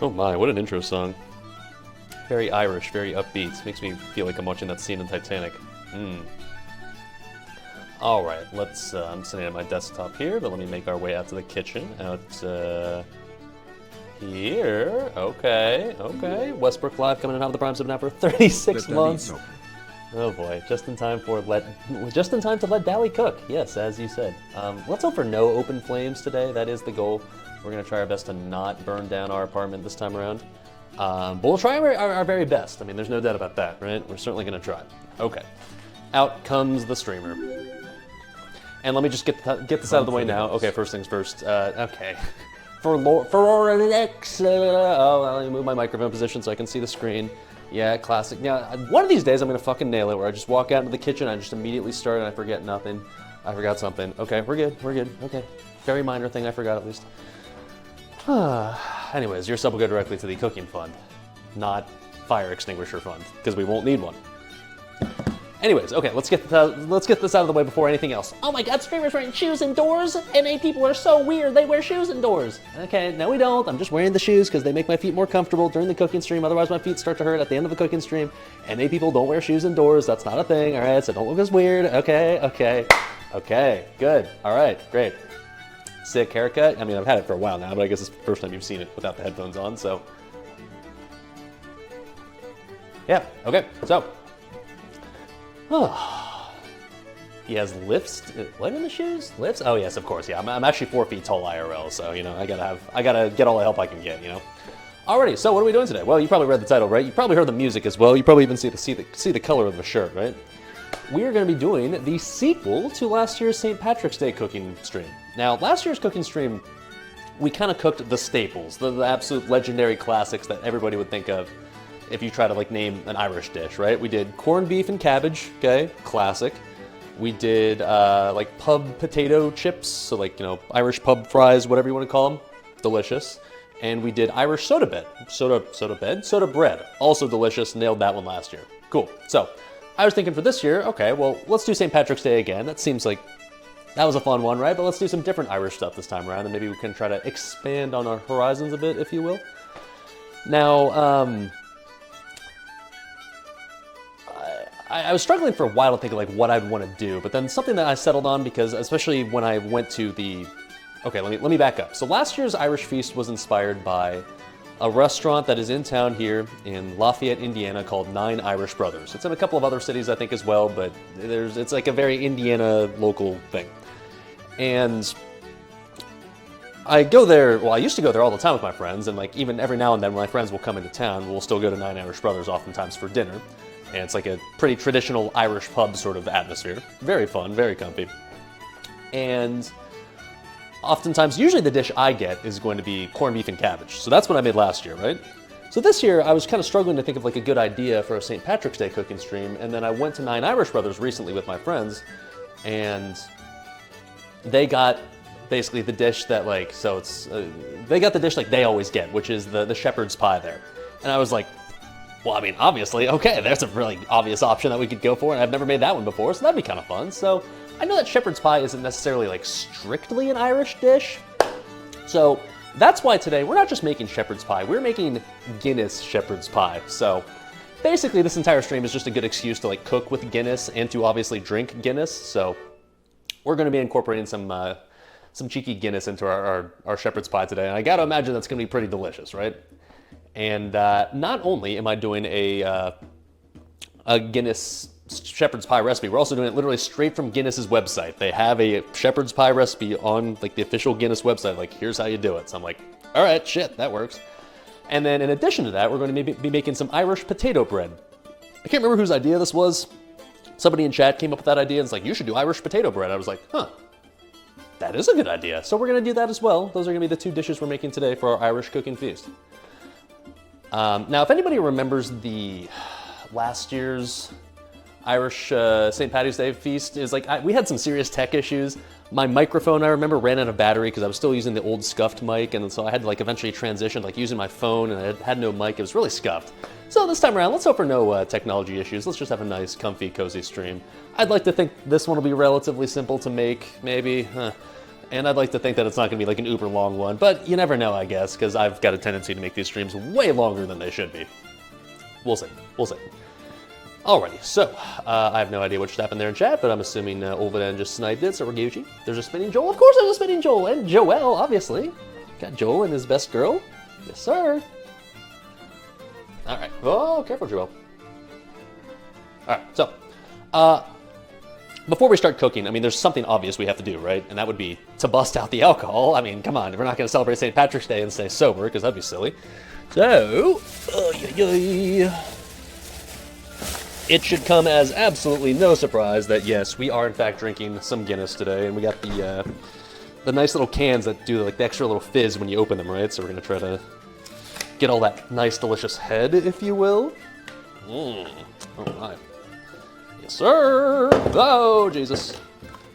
Oh my, what an intro song. Very Irish, very upbeat. Makes me feel like I'm watching that scene in Titanic. Alright, let's, I'm sitting at my desktop here, but let me make our way out to the kitchen. Out, here. Okay. Westbrook Live coming in out of the Prime Sub now for 36 months. Oh boy, just in time to let Dali cook. Yes, as you said. Let's hope for no open flames today. That is the goal. We're gonna try our best to not burn down our apartment this time around. But we'll try our very best. I mean, there's no doubt about that, right? We're certainly gonna try. Okay, out comes the streamer. And let me just get this out of the way now. Okay, first things first. Okay. For Alexa. Oh, let me move my microphone position so I can see the screen. Yeah, classic. Yeah, one of these days I'm gonna fucking nail it, where I just walk out into the kitchen, I just immediately start, and I forget nothing. I forgot something. Okay, we're good. Okay. Very minor thing I forgot, at least. Anyways, your sub will go directly to the cooking fund, not fire extinguisher fund, because we won't need one. Anyways, okay, let's get this out of the way before anything else. Oh my god, streamers wearing shoes indoors? NA people are so weird, they wear shoes indoors. Okay, no we don't. I'm just wearing the shoes because they make my feet more comfortable during the cooking stream, otherwise my feet start to hurt at the end of the cooking stream. NA people don't wear shoes indoors, that's not a thing, alright? So don't look as weird. Okay, good. Alright, great. Sick haircut. I mean, I've had it for a while now, but I guess it's the first time you've seen it without the headphones on, so. Yeah, okay, so. He has lifts. What in the shoes? Lifts? Oh yes, of course. Yeah, I'm actually 4 feet tall IRL, so you know I gotta get all the help I can get. You know. Alrighty. So what are we doing today? Well, you probably read the title, right? You probably heard the music as well. You probably even see the color of the shirt, right? We are going to be doing the sequel to last year's St. Patrick's Day cooking stream. Now, last year's cooking stream, we kind of cooked the staples, the absolute legendary classics that everybody would think of if you try to like name an Irish dish, right? We did corned beef and cabbage, okay, classic. We did like pub potato chips, so like, you know, Irish pub fries, whatever you want to call them, delicious. And we did Irish soda bread, also delicious, nailed that one last year. Cool, so I was thinking for this year, okay, well, let's do St. Patrick's Day again. That seems like that was a fun one, right? But let's do some different Irish stuff this time around, and maybe we can try to expand on our horizons a bit, if you will. Now, I was struggling for a while to think of like what I'd want to do, but then something that I settled on, because especially when I went to the, okay, let me back up. So last year's Irish feast was inspired by a restaurant that is in town here in Lafayette, Indiana, called Nine Irish Brothers. It's in a couple of other cities, I think, as well, but it's like a very Indiana local thing. And I go there, well, I used to go there all the time with my friends, and like even every now and then when my friends will come into town, we'll still go to Nine Irish Brothers oftentimes for dinner. And it's like a pretty traditional Irish pub sort of atmosphere. Very fun, very comfy. And oftentimes, usually the dish I get is going to be corned beef and cabbage. So that's what I made last year, right? So this year, I was kind of struggling to think of like a good idea for a St. Patrick's Day cooking stream. And then I went to Nine Irish Brothers recently with my friends, and they got basically the dish that like, so it's, they got the dish like they always get, which is the shepherd's pie there. And I was like, well, I mean, obviously, okay, there's a really obvious option that we could go for, and I've never made that one before, so that'd be kind of fun. So I know that shepherd's pie isn't necessarily like strictly an Irish dish, so that's why today we're not just making shepherd's pie, we're making Guinness shepherd's pie. So basically this entire stream is just a good excuse to like cook with Guinness and to obviously drink Guinness. So we're going to be incorporating some cheeky Guinness into our shepherd's pie today, and I gotta imagine that's going to be pretty delicious, right? And not only am I doing a Guinness shepherd's pie recipe, we're also doing it literally straight from Guinness's website. They have a shepherd's pie recipe on like the official Guinness website, like here's how you do it. So I'm like, all right, shit, that works. And then in addition to that, we're going to be making some Irish potato bread. I can't remember whose idea this was. Somebody in chat came up with that idea and it's like, you should do Irish potato bread. I was like, huh, that is a good idea. So we're going to do that as well. Those are going to be the two dishes we're making today for our Irish cooking feast. Now, if anybody remembers the last year's Irish St. Paddy's Day feast, is like we had some serious tech issues. My microphone, I remember, ran out of battery because I was still using the old scuffed mic, and so I had to like eventually transition like using my phone, and I had no mic. It was really scuffed. So this time around, let's hope for no technology issues. Let's just have a nice, comfy, cozy stream. I'd like to think this one will be relatively simple to make, maybe. And I'd like to think that it's not going to be like an uber long one, but you never know, I guess, because I've got a tendency to make these streams way longer than they should be. We'll see. We'll see. Alrighty, so I have no idea what just happened there in chat, but I'm assuming Olvadan just sniped it, so we're Gucci. There's a spinning Joel. Of course there's a spinning Joel, and Joel, obviously. Got Joel and his best girl. Yes, sir. Alright. Oh, careful, Joel. Alright, so, before we start cooking, I mean, there's something obvious we have to do, right? And that would be to bust out the alcohol. I mean, come on, we're not going to celebrate St. Patrick's Day and stay sober, because that'd be silly. So, it should come as absolutely no surprise that, yes, we are in fact drinking some Guinness today, and we got the nice little cans that do like the extra little fizz when you open them, right? So we're going to try to get all that nice, delicious head, if you will. All right. Yes, sir. Oh, Jesus.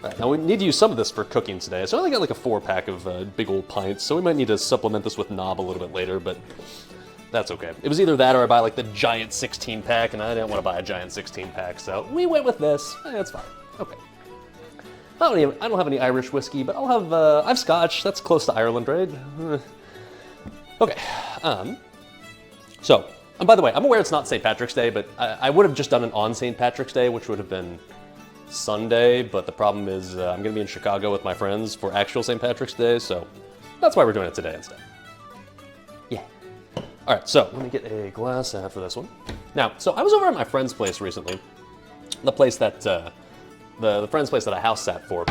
All right, now we need to use some of this for cooking today. So I only got like a 4-pack of big old pints, so we might need to supplement this with knob a little bit later, but that's okay. It was either that or I buy like the giant 16-pack, and I didn't want to buy a giant 16-pack, so we went with this. That's fine. Okay. I don't have any Irish whiskey, but I have Scotch. That's close to Ireland, right? Okay. So, and by the way, I'm aware it's not St. Patrick's Day, but I would have just done it on St. Patrick's Day, which would have been Sunday, but the problem is I'm going to be in Chicago with my friends for actual St. Patrick's Day, so that's why we're doing it today instead. Yeah. All right, so let me get a glass out for this one. Now, so I was over at my friend's place recently, the place that, the friend's place that I house sat for,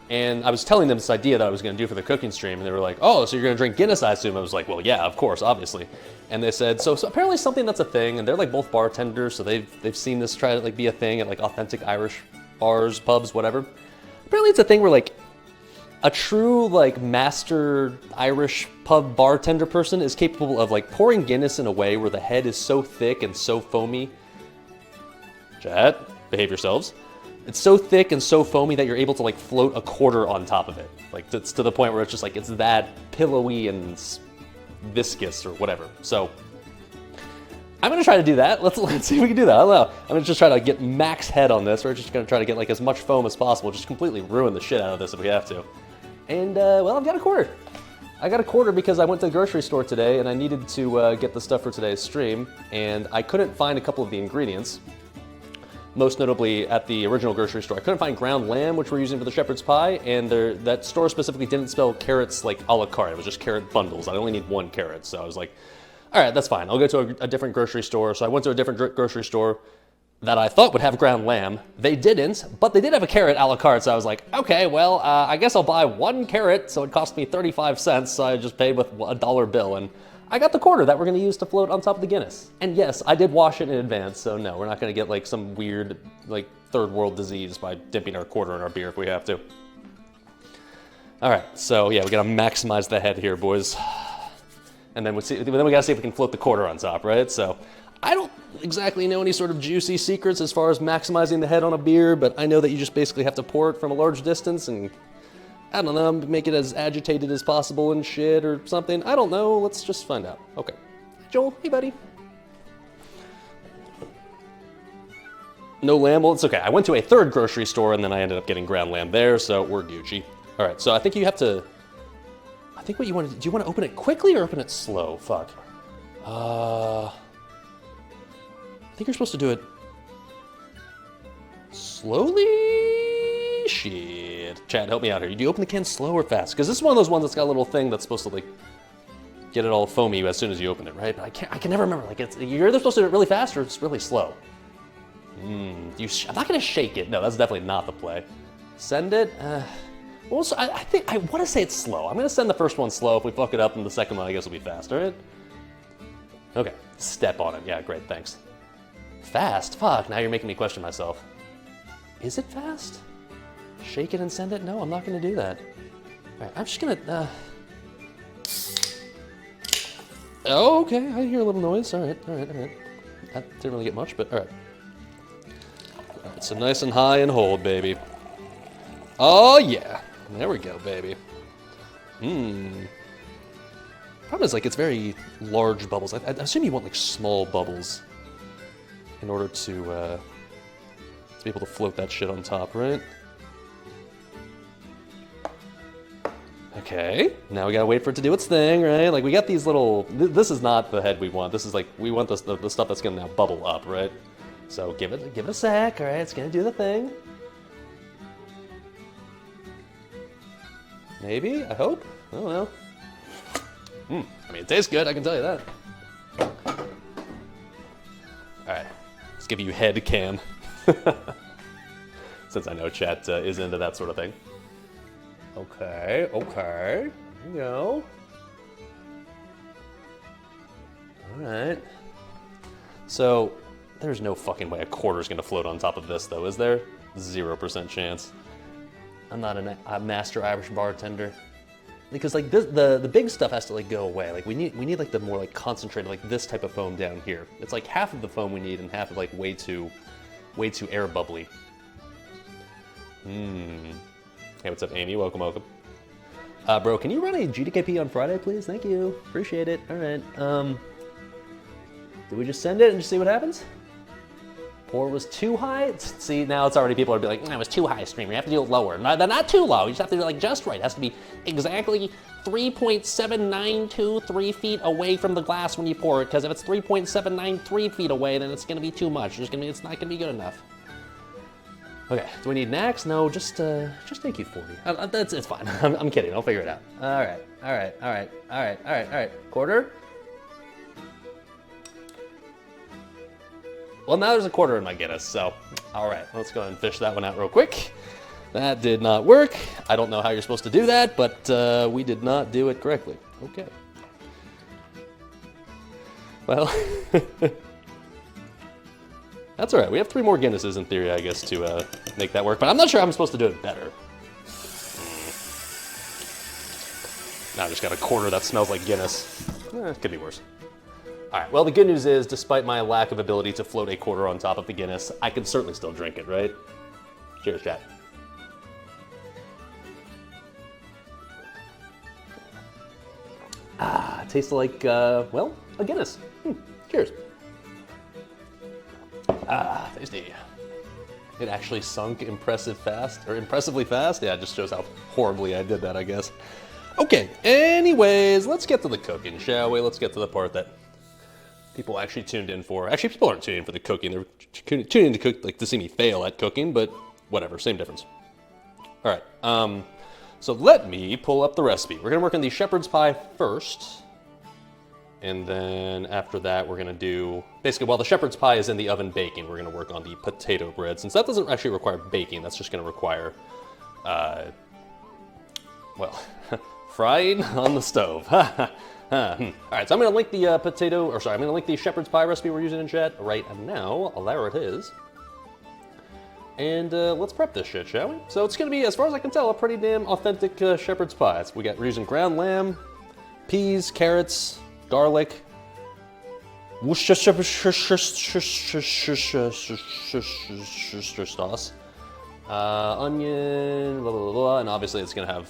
and I was telling them this idea that I was going to do for the cooking stream, and they were like, oh, so you're going to drink Guinness, I assume? I was like, well, yeah, of course, obviously. And they said, so apparently something that's a thing, and they're like both bartenders, so they've seen this try to like be a thing at like authentic Irish bars, pubs, whatever. Apparently it's a thing where like a true like master Irish pub bartender person is capable of like pouring Guinness in a way where the head is so thick and so foamy. Chat, behave yourselves. It's so thick and so foamy that you're able to like float a quarter on top of it. Like it's to the point where it's just like it's that pillowy and viscous or whatever. So I'm gonna try to do that. Let's see if we can do that. I don't know. I'm gonna just try to get max head on this. We're just gonna try to get like as much foam as possible. Just completely ruin the shit out of this if we have to. And well, I've got a quarter. I got a quarter because I went to the grocery store today and I needed to get the stuff for today's stream, and I couldn't find a couple of the ingredients. Most notably at the original grocery store, I couldn't find ground lamb, which we're using for the shepherd's pie, and that store specifically didn't spell carrots like a la carte. It was just carrot bundles. I only need 1 carrot, so I was like, all right, that's fine. I'll go to a different grocery store. So I went to a different grocery store that I thought would have ground lamb. They didn't, but they did have a carrot a la carte, so I was like, okay, well, I guess I'll buy 1 carrot, so it cost me 35 cents, so I just paid with a dollar bill, and I got the quarter that we're gonna use to float on top of the Guinness. And yes, I did wash it in advance, so no, we're not gonna get like some weird, like, third world disease by dipping our quarter in our beer if we have to. All right, so yeah, we gotta maximize the head here, boys. And then we gotta see if we can float the quarter on top, right? So I don't exactly know any sort of juicy secrets as far as maximizing the head on a beer, but I know that you just basically have to pour it from a large distance and, I don't know, make it as agitated as possible and shit or something. I don't know. Let's just find out. Okay. Joel, hey, buddy. No lamb? Well, it's okay. I went to a third grocery store and then I ended up getting ground lamb there, so we're Gucci. All right, so I think you have to... I think what you want to... Do you want to open it quickly or open it slow? Fuck. I think you're supposed to do it... slowly? Shit. Chad, help me out here. Do you open the can slow or fast? Because this is one of those ones that's got a little thing that's supposed to, like, get it all foamy as soon as you open it, right? But I can never remember. Like, you're either supposed to do it really fast or it's really slow. I'm not going to shake it. No, that's definitely not the play. Send it. Well, so I think I want to say it's slow. I'm going to send the first one slow. If we fuck it up, and the second one, I guess, will be fast, all right? Okay. Step on it. Yeah, great. Thanks. Fast? Fuck. Now you're making me question myself. Is it fast? Shake it and send it? No, I'm not going to do that. All right, I'm just going to... Oh, okay. I hear a little noise. All right. That didn't really get much, but all right. All right, so nice and high and hold, baby. Oh, yeah. There we go, baby. Problem is, like, it's very large bubbles. I assume you want, like, small bubbles in order to be able to float that shit on top, right? Okay, now we gotta wait for it to do its thing, right? Like we got these little, this is not the head we want. This is like, we want the stuff that's gonna now bubble up, right? So give it a sec, all right? It's gonna do the thing. Maybe, I hope, I don't know. I mean, it tastes good, I can tell you that. All right, let's give you head cam. Since I know chat is into that sort of thing. Okay, here we go. All right. So, there's no fucking way a quarter's gonna float on top of this though, is there? 0% chance. I'm not a master Irish bartender. Because like this, the big stuff has to like go away. Like we need like the more like concentrated, like this type of foam down here. It's like half of the foam we need and half of like way too air bubbly. Hey, what's up, Amy? Welcome. Bro, can you run a GDKP on Friday, please? Thank you. Appreciate it. All right. Do we just send it and just see what happens? Pour was too high? See, now it's already people are be like, it was too high, streamer. You have to do it lower. Not too low. You just have to do it like just right. It has to be exactly 3.7923 feet away from the glass when you pour it. Because if it's 3.793 feet away, then it's gonna be too much. It's not gonna be good enough. Okay, do we need an axe? No, just AQ40. It's fine. I'm kidding. I'll figure it out. All right. Quarter. Well, now there's a quarter in my Guinness, so all right, let's go ahead and fish that one out real quick. That did not work. I don't know how you're supposed to do that, but we did not do it correctly. Okay. Well. That's all right. We have 3 more Guinnesses in theory, I guess, to make that work. But I'm not sure I'm supposed to do it better. Now I just got a quarter that smells like Guinness. It could be worse. All right. Well, the good news is, despite my lack of ability to float a quarter on top of the Guinness, I can certainly still drink it, right? Cheers, chat. It tastes like, well, a Guinness. Cheers. Tasty. It actually sunk impressively fast. Yeah, it just shows how horribly I did that, I guess. Okay, anyways, let's get to the cooking, shall we? Let's get to the part that people actually tuned in for. Actually, people aren't tuning in for the cooking. They're tuning in to cook, like to see me fail at cooking, but whatever, same difference. All right, so let me pull up the recipe. We're gonna work on the shepherd's pie first. And then after that, we're gonna do, basically while the shepherd's pie is in the oven baking, we're gonna work on the potato bread. Since that doesn't actually require baking, that's just gonna require, well, frying on the stove. All right, so I'm gonna link the I'm gonna link the shepherd's pie recipe we're using in chat right now. There it is. And let's prep this shit, shall we? So it's gonna be, as far as I can tell, a pretty damn authentic shepherd's pie. So we're using ground lamb, peas, carrots, garlic, Worcestershire sauce, onion, blah, blah, blah, and obviously it's gonna have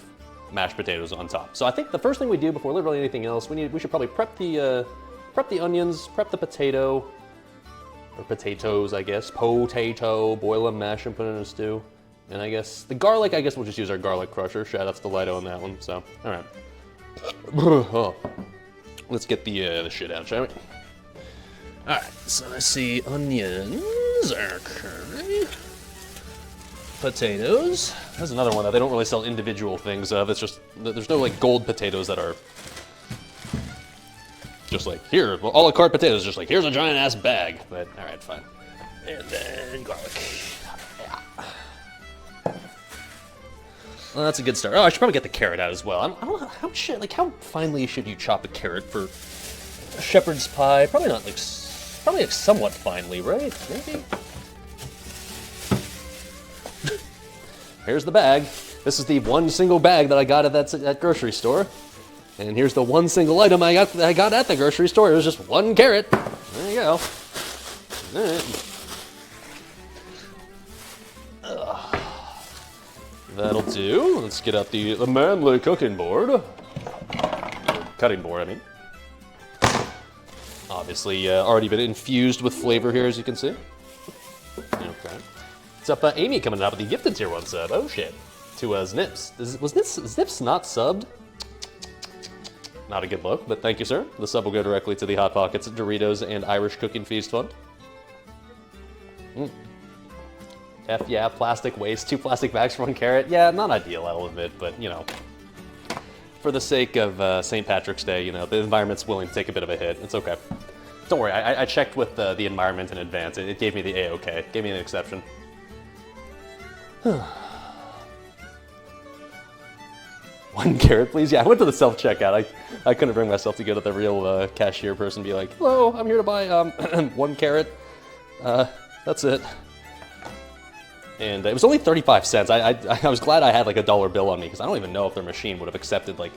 mashed potatoes on top. So I think the first thing we do before literally anything else, we should probably prep the onions, prep the potato, or potatoes, I guess. Potato, boil them, mash them, put it in a stew. And I guess the garlic, I guess we'll just use our garlic crusher. Shout out to Lido on that one, so, all right. Oh. Let's get the shit out, shall we? All right, so I see onions, okay. Potatoes. There's another one that they don't really sell individual things of. It's just, there's no like gold potatoes that are just like, here, well, a la carte potatoes, just like, here's a giant ass bag. But all right, fine. And then garlic. Yeah. Well, that's a good start. Oh, I should probably get the carrot out as well. I don't know how finely should you chop a carrot for a shepherd's pie? Probably not like, probably like somewhat finely, right? Maybe. Here's the bag. This is the one single bag that I got at that grocery store. And here's the one single item I got at the grocery store. It was just one carrot. There you go. All right. That'll do. Let's get out the manly cooking board. Or cutting board, I mean. Obviously, already been infused with flavor here, as you can see. Okay. What's up, Amy coming out with the gifted tier 1 sub? Oh shit. To Znips. Was Znips not subbed? Not a good look, but thank you, sir. The sub will go directly to the Hot Pockets, Doritos, and Irish Cooking Feast Fund. F yeah, plastic waste, 2 plastic bags for 1 carrot. Yeah, not ideal, I'll admit, but you know, for the sake of St. Patrick's Day, you know, the environment's willing to take a bit of a hit. It's okay. Don't worry, I checked with the environment in advance. It gave me the A-OK, gave me an exception. 1 carrot, please? Yeah, I went to the self-checkout. I couldn't bring myself to go to the real cashier person and be like, hello, I'm here to buy 1 carrot. That's it. And it was only 35 cents. I was glad I had like a dollar bill on me because I don't even know if their machine would have accepted like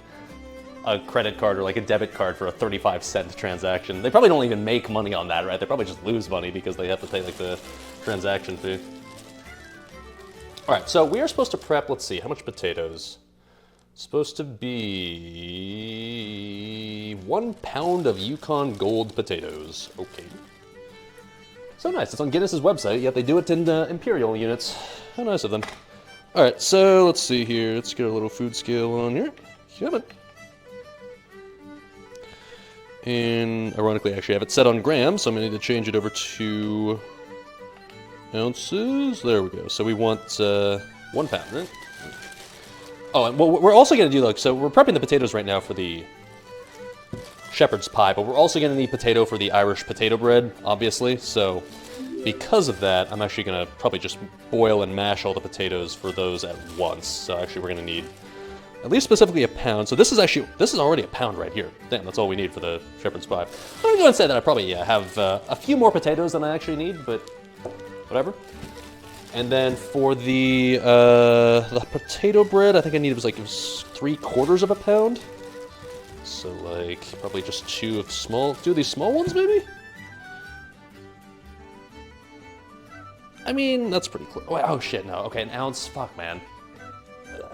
a credit card or like a debit card for a 35-cent transaction. They probably don't even make money on that, right? They probably just lose money because they have to pay like the transaction fee. All right, so we are supposed to prep, let's see, how much potatoes? Supposed to be 1 pound of Yukon Gold potatoes. Okay. So nice, it's on Guinness's website, yet they do it in imperial units. How nice of them. All right, so let's see here. Let's get a little food scale on here. Come on. And ironically, actually, I have it set on grams, so I'm gonna need to change it over to ounces. There we go. So we want 1 pound, right? Oh, and what we're also gonna do, like, so we're prepping the potatoes right now for the shepherd's pie, but we're also gonna need potato for the Irish potato bread, obviously. So because of that, I'm actually gonna probably just boil and mash all the potatoes for those at once. So actually, we're gonna need at least specifically a pound. So this is already a pound right here. Damn, that's all we need for the shepherd's pie. I'm gonna go and say that I probably have a few more potatoes than I actually need, but whatever. And then for the potato bread, I think I needed was 3/4 of a pound. So like probably just 2 of these small ones maybe? I mean, that's pretty close. Oh shit, no. Okay, an ounce. Fuck, man.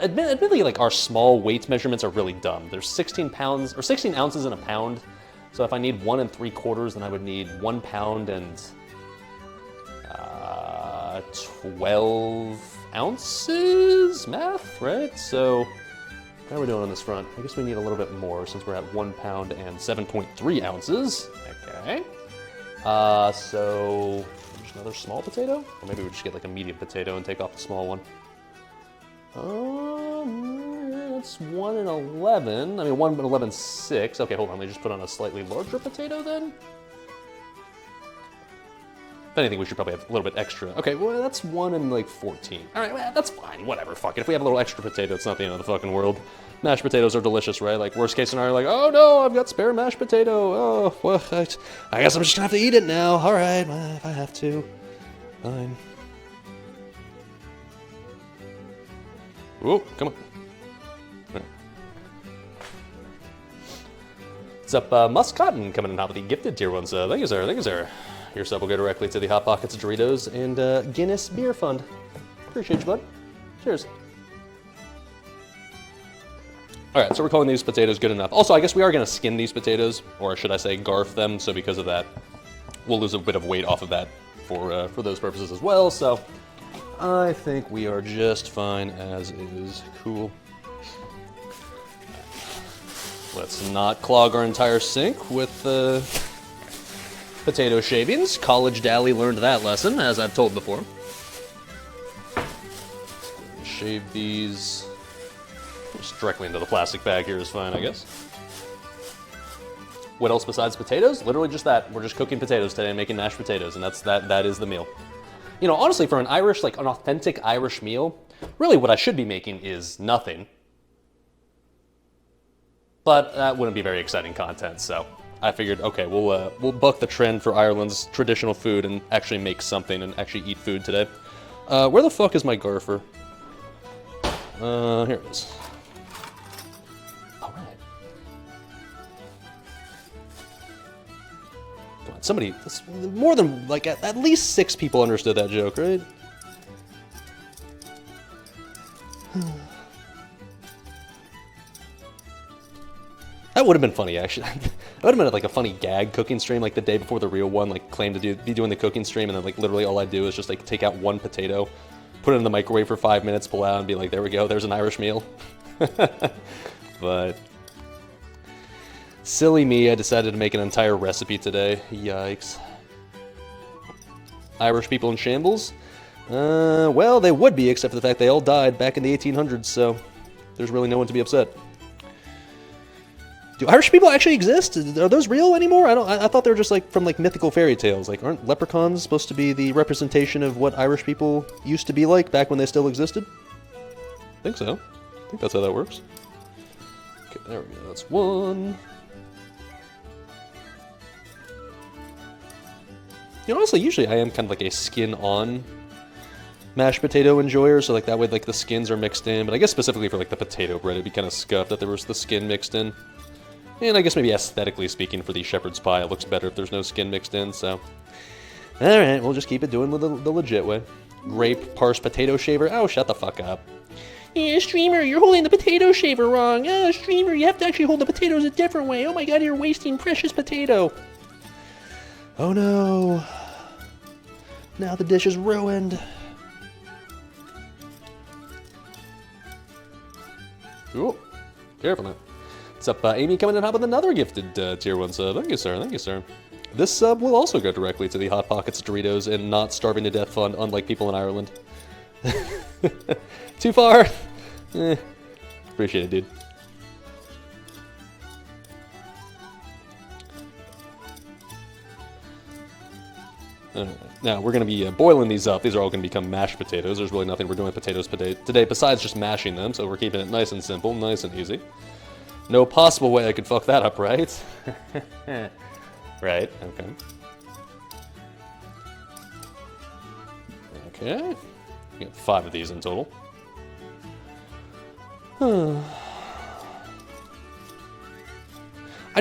Admittedly, like our small weight measurements are really dumb. There's 16 pounds or 16 ounces in a pound. So if I need 1 3/4, then I would need 1 pound and 12 ounces. Math, right? So how are we doing on this front? I guess we need a little bit more since we're at 1 pound and 7.3 ounces. Okay. So just another small potato? Or maybe we just get like a medium potato and take off the small one. It's 1 and 11. I mean, 1 and 11, 6. Okay, hold on. Let me just put on a slightly larger potato then. If anything, we should probably have a little bit extra. Okay, well, that's 1 and 14. All right, well, that's fine. Whatever, fuck it. If we have a little extra potato, it's not the end of the fucking world. Mashed potatoes are delicious, right? Like, worst case scenario, like, oh no, I've got spare mashed potato. Oh, well, I guess I'm just gonna have to eat it now. All right, well, if I have to, fine. Oh, come on. Right. What's up, Musk Cotton coming in hot with the gifted tier ones. Thank you, sir. Thank you, sir. Your sub will go directly to the Hot Pockets, Doritos, and Guinness Beer Fund. Appreciate you, bud. Cheers. All right, so we're calling these potatoes good enough. Also, I guess we are going to skin these potatoes, or should I say garf them, so because of that, we'll lose a bit of weight off of that for those purposes as well, so I think we are just fine as is. Cool. Let's not clog our entire sink with potato shavings. SalvDali learned that lesson, as I've told before. Shave these just directly into the plastic bag here is fine, I guess. What else besides potatoes? Literally just that. We're just cooking potatoes today and making mashed potatoes, and that is the meal. You know, honestly, for an Irish, like an authentic Irish meal, really what I should be making is nothing. But that wouldn't be very exciting content, so I figured, okay, we'll buck the trend for Ireland's traditional food and actually make something and actually eat food today. Where the fuck is my garfer? Here it is. All right. Come on, somebody, more than, like, at least 6 people understood that joke, right? That would have been funny, actually. That would have been like a funny gag cooking stream, like the day before the real one, like claimed to be doing the cooking stream, and then like literally all I do is just like take out 1 potato, put it in the microwave for 5 minutes, pull out, and be like, there we go, there's an Irish meal. But Silly me, I decided to make an entire recipe today. Yikes. Irish people in shambles? Well, they would be, except for the fact they all died back in the 1800s, so there's really no one to be upset. Do Irish people actually exist? Are those real anymore? I thought they were just like from like mythical fairy tales. Like, aren't leprechauns supposed to be the representation of what Irish people used to be like back when they still existed? I think so. I think that's how that works. Okay, there we go. That's one. You know, honestly, usually I am kind of like a skin-on mashed potato enjoyer, so like that way like the skins are mixed in, but I guess specifically for like the potato bread, it'd be kind of scuffed that there was the skin mixed in. And I guess maybe aesthetically speaking for the shepherd's pie, it looks better if there's no skin mixed in, so. Alright, we'll just keep it doing the legit way. Grape, parsed potato shaver. Oh, shut the fuck up. Yeah, streamer, you're holding the potato shaver wrong. Oh, streamer, you have to actually hold the potatoes a different way. Oh my god, you're wasting precious potato. Oh no. Now the dish is ruined. Ooh, careful now. What's up, Amy, coming in hot with another gifted tier 1 sub. Thank you, sir. Thank you, sir. This sub will also go directly to the Hot Pockets Doritos and Not Starving to Death Fund, unlike people in Ireland. Too far? Appreciate it, dude. Now, we're going to be boiling these up. These are all going to become mashed potatoes. There's really nothing we're doing with potatoes today besides just mashing them, so we're keeping it nice and simple, nice and easy. No possible way I could fuck that up, right? Right, okay. Okay. We got 5 of these in total. I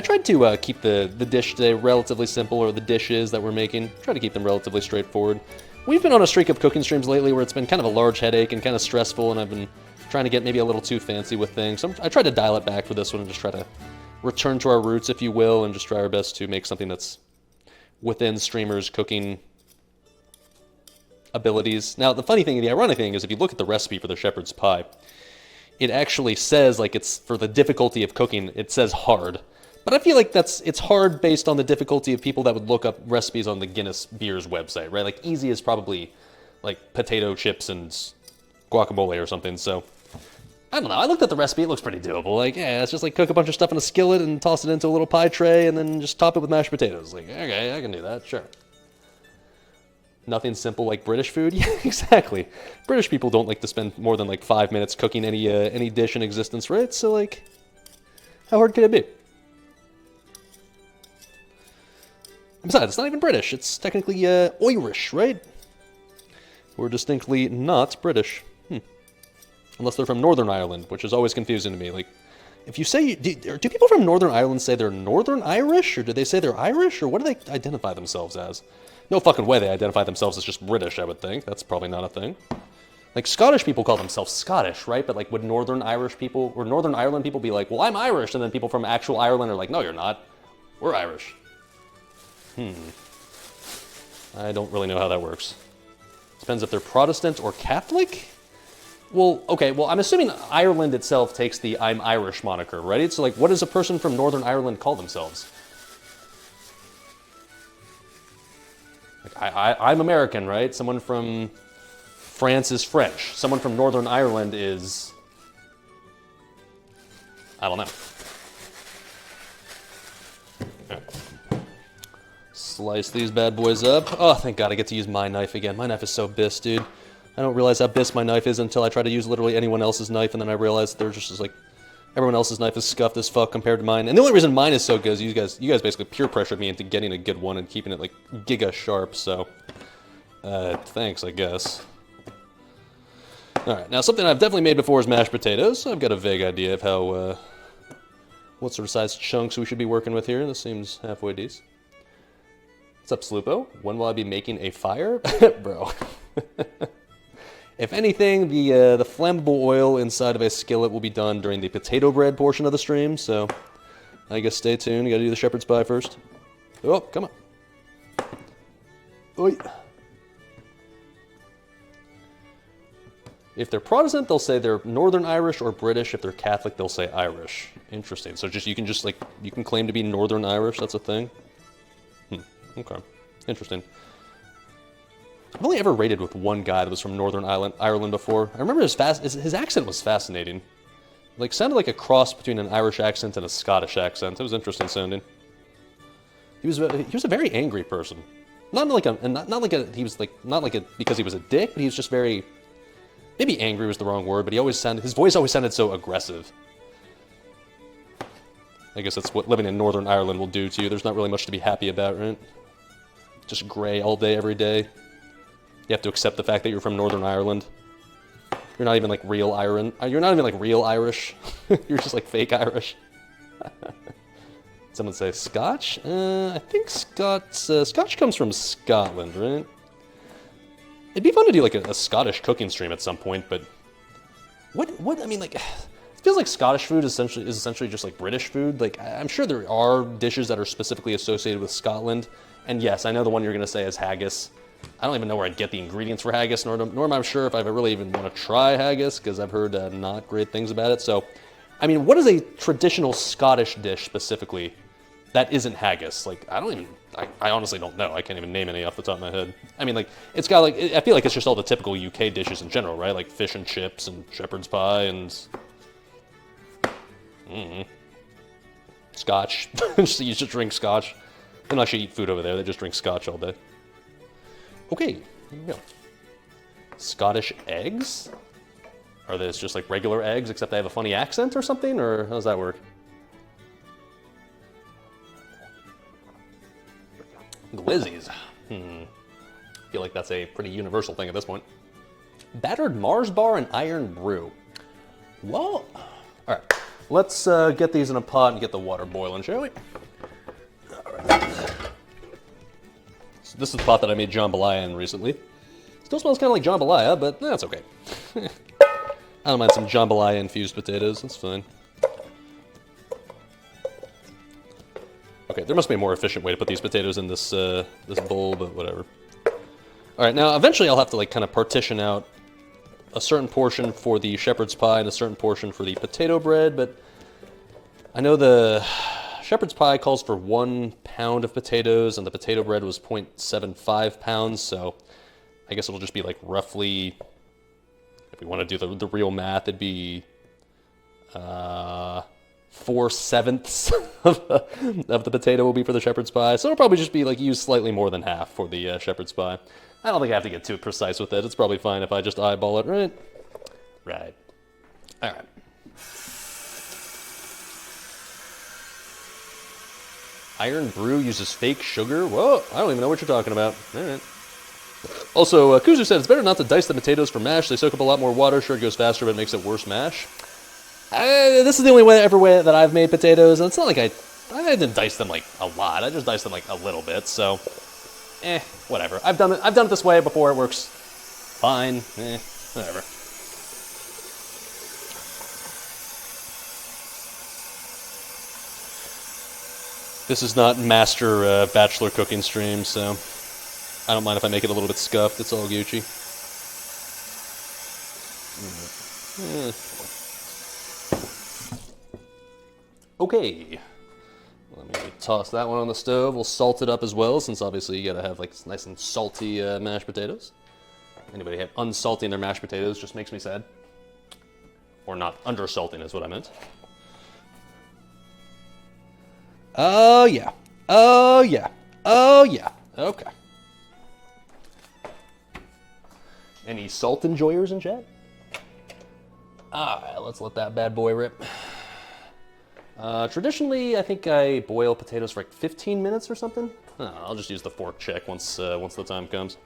tried to keep the dish today relatively simple, or the dishes that we're making. Try to keep them relatively straightforward. We've been on a streak of cooking streams lately where it's been kind of a large headache and kind of stressful, and I've been trying to get maybe a little too fancy with things. So I tried to dial it back for this one and just try to return to our roots, if you will, and just try our best to make something that's within streamers' cooking abilities. Now, the funny thing, the ironic thing is if you look at the recipe for the shepherd's pie, it actually says, like, it's for the difficulty of cooking, it says hard. But I feel like it's hard based on the difficulty of people that would look up recipes on the Guinness Beers website, right? Like, easy is probably, like, potato chips and guacamole or something, so I don't know. I looked at the recipe, it looks pretty doable. Like, yeah, it's just like cook a bunch of stuff in a skillet and toss it into a little pie tray and then just top it with mashed potatoes. Like, okay, I can do that, sure. Nothing simple like British food? Yeah, exactly. British people don't like to spend more than like 5 minutes cooking any dish in existence, right? So, like, how hard could it be? Besides, it's not even British. It's technically Irish, right? We're distinctly not British. Unless they're from Northern Ireland, which is always confusing to me. Like, if you say... Do people from Northern Ireland say they're Northern Irish? Or do they say they're Irish? Or what do they identify themselves as? No fucking way they identify themselves as just British, I would think. That's probably not a thing. Like, Scottish people call themselves Scottish, right? But, like, would Northern Irish people... Or Northern Ireland people be like, well, I'm Irish. And then people from actual Ireland are like, no, you're not. We're Irish. I don't really know how that works. Depends if they're Protestant or Catholic? Well, okay, well, I'm assuming Ireland itself takes the I'm Irish moniker, right? So, like, what does a person from Northern Ireland call themselves? Like, I'm American, right? Someone from France is French. Someone from Northern Ireland is... I don't know. Okay. Slice these bad boys up. Oh, thank God I get to use my knife again. My knife is so bis, dude. I don't realize how bis my knife is until I try to use literally anyone else's knife, and then I realize they're just like, everyone else's knife is scuffed as fuck compared to mine. And the only reason mine is so good is you guys basically peer pressured me into getting a good one and keeping it like giga sharp, so thanks, I guess. Alright, now something I've definitely made before is mashed potatoes. I've got a vague idea of how, what sort of size chunks we should be working with here. This seems halfway decent. What's up, Sloopo? When will I be making a fire? Bro. If anything, the flammable oil inside of a skillet will be done during the potato bread portion of the stream, so I guess stay tuned. You gotta do the shepherd's pie first. Oh, come on. Oi. If they're Protestant, they'll say they're Northern Irish or British. If they're Catholic, they'll say Irish. Interesting. So you can claim to be Northern Irish. That's a thing. Okay. Interesting. I've only ever rated with one guy that was from Northern Ireland before. I remember his accent was fascinating. Like, sounded like a cross between an Irish accent and a Scottish accent. It was interesting sounding. He was a very angry person. Not like a because he was a dick, but he was just very, maybe angry was the wrong word, but his voice always sounded so aggressive. I guess that's what living in Northern Ireland will do to you. There's not really much to be happy about, right? Just gray all day, every day. You have to accept the fact that you're from Northern Ireland. You're not even like real Ireland. You're not even like real Irish. You're just like fake Irish. Someone say Scotch? I think Scotch comes from Scotland, right? It'd be fun to do like a Scottish cooking stream at some point, but I mean, like, it feels like Scottish food is essentially just like British food. Like, I'm sure there are dishes that are specifically associated with Scotland, and yes, I know the one you're gonna say is haggis. I don't even know where I'd get the ingredients for haggis, nor am I sure if I really even want to try haggis, because I've heard not great things about it. So, I mean, what is a traditional Scottish dish specifically that isn't haggis? Like, I honestly don't know. I can't even name any off the top of my head. I mean, like, it's got like, I feel like it's just all the typical UK dishes in general, right? Like fish and chips and shepherd's pie and Scotch. You just drink Scotch. They don't actually eat food over there. They just drink Scotch all day. Okay, here we go. Scottish eggs? Are those just like regular eggs except they have a funny accent or something? Or how does that work? Glizzies. I feel like that's a pretty universal thing at this point. Battered Mars bar and iron brew. Well, all right. Let's get these in a pot and get the water boiling, shall we? All right. So this is the pot that I made jambalaya in recently. Still smells kind of like jambalaya, but that's okay. I don't mind some jambalaya infused potatoes. That's fine. Okay, there must be a more efficient way to put these potatoes in this this bowl, but whatever. All right, now eventually I'll have to like kind of partition out a certain portion for the shepherd's pie and a certain portion for the potato bread, but I know the shepherd's pie calls for 1 pound of potatoes and the potato bread was 0.75 pounds, so I guess it'll just be like roughly, if we want to do the real math, it'd be 4/7 of the potato will be for the shepherd's pie, so it'll probably just be like use slightly more than half for the shepherd's pie. I don't think I have to get too precise with it. It's probably fine if I just eyeball it, right? Right. All right. Iron brew uses fake sugar? Whoa, I don't even know what you're talking about. All right. Also, Kuzu said it's better not to dice the potatoes for mash. They soak up a lot more water. Sure, it goes faster, but it makes it worse mash. This is the only way that I've made potatoes, and it's not like I didn't dice them like a lot. I just diced them like a little bit, so whatever. I've done it this way before. It works fine. Whatever. This is not master bachelor cooking stream, so I don't mind if I make it a little bit scuffed. It's all Gucci. Okay, let me toss that one on the stove. We'll salt it up as well, since obviously you gotta have like nice and salty mashed potatoes. Anybody have unsalting their mashed potatoes just makes me sad. Or not undersalting is what I meant. Oh yeah, oh yeah, oh yeah, okay. Any salt enjoyers in chat? Alright, let's let that bad boy rip. Traditionally, I think I boil potatoes for like 15 minutes or something. I'll just use the fork check once the time comes.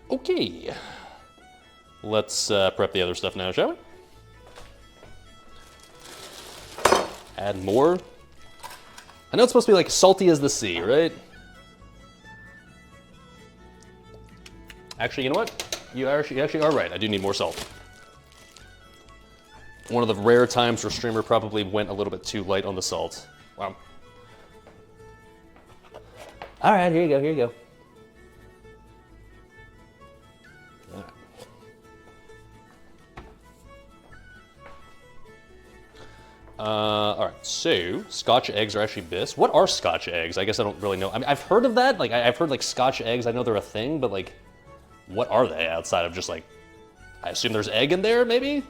Okay, let's prep the other stuff now, shall we? Add more. I know it's supposed to be like salty as the sea, right? Actually, you know what? You actually are right. I do need more salt. One of the rare times where streamer probably went a little bit too light on the salt. Wow. All right, here you go, here you go. All right. So, Scotch eggs are actually this. What are Scotch eggs? I guess I don't really know. I mean, I've heard of that. Like, I've heard like Scotch eggs. I know they're a thing, but like, what are they outside of just like, I assume there's egg in there, maybe?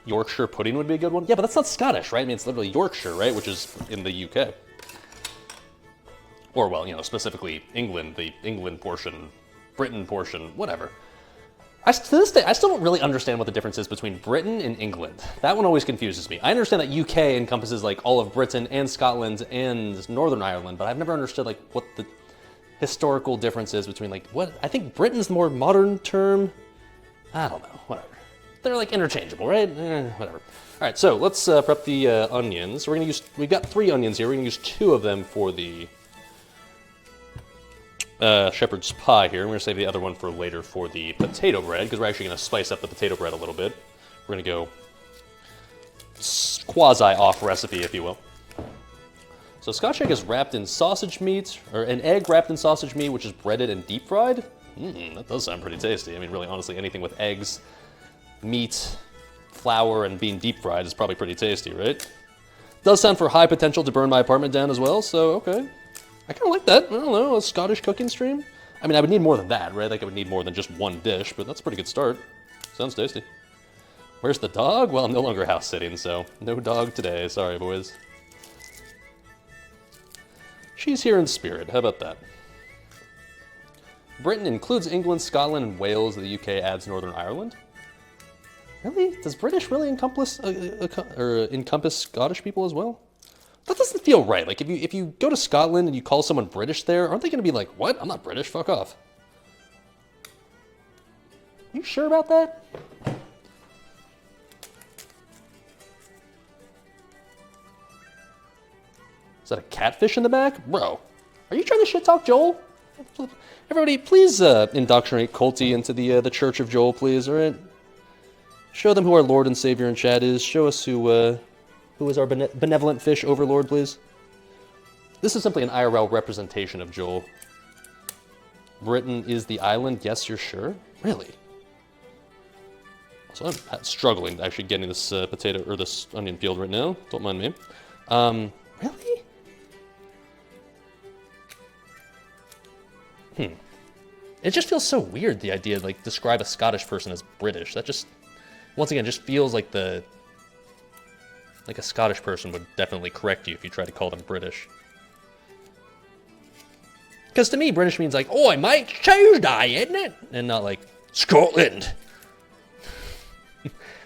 Yorkshire pudding would be a good one. Yeah, but that's not Scottish, right? I mean, it's literally Yorkshire, right? Which is in the UK. Or, well, you know, specifically England, the England portion, Britain portion, whatever. To this day, I still don't really understand what the difference is between Britain and England. That one always confuses me. I understand that UK encompasses like all of Britain and Scotland and Northern Ireland, but I've never understood like what the historical difference is between like what I think Britain's the more modern term. I don't know, whatever. They're like interchangeable, right? Whatever. All right, so let's prep the onions. We've got 3 onions here. We're gonna use 2 of them for the shepherd's pie here. I'm going to save the other one for later for the potato bread, because we're actually going to spice up the potato bread a little bit. We're going to go quasi-off recipe, if you will. So Scotch egg is wrapped in sausage meat, or an egg wrapped in sausage meat, which is breaded and deep fried. That does sound pretty tasty. I mean, really, honestly, anything with eggs, meat, flour, and being deep fried is probably pretty tasty, right? Does sound for high potential to burn my apartment down as well, so okay. I kind of like that. I don't know, a Scottish cooking stream. I mean, I would need more than that, right? Like, I would need more than just one dish, but that's a pretty good start. Sounds tasty. Where's the dog? Well, I'm no longer house sitting, so no dog today. Sorry, boys. She's here in spirit. How about that? Britain includes England, Scotland, and Wales. The UK adds Northern Ireland. Really? Does British really encompass Scottish people as well? That doesn't feel right. Like, if you go to Scotland and you call someone British there, aren't they going to be like, what? I'm not British. Fuck off. You sure about that? Is that a catfish in the back? Bro, are you trying to shit talk Joel? Everybody, please indoctrinate Colty into the Church of Joel, please, all right? Show them who our Lord and Savior in chat is. Show us who is our benevolent fish overlord, please? This is simply an IRL representation of Joel. Britain is the island. Yes, you're sure? Really? So I'm struggling actually getting this potato or this onion peeled right now. Don't mind me. Really? It just feels so weird, the idea to like describe a Scottish person as British. That just, once again, just feels like a Scottish person would definitely correct you if you try to call them British. Because to me, British means like, oi mate, Tuesday, isn't it? And not like, Scotland.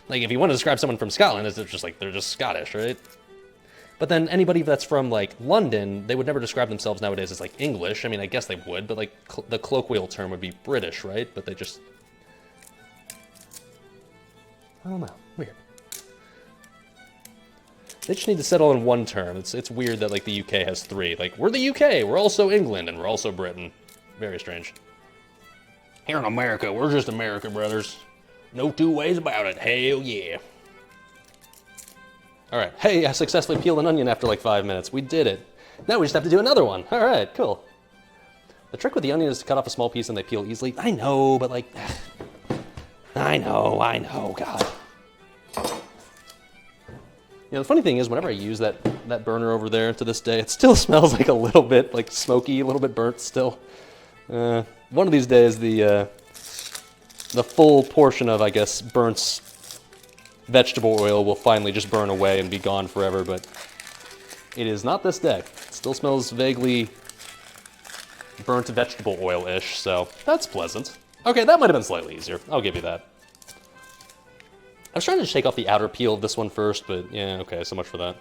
Like, if you want to describe someone from Scotland, it's just like, they're just Scottish, right? But then anybody that's from like London, they would never describe themselves nowadays as like English. I mean, I guess they would, but like the colloquial term would be British, right? But they just, I don't know, weird. They just need to settle on one term. It's weird that like the UK has 3. Like, we're the UK, we're also England, and we're also Britain. Very strange. Here in America, we're just America, brothers. No 2 ways about it. Hell yeah. All right. Hey, I successfully peeled an onion after like 5 minutes. We did it. Now we just have to do another one. All right, cool. The trick with the onion is to cut off a small piece and they peel easily. I know, but like, I know, God. You know, the funny thing is, whenever I use that burner over there to this day, it still smells like a little bit like smoky, a little bit burnt still. One of these days, the full portion of, I guess, burnt vegetable oil will finally just burn away and be gone forever, but it is not this day. It still smells vaguely burnt vegetable oil-ish, so that's pleasant. Okay, that might have been slightly easier. I'll give you that. I was trying to shake off the outer peel of this one first, but yeah, okay, so much for that.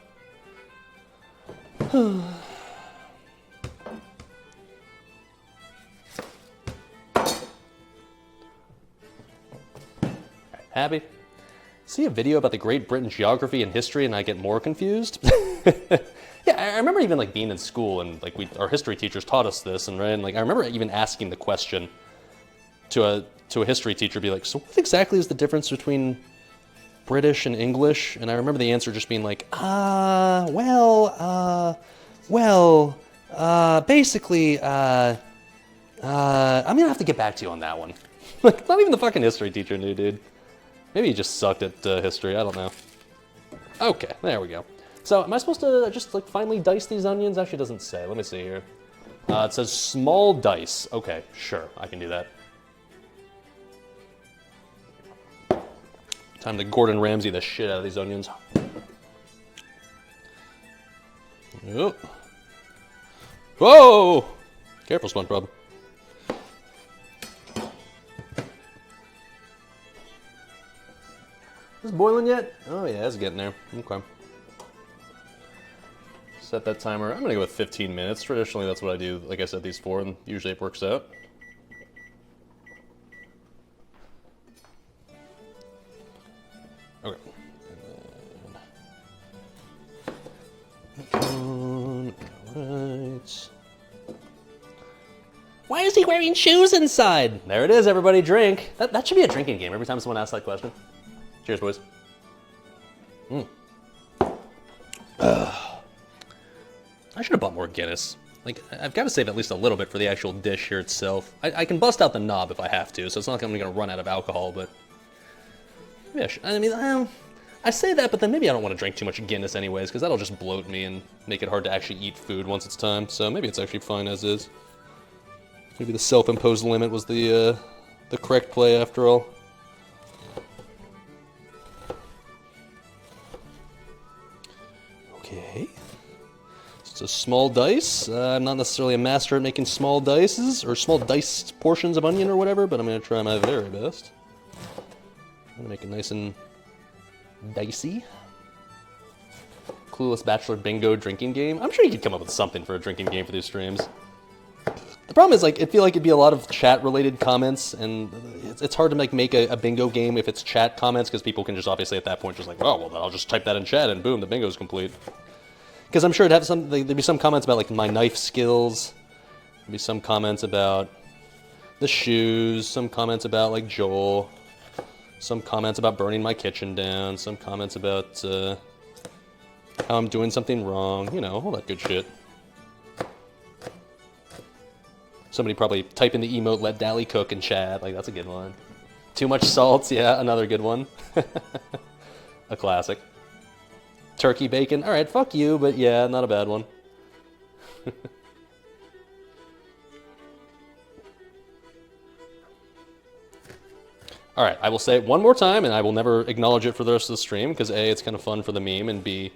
Happy? See a video about the Great Britain geography and history and I get more confused? Yeah, I remember even like being in school and like our history teachers taught us this, and right, and like I remember even asking the question to a history teacher, be like, so what exactly is the difference between British and English? And I remember the answer just being like, basically, I'm gonna have to get back to you on that one. Like, not even the fucking history teacher knew, dude. Maybe he just sucked at history, I don't know. Okay, there we go. So, am I supposed to just, like, finely dice these onions? Actually, it doesn't say. Let me see here. It says small dice. Okay, sure, I can do that. Time to Gordon Ramsay the shit out of these onions. Oh. Whoa! Careful, SpongeBob. Is this boiling yet? Oh yeah, it's getting there. Okay. Set that timer. I'm gonna go with 15 minutes. Traditionally, that's what I do. Like I said, these 4, and usually it works out. Okay. Alright. Why is he wearing shoes inside? There it is, everybody, drink. That should be a drinking game every time someone asks that question. Cheers, boys. I should have bought more Guinness. Like, I've got to save at least a little bit for the actual dish here itself. I can bust out the knob if I have to, so it's not like I'm going to run out of alcohol, but... Yeah, I say that, but then maybe I don't want to drink too much Guinness anyways, because that'll just bloat me and make it hard to actually eat food once it's time, so maybe it's actually fine as is. Maybe the self-imposed limit was the correct play after all. Okay. It's a small dice. I'm not necessarily a master at making small dices, or small diced portions of onion or whatever, but I'm going to try my very best. I'm going to make it nice and dicey. Clueless Bachelor Bingo drinking game. I'm sure you could come up with something for a drinking game for these streams. The problem is, like, I feel like it'd be a lot of chat-related comments, and it's hard to make a bingo game if it's chat comments, because people can just obviously at that point just like, oh, well, then I'll just type that in chat, and boom, the bingo's complete. Because I'm sure there'd be some comments about, like, my knife skills, there'd be some comments about the shoes, some comments about, like, Joel, some comments about burning my kitchen down, some comments about how I'm doing something wrong, you know, all that good shit. Somebody probably type in the emote, let Dali cook in chat. Like, that's a good one. Too much salt, yeah, another good one. A classic. Turkey bacon, alright, fuck you, but yeah, not a bad one. Alright, I will say it one more time, and I will never acknowledge it for the rest of the stream, because A, it's kind of fun for the meme, and B,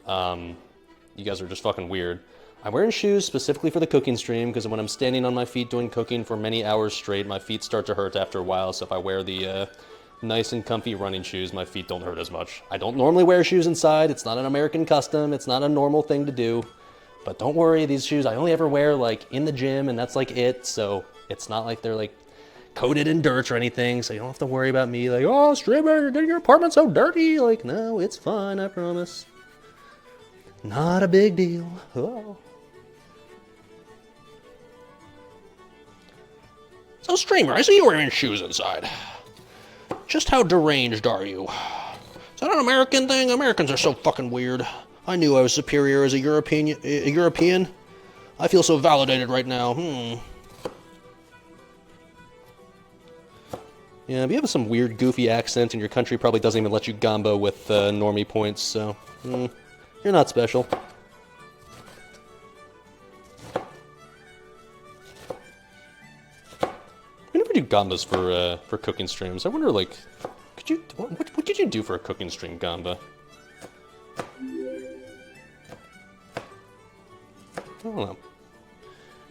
you guys are just fucking weird. I'm wearing shoes specifically for the cooking stream, because when I'm standing on my feet doing cooking for many hours straight, my feet start to hurt after a while, so if I wear the nice and comfy running shoes, my feet don't hurt as much. I don't normally wear shoes inside, it's not an American custom, it's not a normal thing to do, but don't worry, these shoes I only ever wear, like, in the gym, and that's, like, it, so it's not like they're, like, coated in dirt or anything, so you don't have to worry about me, like, oh, streamer, you're getting your apartment so dirty, like, no, it's fine, I promise. Not a big deal. Oh. So, streamer, I see you wearing shoes inside. Just how deranged are you? Is that an American thing? Americans are so fucking weird. I knew I was superior as a European. I feel so validated right now. Yeah, but you have some weird, goofy accent, and your country probably doesn't even let you gombo with normie points, so you're not special. We never do gambas for cooking streams. I wonder, like, what could you do for a cooking stream gamba? I don't know.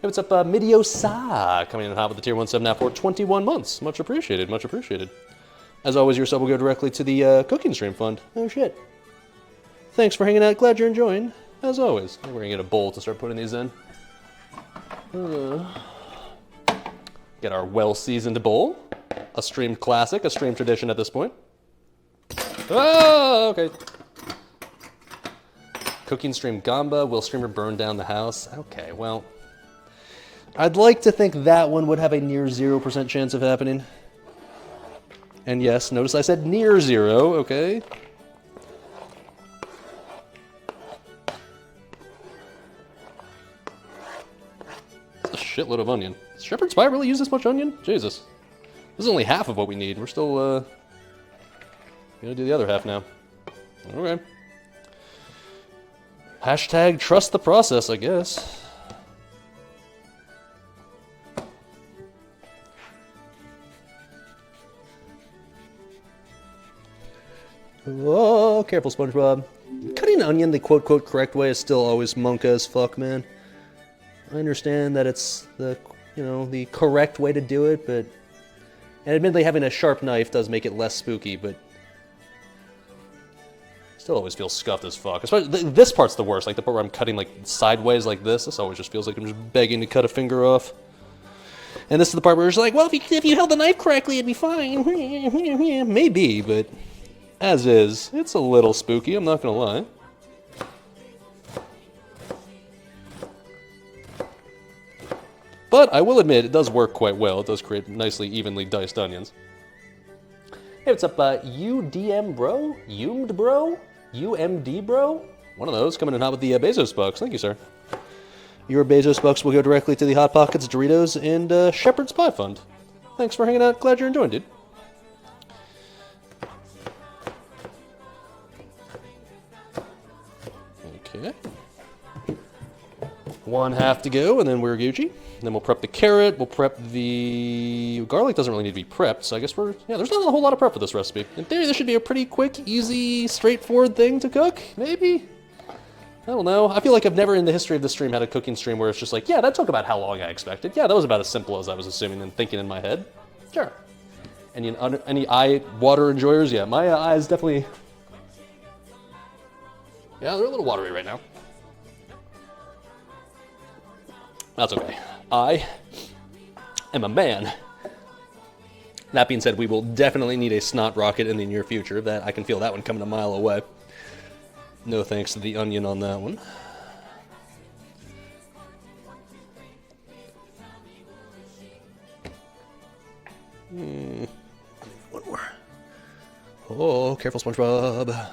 Hey, what's up, Midiosa, coming in hot with the tier 17 now for 21 months. Much appreciated, much appreciated. As always, your sub will go directly to the cooking stream fund. Oh shit. Thanks for hanging out. Glad you're enjoying. As always, we're gonna get a bowl to start putting these in. Get our well-seasoned bowl. A stream classic, a stream tradition at this point. Oh, okay. Cooking stream gamba, will streamer burn down the house? Okay, well, I'd like to think that one would have a near 0% chance of happening. And yes, notice I said near 0, okay? That's a shitload of onion. Does Shepherd's Pie really use this much onion? Jesus. This is only half of what we need. We're still Gonna do the other half now. Okay. Hashtag trust the process, I guess. Oh, careful, SpongeBob. Cutting an onion the quote-quote correct way is still always monka as fuck, man. I understand that it's the, the correct way to do it, but... And admittedly, having a sharp knife does make it less spooky, but... Still always feels scuffed as fuck. Especially, this part's the worst, like the part where I'm cutting like sideways like this. This always just feels like I'm just begging to cut a finger off. And this is the part where it's like, well, if you held the knife correctly, it'd be fine. Maybe, but as is, it's a little spooky, I'm not gonna lie. But I will admit, it does work quite well. It does create nicely, evenly diced onions. Hey, what's up, UDM bro? UMD bro? UMD bro? One of those coming in hot with the Bezos bucks. Thank you, sir. Your Bezos bucks will go directly to the Hot Pockets, Doritos, and Shepherd's Pie Fund. Thanks for hanging out. Glad you're enjoying, dude. Okay. One half to go, and then we're Gucci. And then we'll prep the carrot, we'll prep the... Garlic doesn't really need to be prepped, so I guess we're... Yeah, there's not a whole lot of prep for this recipe. In theory, this should be a pretty quick, easy, straightforward thing to cook, maybe? I don't know. I feel like I've never in the history of the stream had a cooking stream where it's just like, yeah, that took about how long I expected. Yeah, that was about as simple as I was assuming and thinking in my head. Sure. Any eye water enjoyers? Yeah, my eyes definitely... Yeah, they're a little watery right now. That's okay. I am a man. That being said, we will definitely need a snot rocket in the near future. That I can feel that one coming a mile away. No thanks to the onion on that one. One more. Oh, careful, SpongeBob.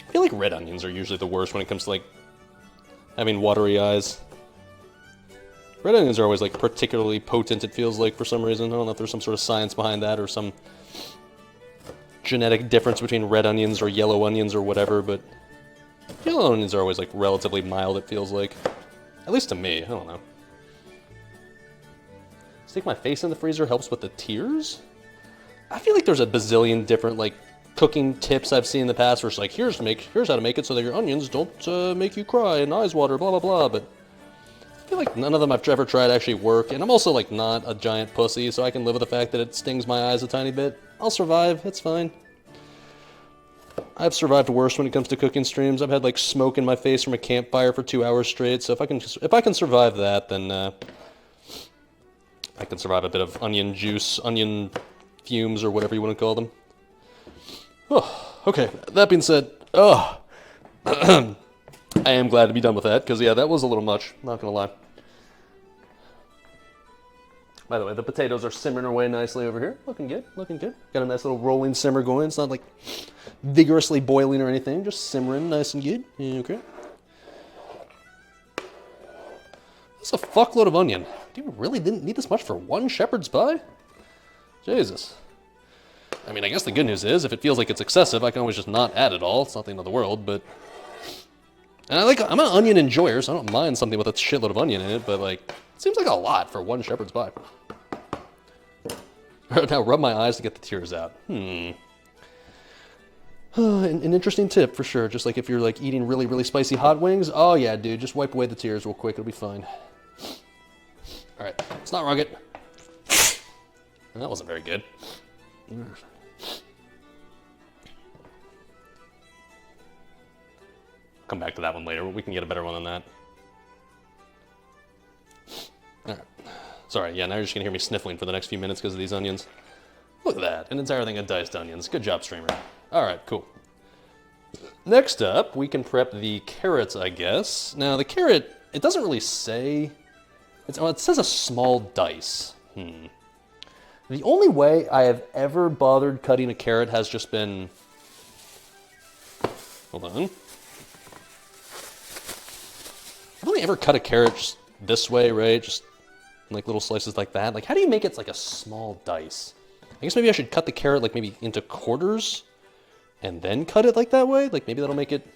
I feel like red onions are usually the worst when it comes to, like, having watery eyes. Red onions are always, like, particularly potent, it feels like, for some reason. I don't know if there's some sort of science behind that or some genetic difference between red onions or yellow onions or whatever, but yellow onions are always, like, relatively mild, it feels like. At least to me, I don't know. Stick my face in the freezer helps with the tears? I feel like there's a bazillion different, like, cooking tips I've seen in the past where it's like, here's how to make it so that your onions don't make you cry and eyes water, blah, blah, blah, but I feel like none of them I've ever tried actually work, and I'm also, like, not a giant pussy, so I can live with the fact that it stings my eyes a tiny bit. I'll survive, it's fine. I've survived worse when it comes to cooking streams. I've had, like, smoke in my face from a campfire for 2 hours straight, so if I can survive that, then I can survive a bit of onion juice, onion fumes, or whatever you want to call them. Oh, okay, that being said, I am glad to be done with that, because, yeah, that was a little much, not gonna lie. By the way, the potatoes are simmering away nicely over here. Looking good, looking good. Got a nice little rolling simmer going. It's not, like, vigorously boiling or anything, just simmering nice and good. Okay. That's a fuckload of onion. Do you really didn't need this much for one shepherd's pie? Jesus. I mean, I guess the good news is, if it feels like it's excessive, I can always just not add it all. It's not the end of the world, but... And I'm an onion enjoyer, so I don't mind something with a shitload of onion in it, but, like, it seems like a lot for one shepherd's pie. Now, rub my eyes to get the tears out. An interesting tip, for sure. Just like if you're, like, eating really, really spicy hot wings. Oh, yeah, dude, just wipe away the tears real quick. It'll be fine. Alright, it's not rocket. That wasn't very good. Come back to that one later. We can get a better one than that. Alright. Sorry, yeah, now you're just gonna hear me sniffling for the next few minutes because of these onions. Look at that, an entire thing of diced onions. Good job, streamer. Alright, cool. Next up, we can prep the carrots, I guess. Now, the carrot, it doesn't really say... it says a small dice. The only way I have ever bothered cutting a carrot has just been... Hold on. I've only ever cut a carrot just this way, right? Just in like little slices like that. Like, how do you make it like a small dice? I guess maybe I should cut the carrot like maybe into quarters and then cut it like that way. Like maybe that'll make it.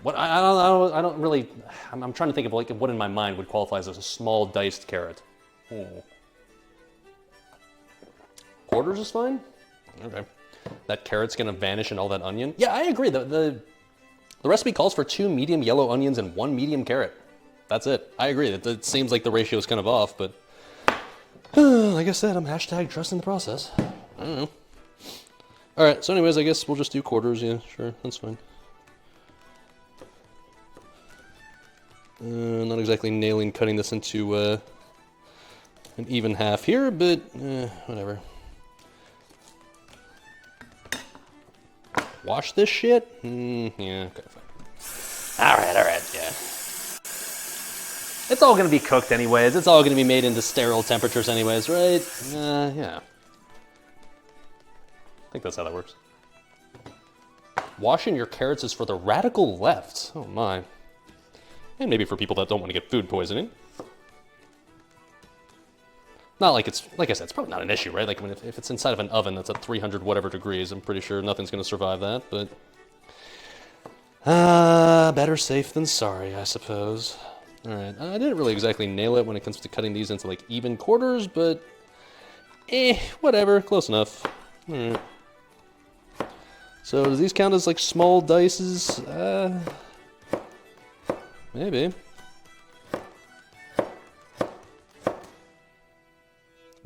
What I don't really. I'm trying to think of like what in my mind would qualify as a small diced carrot. Quarters is fine. Okay. That carrot's gonna vanish in all that onion. Yeah, I agree. The recipe calls for 2 medium yellow onions and 1 medium carrot. That's it. I agree. It seems like the ratio is kind of off, but like I said, I'm hashtag trusting the process. I don't know. All right. So, anyways, I guess we'll just do quarters. Yeah, sure, that's fine. Not exactly nailing cutting this into an even half here, but whatever. Wash this shit? Yeah, okay, fine. Alright, yeah. It's all gonna be cooked anyways. It's all gonna be made into sterile temperatures anyways, right? Yeah. I think that's how that works. Washing your carrots is for the radical left. Oh my. And maybe for people that don't want to get food poisoning. Not like it's, like I said, it's probably not an issue, right? Like if it's inside of an oven that's at 300 whatever degrees, I'm pretty sure nothing's going to survive that, but... better safe than sorry, I suppose. Alright, I didn't really exactly nail it when it comes to cutting these into like even quarters, but... whatever, close enough. Alright. So does these count as like small dices? Maybe.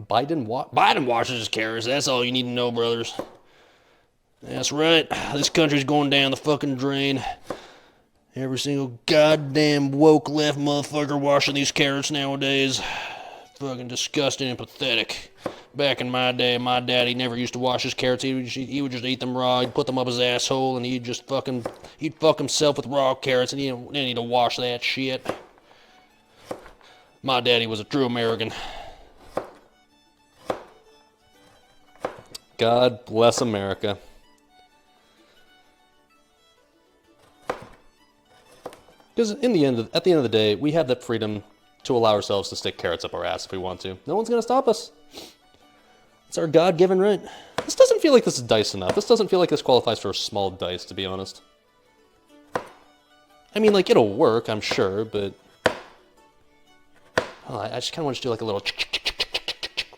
Biden washes his carrots. That's all you need to know, brothers. That's right. This country's going down the fucking drain. Every single goddamn woke left motherfucker washing these carrots nowadays. Fucking disgusting and pathetic. Back in my day, my daddy never used to wash his carrots. He would just eat them raw. He'd put them up his asshole, and he'd fuck himself with raw carrots, and he didn't need to wash that shit. My daddy was a true American. God bless America. Because at the end of the day, we have that freedom to allow ourselves to stick carrots up our ass if we want to. No one's gonna stop us. It's our God-given right. This doesn't feel like this is dice enough. This doesn't feel like this qualifies for a small dice, to be honest. I mean, like, it'll work, I'm sure, but... Oh, I just kind of want to do like a little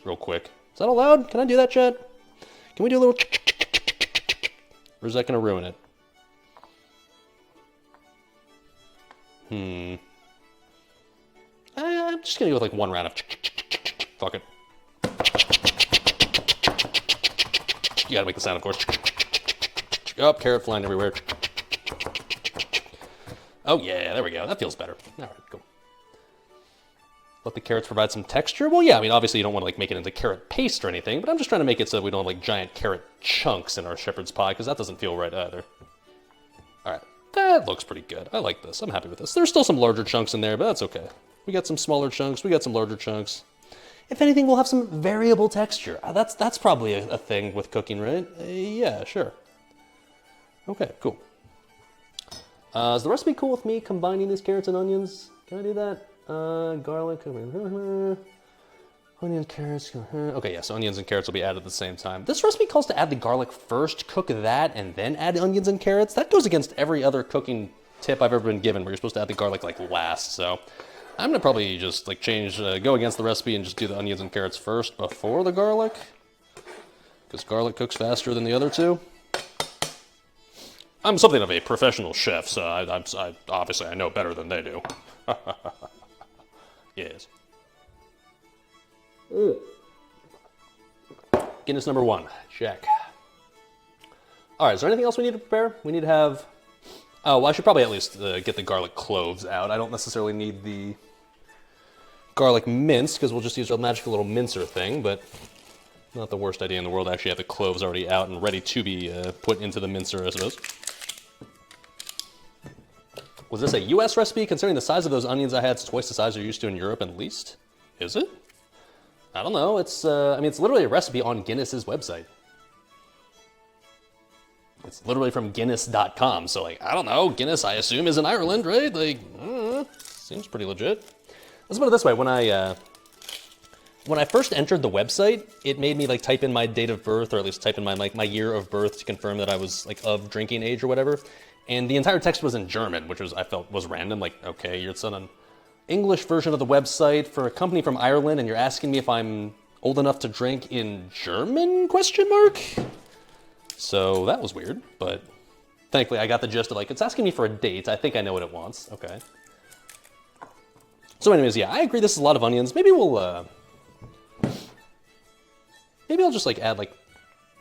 real quick. Is that allowed? Can I do that, chat? Can we do a little or is that going to ruin it? I'm just going to go with like one round of fuck it. You gotta make the sound, of course. Oh, carrot flying everywhere. Oh yeah, there we go. That feels better. All right, cool. Let the carrots provide some texture. Well, yeah, I mean, obviously you don't want to like make it into carrot paste or anything, but I'm just trying to make it so we don't have like giant carrot chunks in our shepherd's pie, because that doesn't feel right either. All right, that looks pretty good. I like this. I'm happy with this. There's still some larger chunks in there, but that's okay. We got some smaller chunks. We got some larger chunks. If anything, we'll have some variable texture. That's probably a thing with cooking, right? Yeah, sure. Okay, cool. Is the recipe cool with me combining these carrots and onions? Can I do that? Garlic, onions, carrots. Okay, yeah, so onions and carrots will be added at the same time. This recipe calls to add the garlic first, cook that, and then add onions and carrots. That goes against every other cooking tip I've ever been given, where you're supposed to add the garlic like last. So I'm gonna probably just like go against the recipe and just do the onions and carrots first before the garlic, because garlic cooks faster than the other two. I'm something of a professional chef, so I obviously I know better than they do. Yes. Guinness number 1, check. All right, is there anything else we need to prepare? We need to have, oh, well, I should probably at least get the garlic cloves out. I don't necessarily need the garlic mince, because we'll just use a magical little mincer thing, but not the worst idea in the world to actually have the cloves already out and ready to be put into the mincer, I suppose. Was this a US recipe? Considering the size of those onions I had, it's twice the size you're used to in Europe at least. Is it? I don't know. It's, I mean, it's literally a recipe on Guinness's website. It's literally from Guinness.com. So like, I don't know, Guinness I assume is in Ireland, right? Like, seems pretty legit. Let's put it this way, when I first entered the website, it made me like type in my date of birth, or at least type in my year of birth to confirm that I was like of drinking age or whatever. And the entire text was in German, which I felt was random. Like, okay, it's on an English version of the website for a company from Ireland, and you're asking me if I'm old enough to drink in German, ? So that was weird, but thankfully I got the gist of like, it's asking me for a date. I think I know what it wants. Okay. So anyways, yeah, I agree this is a lot of onions. Maybe I'll just like add like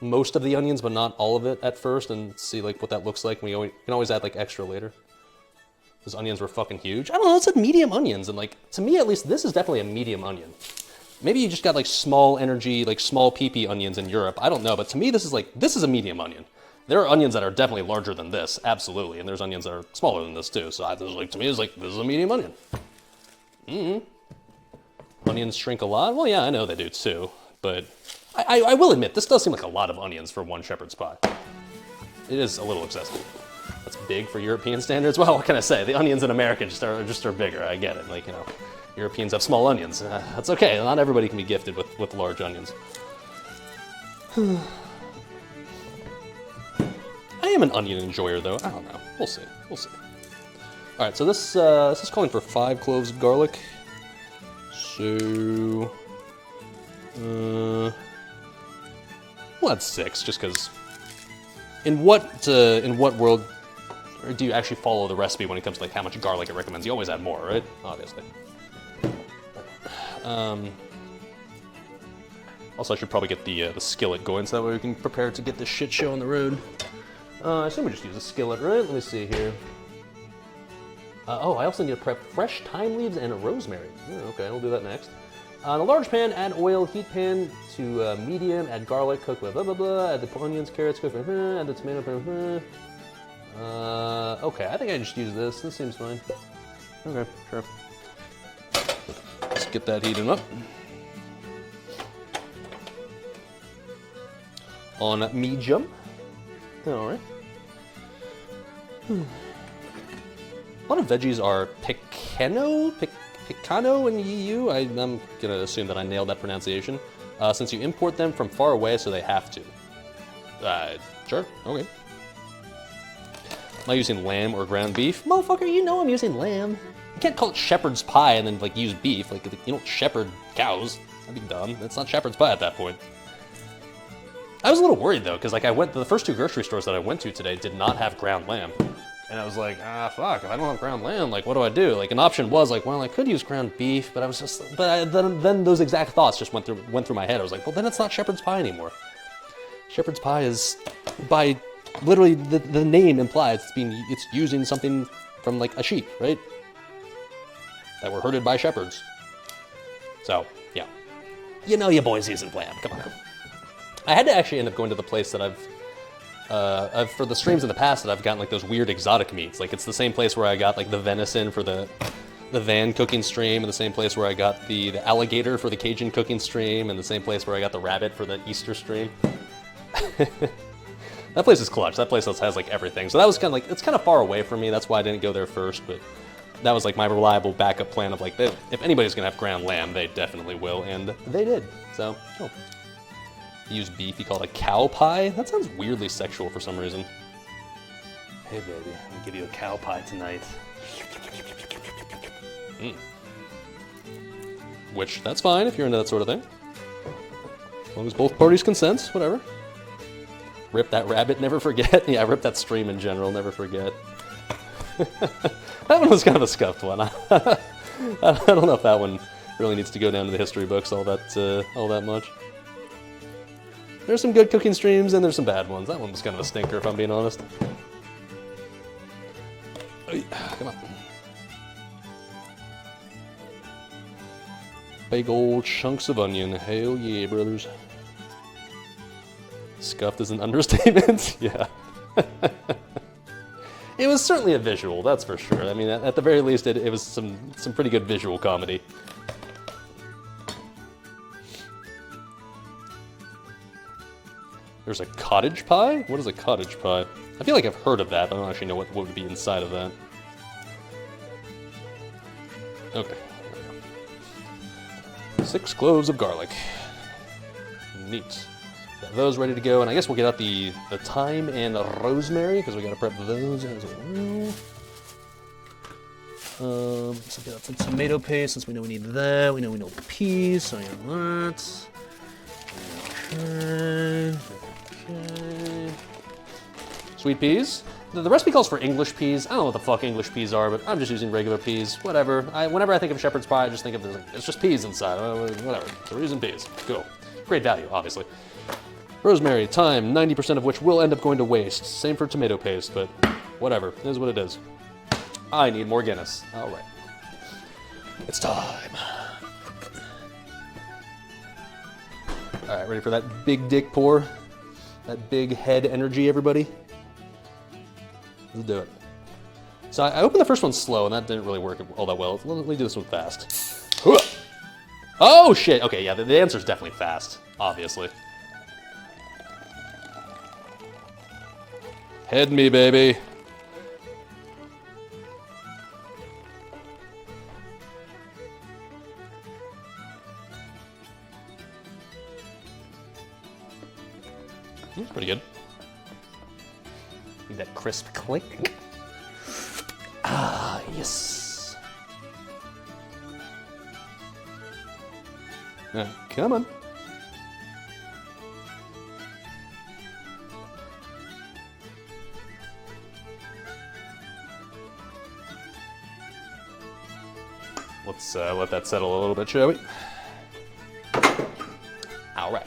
most of the onions, but not all of it at first, and see like what that looks like. We can always add like extra later. Those onions were fucking huge. I don't know, it said medium onions, and like, to me at least, this is definitely a medium onion. Maybe you just got like small energy, like small pea onions in Europe. I don't know, but to me this is a medium onion. There are onions that are definitely larger than this, absolutely, and there's onions that are smaller than this too. So to me, it's like, this is a medium onion. Onions shrink a lot? Well, yeah, I know they do too, but I will admit, this does seem like a lot of onions for one shepherd's pie. It is a little excessive. That's big for European standards. Well, what can I say? The onions in America just are bigger. I get it. Like, you know, Europeans have small onions. That's okay. Not everybody can be gifted with large onions. I am an onion enjoyer, though. I don't know. We'll see. We'll see. All right, so this is calling for 5 cloves of garlic. So, we'll add 6, just because. In what world do you actually follow the recipe when it comes to like how much garlic it recommends? You always add more, right? Obviously. Also, I should probably get the skillet going so that way we can prepare to get this shit show on the road. I assume we just use a skillet, right? Let me see here. Oh, I also need to prep fresh thyme leaves and rosemary. Okay, we'll do that next. On a large pan, add oil, heat pan to medium, add garlic, cook with blah, blah, blah, add the onions, carrots, cook with, add the tomato, okay, I think I just use this. This seems fine. Okay, sure. Let's get that heating up. On medium. All right. A lot of veggies are picano in the EU. I'm gonna assume that I nailed that pronunciation. Since you import them from far away, so they have to. Sure, okay. Am I using lamb or ground beef? Motherfucker, you know I'm using lamb. You can't call it shepherd's pie and then like use beef. Like, you don't shepherd cows. That'd be dumb. That's not shepherd's pie at that point. I was a little worried though, because like the first 2 grocery stores that I went to today did not have ground lamb. And I was like, fuck, if I don't have ground lamb, like, what do I do? Like, an option was like, well, I could use ground beef, but I was just, then those exact thoughts just went through my head. I was like, well, then it's not shepherd's pie anymore. Shepherd's pie is, by literally the name implies it's using something from like a sheep, right? That were herded by shepherds. So, yeah. You know your boy's using lamb, come on. I had to actually end up going to the place that I've for the streams in the past that I've gotten like those weird exotic meats. Like, it's the same place where I got like the venison for the van cooking stream, and the same place where I got the alligator for the Cajun cooking stream, and the same place where I got the rabbit for the Easter stream. That place is clutch. That place has like everything. So that was kind of like, it's kind of far away from me. That's why I didn't go there first, but that was like my reliable backup plan of like, if anybody's gonna have ground lamb, they definitely will, and they did. So, cool. You use beef, you call it a cow pie? That sounds weirdly sexual for some reason. Hey baby, I'm gonna give you a cow pie tonight. Which, that's fine if you're into that sort of thing. As long as both parties consent, whatever. Rip that rabbit, never forget. Yeah, rip that stream in general, never forget. That one was kind of a scuffed one. I don't know if that one really needs to go down to the history books all that much. There's some good cooking streams and there's some bad ones. That one was kind of a stinker, if I'm being honest. Come on. Big old chunks of onion. Hell yeah, brothers. Scuffed is an understatement. Yeah. It was certainly a visual, that's for sure. I mean, at the very least, it was some pretty good visual comedy. There's a cottage pie? What is a cottage pie? I feel like I've heard of that, but I don't actually know what would be inside of that. Okay. 6 cloves of garlic. Neat. Got those ready to go, and I guess we'll get out the thyme and the rosemary, because we gotta prep those as well. So get out some tomato paste, since we know we need that. We know peas, so I got that. Okay. Sweet peas. The recipe calls for English peas. I don't know what the fuck English peas are, but I'm just using regular peas. Whatever. Whenever I think of shepherd's pie, I just think of it's just peas inside. Whatever. So we're using peas. Cool. Great value, obviously. Rosemary, thyme, 90% of which will end up going to waste. Same for tomato paste, but whatever. It is what it is. I need more Guinness. All right. It's time. All right, ready for that big dick pour? That big head energy, everybody? Let's do it. So I opened the first one slow, and that didn't really work all that well. Let me do this one fast. Oh, shit. Okay, yeah, the answer's definitely fast, obviously. Head me, baby. That's pretty good. Need that crisp click. Ah, yes. Come on. Let's let that settle a little bit, shall we? All right.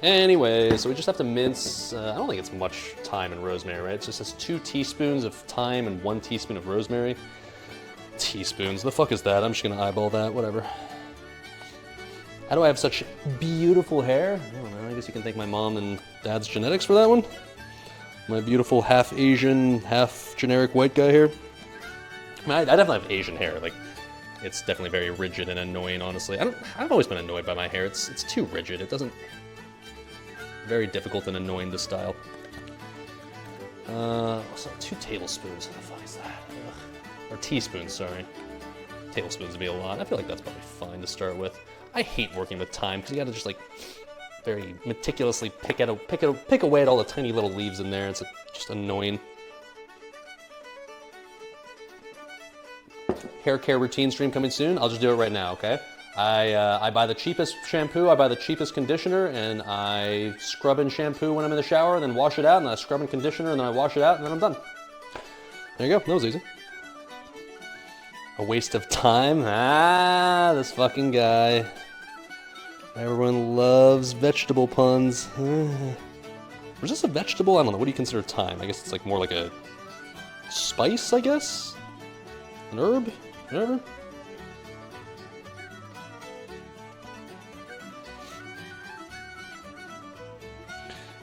Anyway, so we just have to mince, I don't think it's much thyme and rosemary, right? It just says 2 teaspoons of thyme and 1 teaspoon of rosemary. Teaspoons, the fuck is that? I'm just gonna eyeball that, whatever. How do I have such beautiful hair? I don't know, I guess you can thank my mom and dad's genetics for that one. My beautiful half Asian, half generic white guy hair. I mean, I definitely have Asian hair, like, it's definitely very rigid and annoying, honestly. I've always been annoyed by my hair, it's too rigid, it doesn't... Very difficult and annoying to style. So 2 tablespoons. What the fuck is that? Ugh. Or teaspoons, sorry. Tablespoons would be a lot. I feel like that's probably fine to start with. I hate working with thyme because you gotta just like very meticulously pick away at all the tiny little leaves in there. It's just annoying. Hair care routine stream coming soon. I'll just do it right now, okay? I buy the cheapest shampoo, I buy the cheapest conditioner, and I scrub and shampoo when I'm in the shower, and then wash it out, and I scrub and conditioner, and then I wash it out, and then I'm done. There you go, that was easy. A waste of time? Ah, this fucking guy. Everyone loves vegetable puns. Was this a vegetable? I don't know, what do you consider thyme? I guess it's like more like a spice, I guess? An herb? Whatever.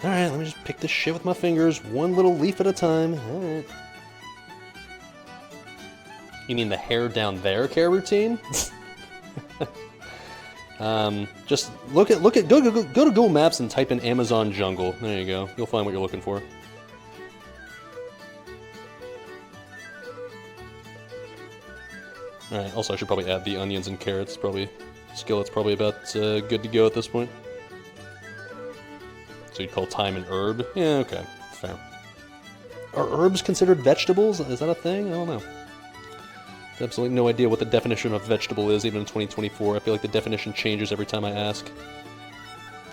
Alright, let me just pick this shit with my fingers, one little leaf at a time. Alright. You mean the hair down there care routine? Just go to Google Maps and type in Amazon jungle. There you go. You'll find what you're looking for. Alright, also I should probably add the onions and carrots. Skillet's probably about good to go at this point. So you'd call thyme an herb? Yeah, okay, fair. Are herbs considered vegetables? Is that a thing? I don't know. Absolutely no idea what the definition of vegetable is, even in 2024. I feel like the definition changes every time I ask.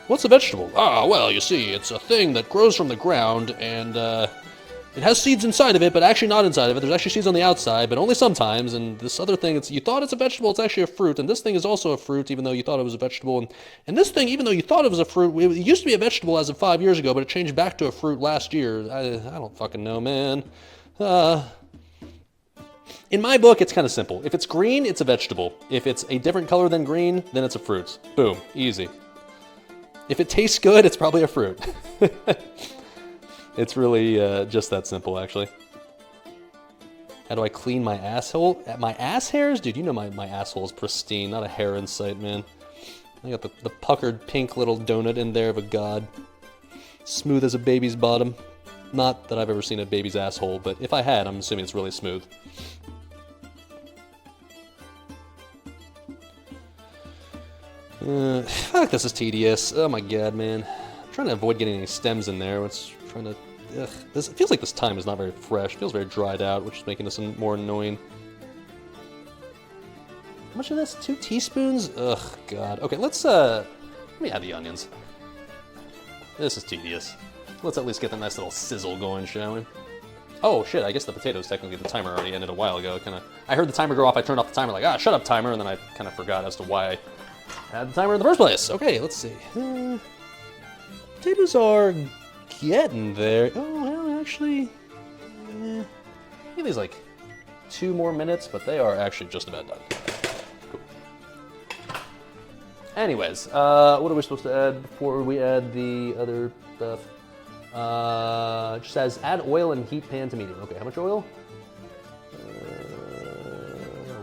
What's a vegetable? Ah, well, you see, it's a thing that grows from the ground, and it has seeds inside of it, but actually not inside of it. There's actually seeds on the outside, but only sometimes. And this other thing, you thought it's a vegetable, it's actually a fruit. And this thing is also a fruit, even though you thought it was a vegetable. And this thing, even though you thought it was a fruit, it used to be a vegetable as of 5 years ago, but it changed back to a fruit last year. I don't fucking know, man. In my book, it's kind of simple. If it's green, it's a vegetable. If it's a different color than green, then it's a fruit. Boom, easy. If it tastes good, it's probably a fruit. It's really just that simple, actually. How do I clean my asshole? My ass hairs? Dude, you know my asshole is pristine. Not a hair in sight, man. I got the puckered pink little donut in there of a god. Smooth as a baby's bottom. Not that I've ever seen a baby's asshole, but if I had, I'm assuming it's really smooth. Fuck, this is tedious. Oh my god, man. I'm trying to avoid getting any stems in there. It feels like this thyme is not very fresh. It feels very dried out, which is making this more annoying. How much of this? 2 teaspoons? Ugh, god. Okay, let me add the onions. This is tedious. Let's at least get the nice little sizzle going, shall we? Oh shit, I guess the potatoes, technically the timer already ended a while ago. I heard the timer go off, I turned off the timer like, shut up timer, and then I kind of forgot as to why I had the timer in the first place. Okay, let's see. Potatoes are getting there. Oh, well, actually, maybe there's like 2 more minutes, but they are actually just about done. Cool. Anyways, what are we supposed to add before we add the other stuff? It just says add oil and heat pan to medium. Okay, how much oil?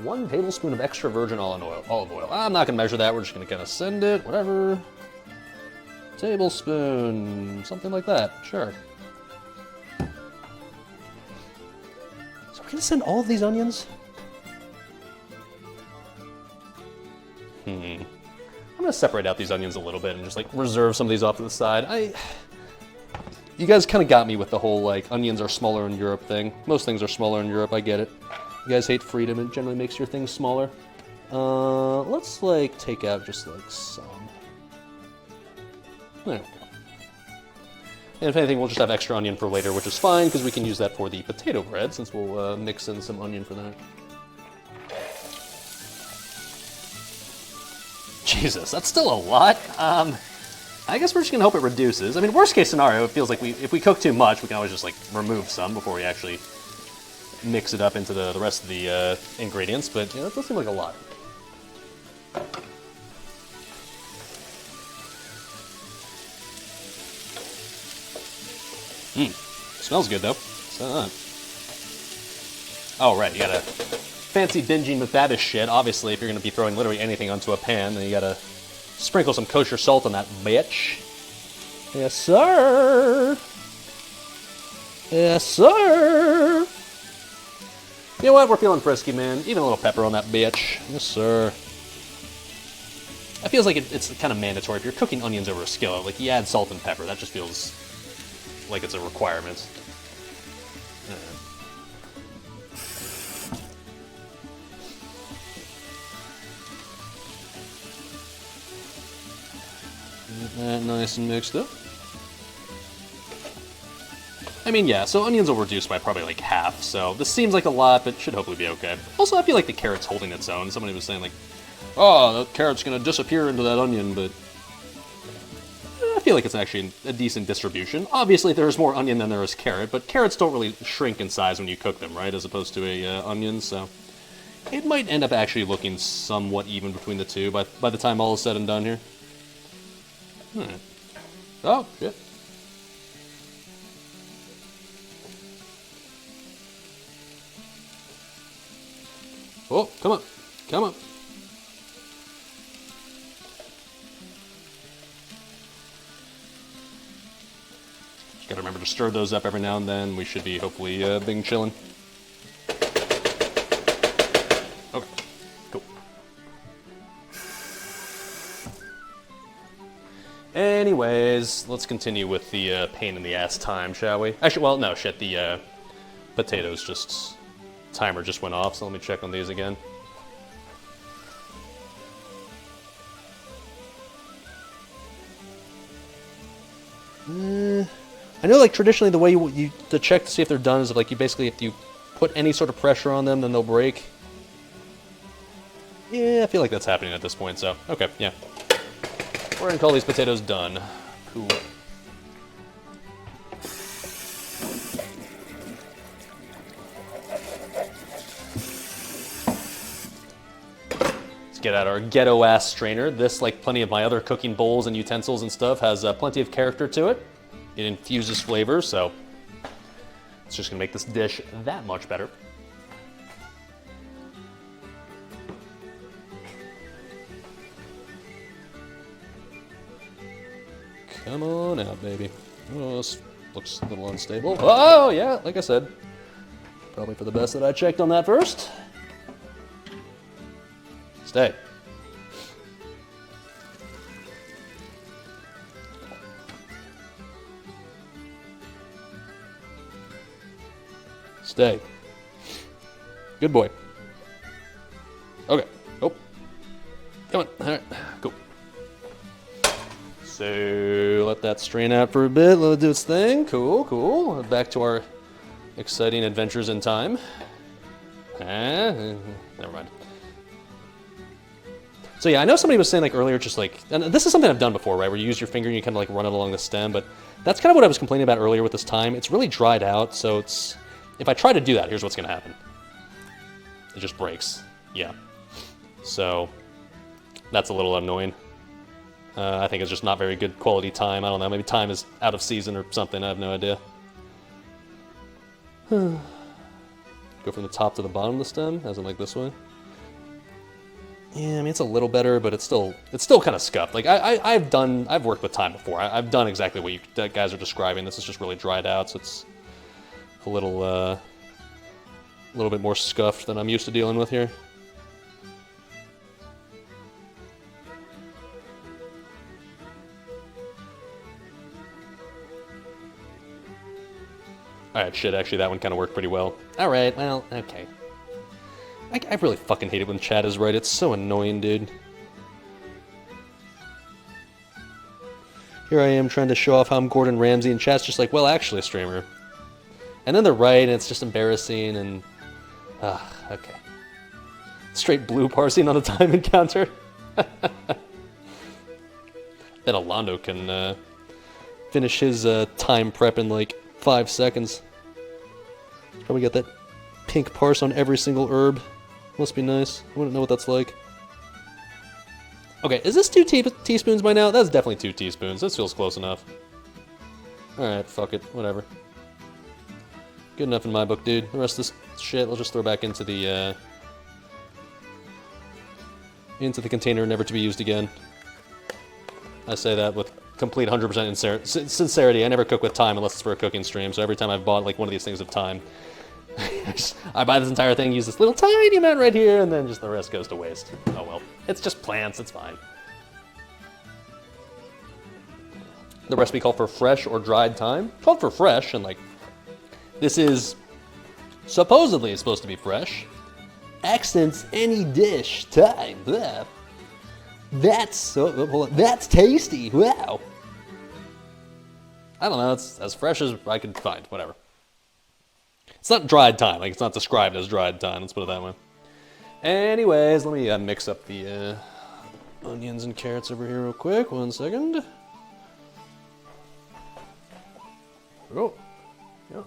1 tablespoon of extra virgin olive oil. I'm not gonna measure that. We're just gonna kind of send it, whatever. Tablespoon, something like that. Sure. So we're gonna send all of these onions? I'm gonna separate out these onions a little bit and just like reserve some of these off to the side. You guys kind of got me with the whole like onions are smaller in Europe thing. Most things are smaller in Europe, I get it. You guys hate freedom, it generally makes your things smaller. Let's like take out just like some. There we go. And if anything, we'll just have extra onion for later, which is fine because we can use that for the potato bread since we'll mix in some onion for that. Jesus, that's still a lot. I guess we're just gonna hope it reduces. I mean, worst case scenario, it feels like if we cook too much, we can always just like remove some before we actually mix it up into the rest of the ingredients. But yeah, that does seem like a lot. Smells good though. Oh right, you gotta fancy binging with that shit. Obviously, if you're gonna be throwing literally anything onto a pan, then you gotta sprinkle some kosher salt on that bitch. Yes, sir. Yes, sir. You know what? We're feeling frisky, man. Even a little pepper on that bitch. Yes, sir. It feels like it's kind of mandatory. If you're cooking onions over a skillet, like you add salt and pepper. That just feels like it's a requirement. Get that nice and mixed up. I mean, yeah, so onions will reduce by probably like half, so this seems like a lot, but should hopefully be okay. Also, I feel like the carrot's holding its own. Somebody was saying like, oh, the carrot's gonna disappear into that onion, but I feel like it's actually a decent distribution. Obviously, there's more onion than there is carrot, but carrots don't really shrink in size when you cook them, right, as opposed to a onion, so it might end up actually looking somewhat even between the two by the time all is said and done here. Oh, shit. Oh, come on. Come on. Just gotta remember to stir those up every now and then. We should be hopefully being chillin'. Okay, cool. Anyways, let's continue with the pain in the ass time, shall we? Actually, well, no, shit, the potatoes just... timer just went off, so let me check on these again. I know, like, traditionally the way you to check to see if they're done is like you basically, if you put any sort of pressure on them, then they'll break. Yeah, I feel like that's happening at this point, so, okay, yeah. We're gonna call these potatoes done. Cool. Let's get out our ghetto-ass strainer. This, like plenty of my other cooking bowls and utensils and stuff, has plenty of character to it. It infuses flavor, so it's just gonna make this dish that much better. Come on out, baby. Oh, this looks a little unstable. Oh, yeah, like I said. Probably for the best that I checked on that first. Stay. Stay. Good boy. Okay. Oh. Come on. All right. Cool. So let that strain out for a bit. Let it do its thing. Cool, cool. Back to our exciting adventures in time. Never mind. So yeah, I know somebody was saying like earlier, just like, and this is something I've done before, right? Where you use your finger and you kind of like run it along the stem, but that's kind of what I was complaining about earlier with this time. It's really dried out, so it's, if I try to do that, here's what's gonna happen. It just breaks, yeah. So, that's a little annoying. I think it's just not very good quality time. I don't know, maybe time is out of season or something, I have no idea. Go from the top to the bottom of the stem, as in like this way. Yeah, I mean, it's a little better, but it's still kind of scuffed. Like, I've worked with time before. I've done exactly what you guys are describing. This is just really dried out, so it's a little bit more scuffed than I'm used to dealing with here. Alright, shit, actually that one kind of worked pretty well. Alright, well, okay. I really fucking hate it when chat is right. It's so annoying, dude. Here I am trying to show off how I'm Gordon Ramsay, and chat's just like, well, actually, streamer. And then they're right, and it's just embarrassing, and... okay. Straight blue parsing on a time encounter. Bet Alando can finish his time prep in like 5 seconds. Probably got that pink parse on every single herb. Must be nice. I wouldn't know what that's like. Okay, is this 2 teaspoons by now? That's definitely 2 teaspoons. This feels close enough. Alright, fuck it. Whatever. Good enough in my book, dude. The rest of this shit, I'll just throw back into the container, never to be used again. I say that with complete 100% sincerity. I never cook with thyme unless it's for a cooking stream, so every time I've bought like one of these things of thyme, I buy this entire thing, use this little tiny amount right here, and then just the rest goes to waste. Oh well. It's just plants, it's fine. The recipe called for fresh or dried thyme. Called for fresh, and like, this is supposedly supposed to be fresh. Accents any dish, thyme. Blah. That's tasty. Wow. I don't know. It's as fresh as I could find. Whatever. It's not dried thyme. Like, it's not described as dried thyme. Let's put it that way. Anyways, let me mix up the onions and carrots over here real quick. 1 second. Oh. Yeah.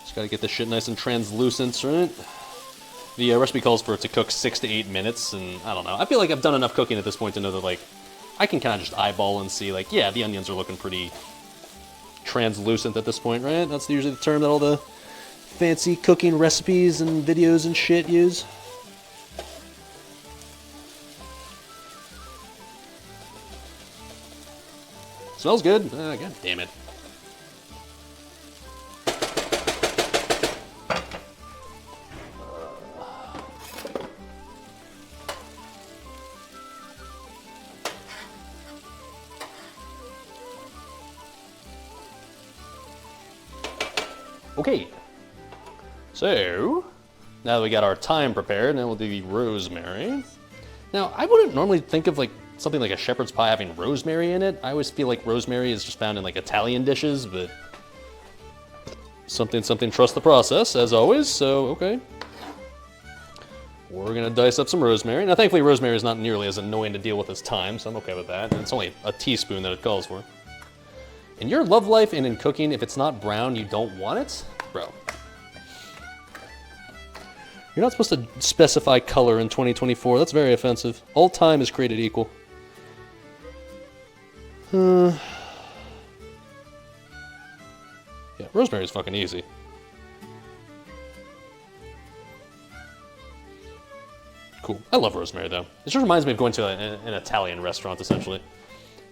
Just gotta get this shit nice and translucent, right? The recipe calls for it to cook 6 to 8 minutes, and I don't know. I feel like I've done enough cooking at this point to know that, like, I can kind of just eyeball and see, like, yeah, the onions are looking pretty translucent at this point, right? That's usually the term that all the fancy cooking recipes and videos and shit use. Smells good. God damn it. Okay, so now that we got our thyme prepared, now we'll do the rosemary. Now, I wouldn't normally think of like something like a shepherd's pie having rosemary in it. I always feel like rosemary is just found in like Italian dishes, but something, trust the process, as always, so okay. We're gonna dice up some rosemary. Now, thankfully, rosemary is not nearly as annoying to deal with as thyme, so I'm okay with that. And it's only a teaspoon that it calls for. In your love life and in cooking, if it's not brown, you don't want it? Bro. You're not supposed to specify color in 2024. That's very offensive. All time is created equal. Yeah, rosemary is fucking easy. Cool. I love rosemary, though. It just reminds me of going to an Italian restaurant, essentially.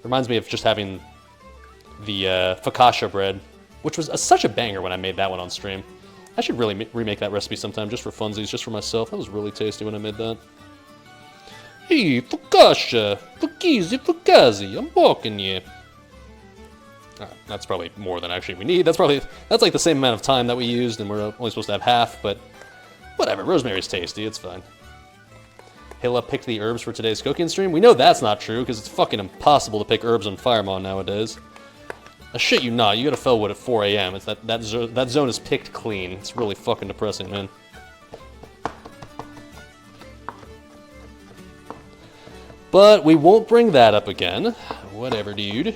Reminds me of just having the focaccia bread, which was such a banger when I made that one on stream. I should really remake that recipe sometime, just for funsies, just for myself. That was really tasty when I made that. Hey, focaccia, fukazi, I'm walking you. That's probably more than actually we need. That's like the same amount of time that we used, and we're only supposed to have half, but whatever. Rosemary's tasty, it's fine. Hilla picked the herbs for today's cooking stream. We know that's not true, because it's fucking impossible to pick herbs on Firemon nowadays. I shit you not, you go to Felwood at 4 a.m. It's that zone is picked clean. It's really fucking depressing, man. But we won't bring that up again. Whatever, dude.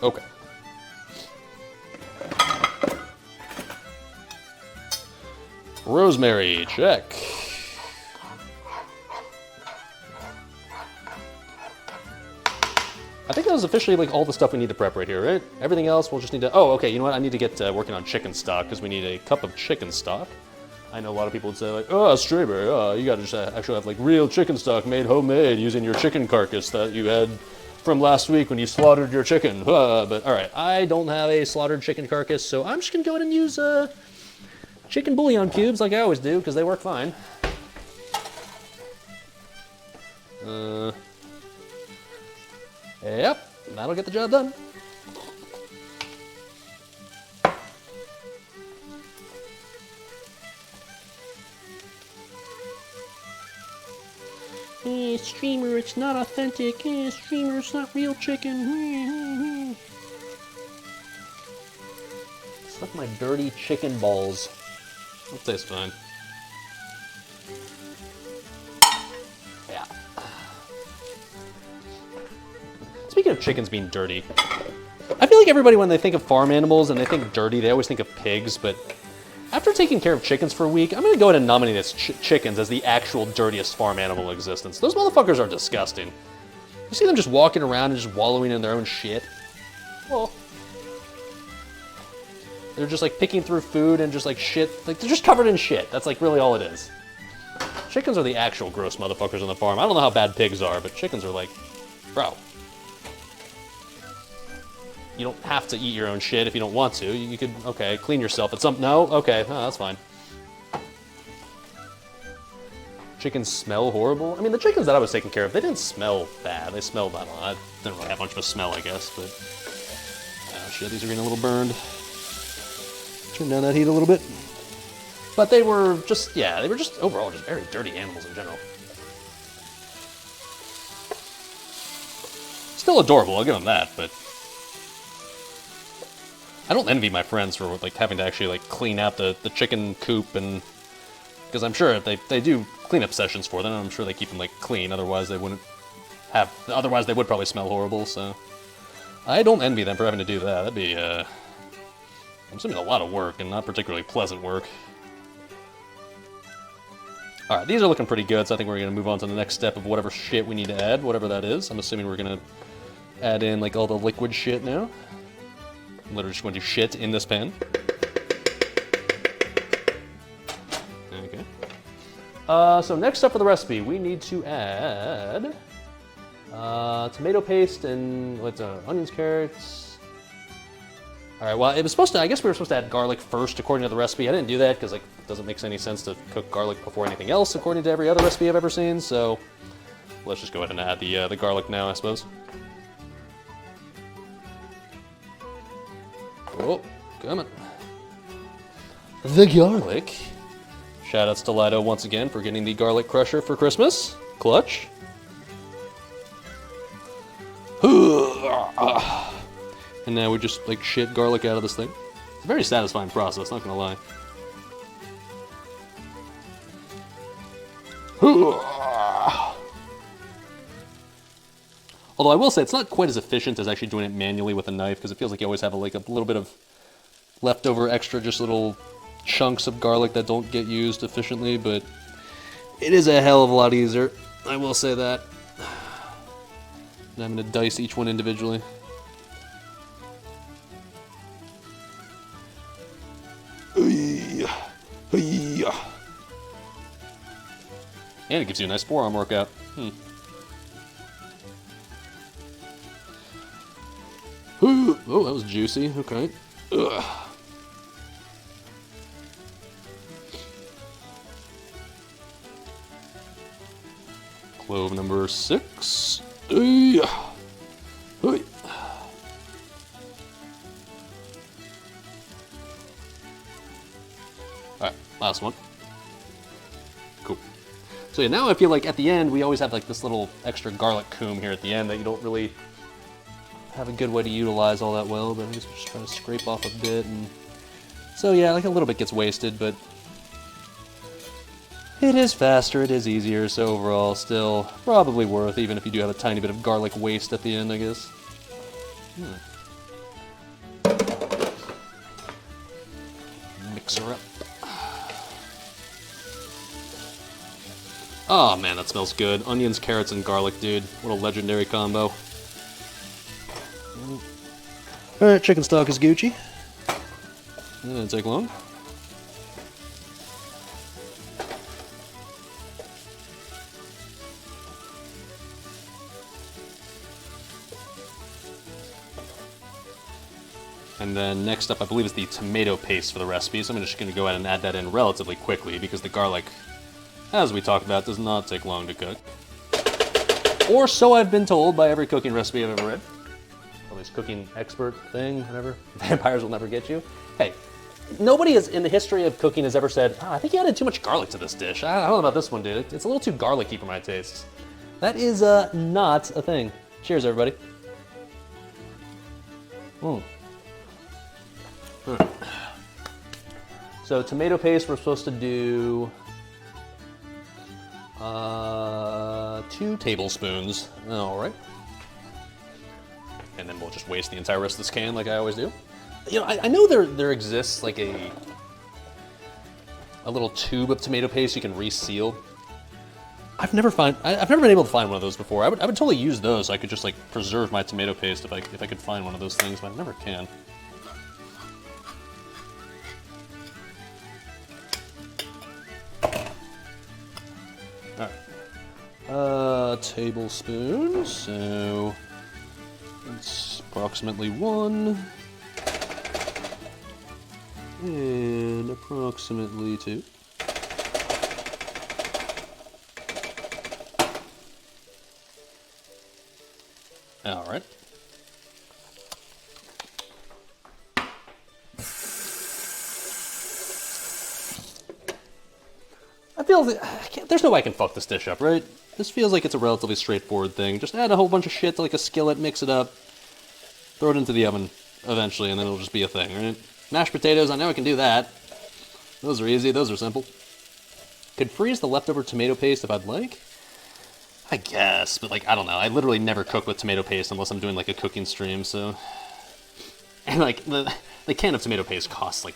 Okay. Rosemary, check. I think that was officially like all the stuff we need to prep right here, right? Everything else we'll just need to... Oh, okay, you know what? I need to get working on chicken stock because we need a cup of chicken stock. I know a lot of people would say like, oh, Straber, you gotta just actually have like real chicken stock made homemade using your chicken carcass that you had from last week when you slaughtered your chicken. But all right, I don't have a slaughtered chicken carcass, so I'm just gonna go ahead and use chicken bouillon cubes like I always do because they work fine. Yep, that'll get the job done. Streamer, it's not authentic. Streamer, it's not real chicken. Suck my dirty chicken balls. That tastes fine. Yeah. Speaking of chickens being dirty, I feel like everybody, when they think of farm animals and they think dirty, they always think of pigs, but after taking care of chickens for a week, I'm going to go ahead and nominate as chickens as the actual dirtiest farm animal in existence. Those motherfuckers are disgusting. You see them just walking around and just wallowing in their own shit? Well, they're just like picking through food and just like shit. Like they're just covered in shit. That's like really all it is. Chickens are the actual gross motherfuckers on the farm. I don't know how bad pigs are, but chickens are like, bro. You don't have to eat your own shit if you don't want to. You could, okay, clean yourself at some, no? Okay, oh, that's fine. Chickens smell horrible? I mean, the chickens that I was taking care of, they didn't smell bad. They smelled, I don't know, they didn't really have much of a smell, I guess, but... Oh shit, these are getting a little burned. Turn down that heat a little bit. But they were just, yeah, they were just overall just very dirty animals in general. Still adorable, I'll give them that, but... I don't envy my friends for like having to actually like clean out the chicken coop, and because I'm sure they do cleanup sessions for them, and I'm sure they keep them like clean. Otherwise they wouldn't have. Otherwise they would probably smell horrible. So I don't envy them for having to do that. That'd be I'm assuming a lot of work and not particularly pleasant work. All right, these are looking pretty good. So I think we're gonna move on to the next step of whatever shit we need to add, whatever that is. I'm assuming we're gonna add in like all the liquid shit now. I'm literally just going to shit in this pan. Okay. So next up for the recipe, we need to add tomato paste and what's onions, carrots. All right. Well, it was supposed to. I guess we were supposed to add garlic first, according to the recipe. I didn't do that because like it doesn't make any sense to cook garlic before anything else, according to every other recipe I've ever seen. So let's just go ahead and add the garlic now, I suppose. Oh, come on. The garlic. Shoutouts to Lido once again for getting the garlic crusher for Christmas. Clutch. And now we just like shit garlic out of this thing. It's a very satisfying process, not gonna lie. Although I will say it's not quite as efficient as actually doing it manually with a knife, because it feels like you always have a little bit of leftover extra, just little chunks of garlic that don't get used efficiently, but it is a hell of a lot easier. I will say that. And I'm going to dice each one individually. And it gives you a nice forearm workout. Oh, that was juicy. Okay. Ugh. Clove number 6. Hey. Hey. Alright, last one. Cool. So yeah, now I feel like at the end we always have like this little extra garlic coom here at the end that you don't really have a good way to utilize all that well, but I guess we're just trying to scrape off a bit. And so yeah, like a little bit gets wasted, but it is faster, it is easier, so overall still probably worth, even if you do have a tiny bit of garlic waste at the end, I guess. Mix her up. Oh man, that smells good. Onions, carrots, and garlic, dude. What a legendary combo. Alright, chicken stock is Gucci. That didn't take long. And then next up, I believe, is the tomato paste for the recipe. So I'm just going to go ahead and add that in relatively quickly because the garlic, as we talked about, does not take long to cook. Or so I've been told by every cooking recipe I've ever read. At least cooking expert thing, whatever. Vampires will never get you. Hey, nobody in the history of cooking has ever said, I think you added too much garlic to this dish. I don't know about this one, dude. It's a little too garlicky for my tastes. That is not a thing. Cheers, everybody. So tomato paste, we're supposed to do 2 tablespoons. All right. And then we'll just waste the entire rest of this can like I always do. You know, I know there exists like a little tube of tomato paste you can reseal. I've never been able to find one of those before. I would totally use those so I could just like preserve my tomato paste if I could find one of those things, but I never can. Tablespoon, so it's approximately 1 and approximately 2. All right. I feel there's no way I can fuck this dish up, right? This feels like it's a relatively straightforward thing. Just add a whole bunch of shit to like a skillet, mix it up, throw it into the oven eventually, and then it'll just be a thing, right? Mashed potatoes, I know I can do that. Those are easy, those are simple. Could freeze the leftover tomato paste if I'd like. I guess, but like, I don't know. I literally never cook with tomato paste unless I'm doing like a cooking stream, so. And like, the can of tomato paste costs like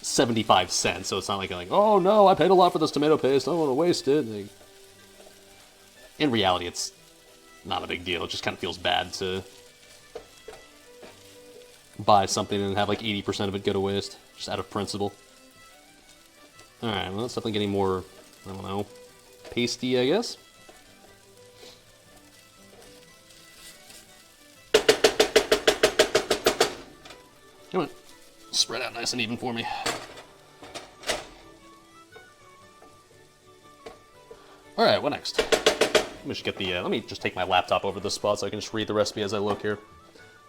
75 cents, so it's not like, oh no, I paid a lot for this tomato paste, I don't want to waste it. Like, in reality, it's not a big deal. It just kind of feels bad to buy something and have like 80% of it go to waste, just out of principle. Alright, well, it's definitely getting more, I don't know, pasty, I guess. Come on, spread out nice and even for me. Alright, what next? Let me just get let me just take my laptop over to this spot so I can just read the recipe as I look here.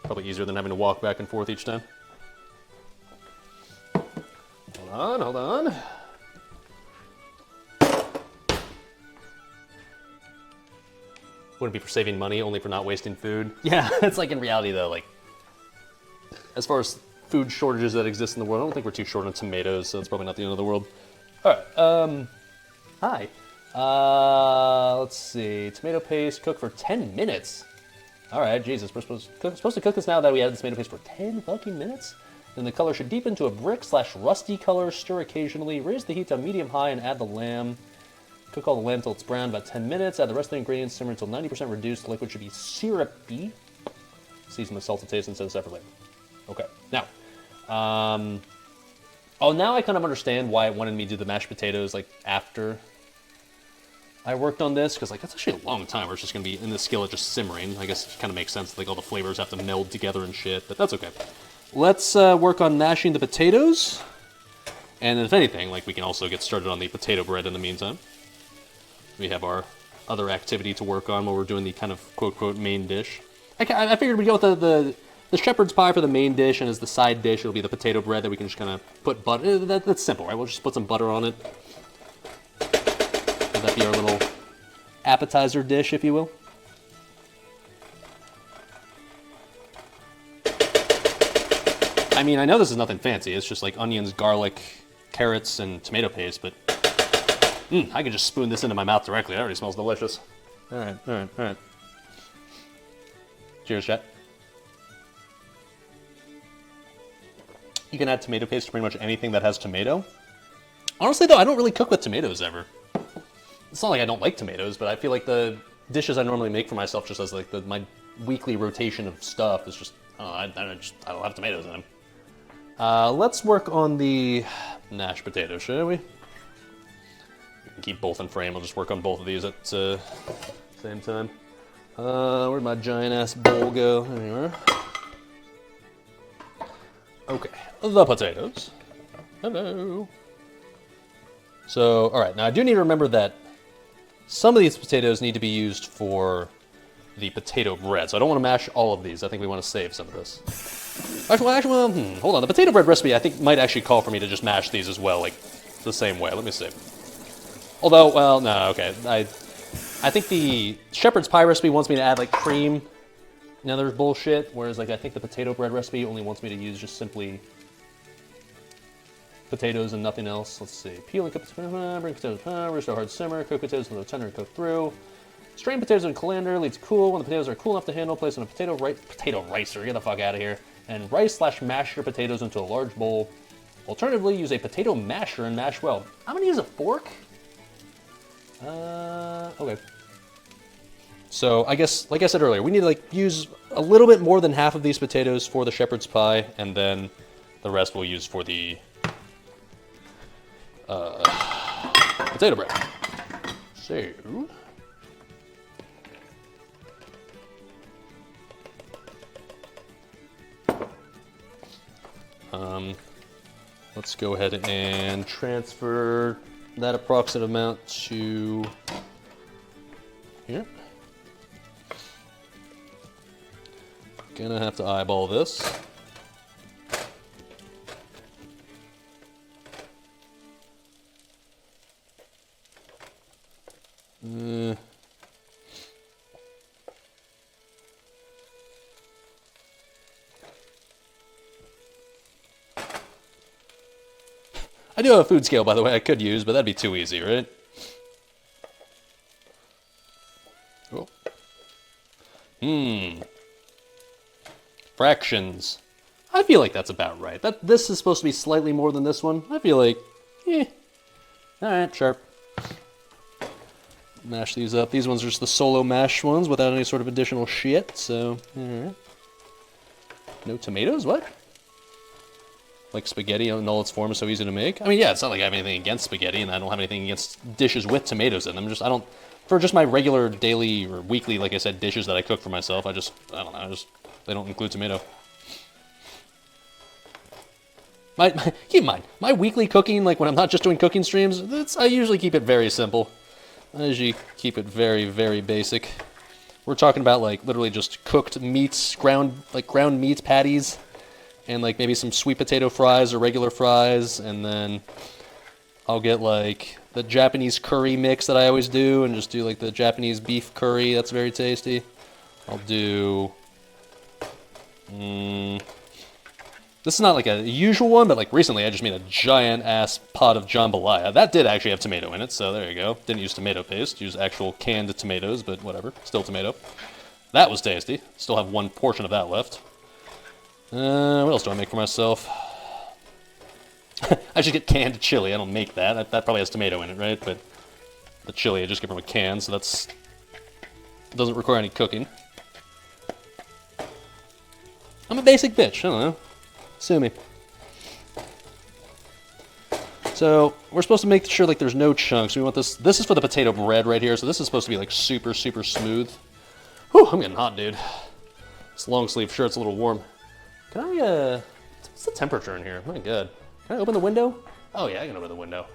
Probably easier than having to walk back and forth each time. Hold on. Wouldn't be for saving money, only for not wasting food. Yeah, it's like in reality though, like, as far as food shortages that exist in the world, I don't think we're too short on tomatoes, so it's probably not the end of the world. Alright, hi. Let's see. Tomato paste, cook for 10 minutes. Alright, Jesus, we're supposed to cook this now that we added the tomato paste for 10 fucking minutes? Then the color should deepen to a brick/rusty color, stir occasionally, raise the heat to medium-high and add the lamb. Cook all the lamb until it's brown, about 10 minutes. Add the rest of the ingredients, simmer until 90% reduced. The liquid should be syrupy. Season with salt to taste and send separately. Okay, now. Oh, now I kind of understand why it wanted me to do the mashed potatoes, like, after I worked on this because like that's actually a long time where it's just gonna be in the skillet just simmering. I guess it kind of makes sense. Like all the flavors have to meld together and shit, but that's okay. Let's work on mashing the potatoes, and if anything, like we can also get started on the potato bread in the meantime. We have our other activity to work on while we're doing the kind of quote main dish. I figured we'd go with the shepherd's pie for the main dish, and as the side dish, it'll be the potato bread that we can just kind of put butter. That's simple, right? We'll just put some butter on it. Would that be our little appetizer dish, if you will? I mean, I know this is nothing fancy. It's just like onions, garlic, carrots, and tomato paste, but I could just spoon this into my mouth directly. It already smells delicious. All right. Cheers, chat. You can add tomato paste to pretty much anything that has tomato. Honestly, though, I don't really cook with tomatoes ever. It's not like I don't like tomatoes, but I feel like the dishes I normally make for myself, just as like my weekly rotation of stuff, is just I don't have tomatoes in them. Let's work on the mashed potatoes, shall we? We can keep both in frame. I'll just work on both of these at the same time. Where'd my giant ass bowl go? There you are. Okay, the potatoes. Hello. So, all right, now I do need to remember that some of these potatoes need to be used for the potato bread, so I don't want to mash all of these. I think we want to save some of this. Actually, hold on. The potato bread recipe, I think, might actually call for me to just mash these as well, like the same way. Let me see. Although, well, no, okay. I think the shepherd's pie recipe wants me to add like cream and other bullshit, whereas like I think the potato bread recipe only wants me to use just simply potatoes and nothing else. Let's see. Peel and cook potatoes, bring potatoes to roast a hard simmer, cook potatoes until they're tender and cook through. Strain potatoes in colander, leave to cool. When the potatoes are cool enough to handle, place in a potato ricer, get the fuck out of here, and rice/mash your potatoes into a large bowl. Alternatively, use a potato masher and mash well. I'm gonna use a fork. Okay. So I guess, like I said earlier, we need to like use a little bit more than half of these potatoes for the shepherd's pie, and then the rest we'll use for the potato bread. So let's go ahead and transfer that approximate amount to here. Gonna have to eyeball this. I do have a food scale, by the way, I could use, but that'd be too easy, right? Oh. Fractions. I feel like that's about right. This is supposed to be slightly more than this one. I feel like, Alright, sharp. Mash these up. These ones are just the solo mash ones without any sort of additional shit, so, alright. No tomatoes? What? Like spaghetti in all its form is so easy to make? I mean, yeah, it's not like I have anything against spaghetti, and I don't have anything against dishes with tomatoes in them. For just my regular daily or weekly, like I said, dishes that I cook for myself, I don't know, they don't include tomato. Keep in mind, my weekly cooking, like when I'm not just doing cooking streams, I usually keep it very simple. I usually keep it very, very basic. We're talking about like literally just cooked meats, ground meats, patties, and like maybe some sweet potato fries or regular fries, and then I'll get like the Japanese curry mix that I always do, and just do like the Japanese beef curry. That's very tasty. I'll do. This is not like a usual one, but like recently I just made a giant ass pot of jambalaya. That did actually have tomato in it, so there you go. Didn't use tomato paste, used actual canned tomatoes, but whatever, still tomato. That was tasty. Still have one portion of that left. What else do I make for myself? I should get canned chili. I don't make that. That probably has tomato in it, right? But the chili I just get from a can, so it doesn't require any cooking. I'm a basic bitch. I don't know. Sue me. So we're supposed to make sure like there's no chunks. We want this. This is for the potato bread right here. So this is supposed to be like super, super smooth. Whew, I'm getting hot, dude. This long sleeve shirt's a little warm. Can I, what's the temperature in here? My God. Can I open the window? Oh yeah, I can open the window.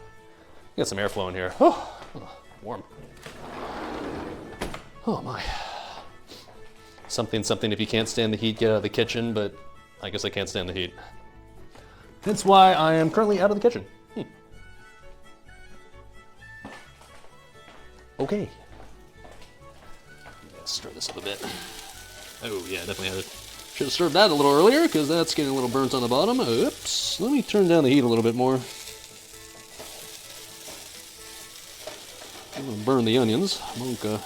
Get some airflow in here. Oh, warm. Oh my. Something, if you can't stand the heat, get out of the kitchen, but I guess I can't stand the heat. That's why I am currently out of the kitchen. Okay. Let's stir this up a bit. Oh yeah, definitely should have stirred that a little earlier because that's getting a little burnt on the bottom. Oops. Let me turn down the heat a little bit more. I'm gonna burn the onions. Okay.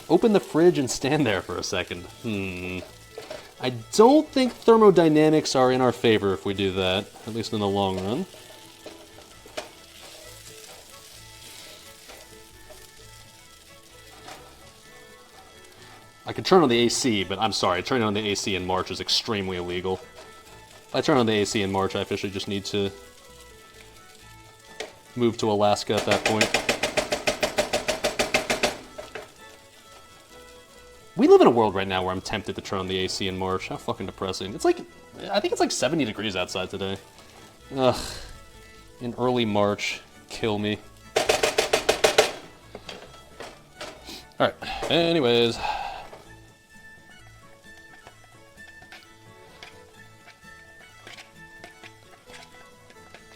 Open the fridge and stand there for a second. I don't think thermodynamics are in our favor if we do that, at least in the long run. I could turn on the AC, but I'm sorry, turning on the AC in March is extremely illegal. If I turn on the AC in March, I officially just need to move to Alaska at that point. We live in a world right now where I'm tempted to turn on the AC in March. How fucking depressing. It's like, I think it's like 70 degrees outside today. Ugh. In early March. Kill me. Alright, anyways.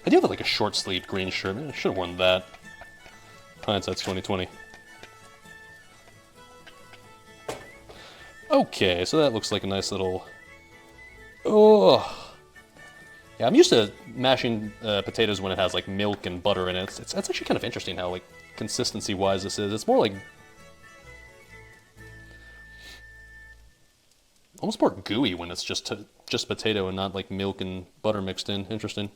I do have like a short sleeved green shirt. I should have worn that. Hindsight's 2020. Okay, so that looks like a nice little... Oh! Yeah, I'm used to mashing potatoes when it has like milk and butter in it. It's actually kind of interesting how like consistency-wise this is. It's more like... almost more gooey when it's just potato and not like milk and butter mixed in. Interesting.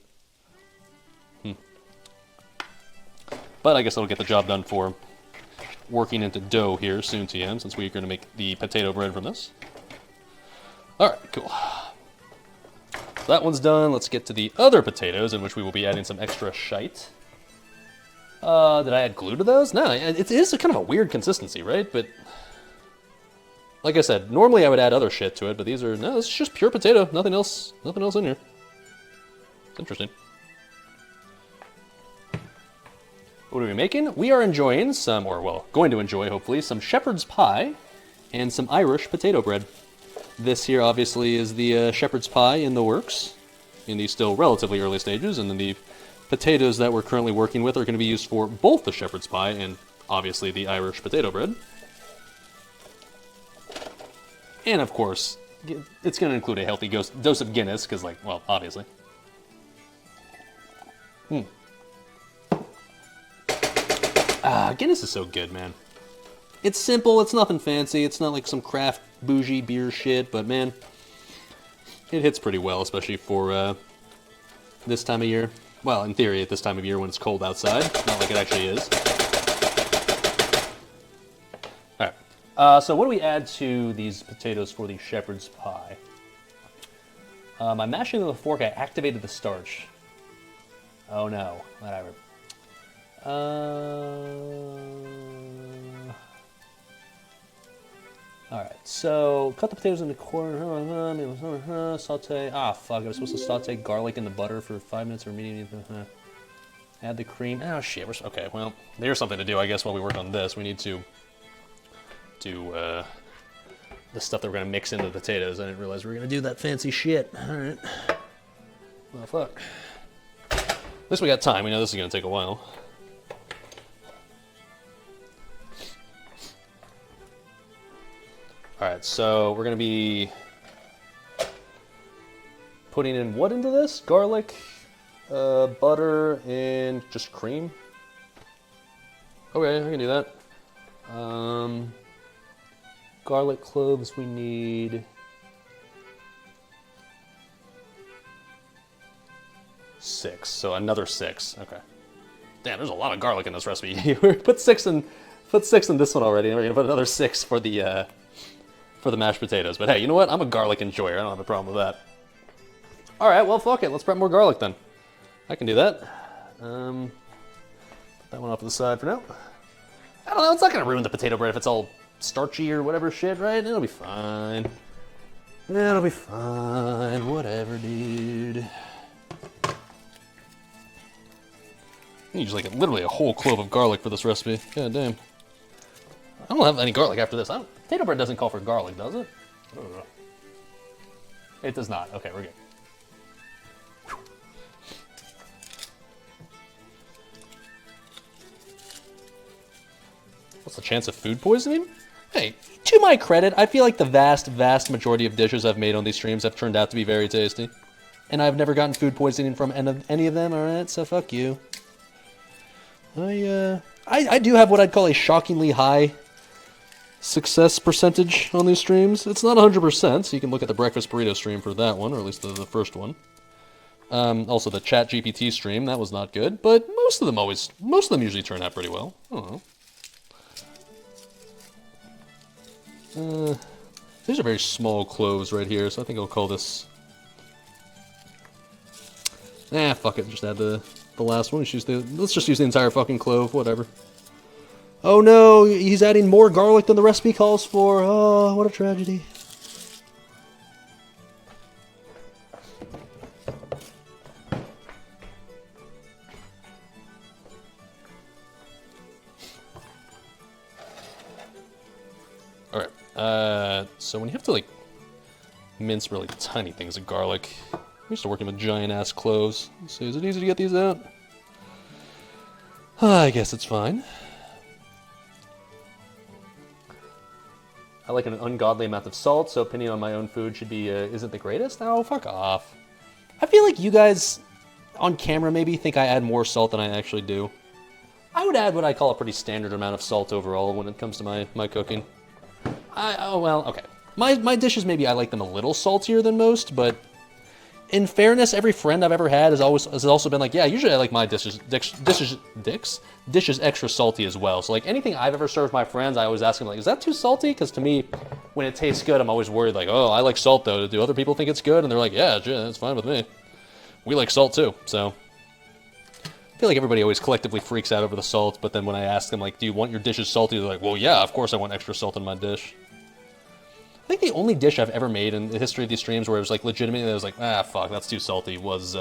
But I guess that'll get the job done for working into dough here soon, TM, since we're going to make the potato bread from this. Alright, cool. So that one's done. Let's get to the other potatoes, in which we will be adding some extra shite. Did I add glue to those? No, it is kind of a weird consistency, right? But, like I said, normally I would add other shit to it, but these are, no, it's just pure potato. Nothing else in here. It's interesting. What are we making? We are enjoying some, or well, going to enjoy, hopefully, some shepherd's pie and some Irish potato bread. This here, obviously, is the shepherd's pie in the works, in these still relatively early stages, and then the potatoes that we're currently working with are going to be used for both the shepherd's pie and, obviously, the Irish potato bread. And, of course, it's going to include a healthy dose of Guinness, because, like, well, obviously. Guinness is so good, man. It's simple, it's nothing fancy, it's not like some craft bougie beer shit, but man, it hits pretty well, especially for this time of year. Well, in theory, at this time of year when it's cold outside, not like it actually is. Alright, so what do we add to these potatoes for the shepherd's pie? By mashing with a fork, I activated the starch. Oh no, whatever. Alright, so cut the potatoes into quarter, saute. Ah, fuck, I was supposed to saute garlic in the butter for 5 minutes or medium. Add the cream. Oh, shit. Okay, well, there's something to do, I guess, while we work on this. We need to do the stuff that we're going to mix into the potatoes. I didn't realize we were going to do that fancy shit. Alright. Well, fuck. At least we got time. We know this is going to take a while. Alright, so we're going to be putting in what into this? Garlic, butter, and just cream? Okay, I can do that. Garlic cloves, we need 6, so another 6. Okay. Damn, there's a lot of garlic in this recipe. Put 6 in this one already, and we're going to put another 6 for for the mashed potatoes. But hey, you know what? I'm a garlic enjoyer. I don't have a problem with that. All right, well, fuck it. Let's prep more garlic then. I can do that. Put that one off to the side for now. I don't know. It's not going to ruin the potato bread if it's all starchy or whatever shit, right? It'll be fine. It'll be fine. Whatever, dude. I use like literally a whole clove of garlic for this recipe. God damn. I don't have any garlic after this. Potato bread doesn't call for garlic, does it? I don't know. It does not. Okay, we're good. What's the chance of food poisoning? Hey, to my credit, I feel like the vast, vast majority of dishes I've made on these streams have turned out to be very tasty. And I've never gotten food poisoning from any of them, alright? So fuck you. I do have what I'd call a shockingly high success percentage on these streams. It's not 100%, so you can look at the breakfast burrito stream for that one, or at least the first one. Also the Chat GPT stream, that was not good, but most of them usually turn out pretty well. I don't know. These are very small cloves right here, so I think I'll call this... fuck it, just add the last one. Let's just use the entire fucking clove, whatever. Oh no, he's adding more garlic than the recipe calls for. Oh, what a tragedy. Alright, so when you have to, like, mince really tiny things of garlic, I'm used to working with giant-ass cloves. Let's see, is it easy to get these out? I guess it's fine. I like an ungodly amount of salt, so opinion on my own food should be, isn't the greatest? Oh, fuck off. I feel like you guys, on camera maybe, think I add more salt than I actually do. I would add what I call a pretty standard amount of salt overall when it comes to my cooking. Well, okay. My dishes, maybe I like them a little saltier than most, but in fairness, every friend I've ever had has also been like, yeah, usually I like my dishes extra salty as well. So like anything I've ever served my friends, I always ask them like, is that too salty? Because to me, when it tastes good, I'm always worried like, oh, I like salt though. Do other people think it's good? And they're like, yeah, that's fine with me. We like salt too, so. I feel like everybody always collectively freaks out over the salt, but then when I ask them like, do you want your dishes salty? They're like, well, yeah, of course I want extra salt in my dish. I think the only dish I've ever made in the history of these streams where it was like legitimately, I was like, fuck, that's too salty, was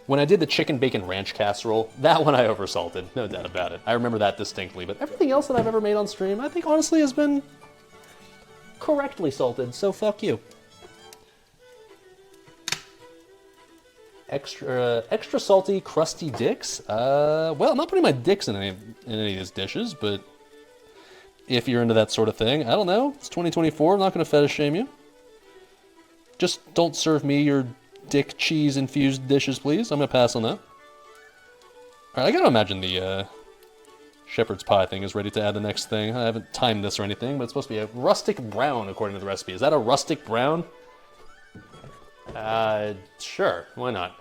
when I did the chicken bacon ranch casserole. That one I oversalted, no doubt about it. I remember that distinctly, but everything else that I've ever made on stream, I think honestly has been correctly salted, so fuck you. Extra salty, crusty dicks? Well, I'm not putting my dicks in any of these dishes, but if you're into that sort of thing, I don't know. It's 2024, I'm not going to fetish shame you. Just don't serve me your dick cheese infused dishes, please. I'm going to pass on that. Alright, I gotta imagine the shepherd's pie thing is ready to add the next thing. I haven't timed this or anything, but it's supposed to be a rustic brown according to the recipe. Is that a rustic brown? Sure, why not?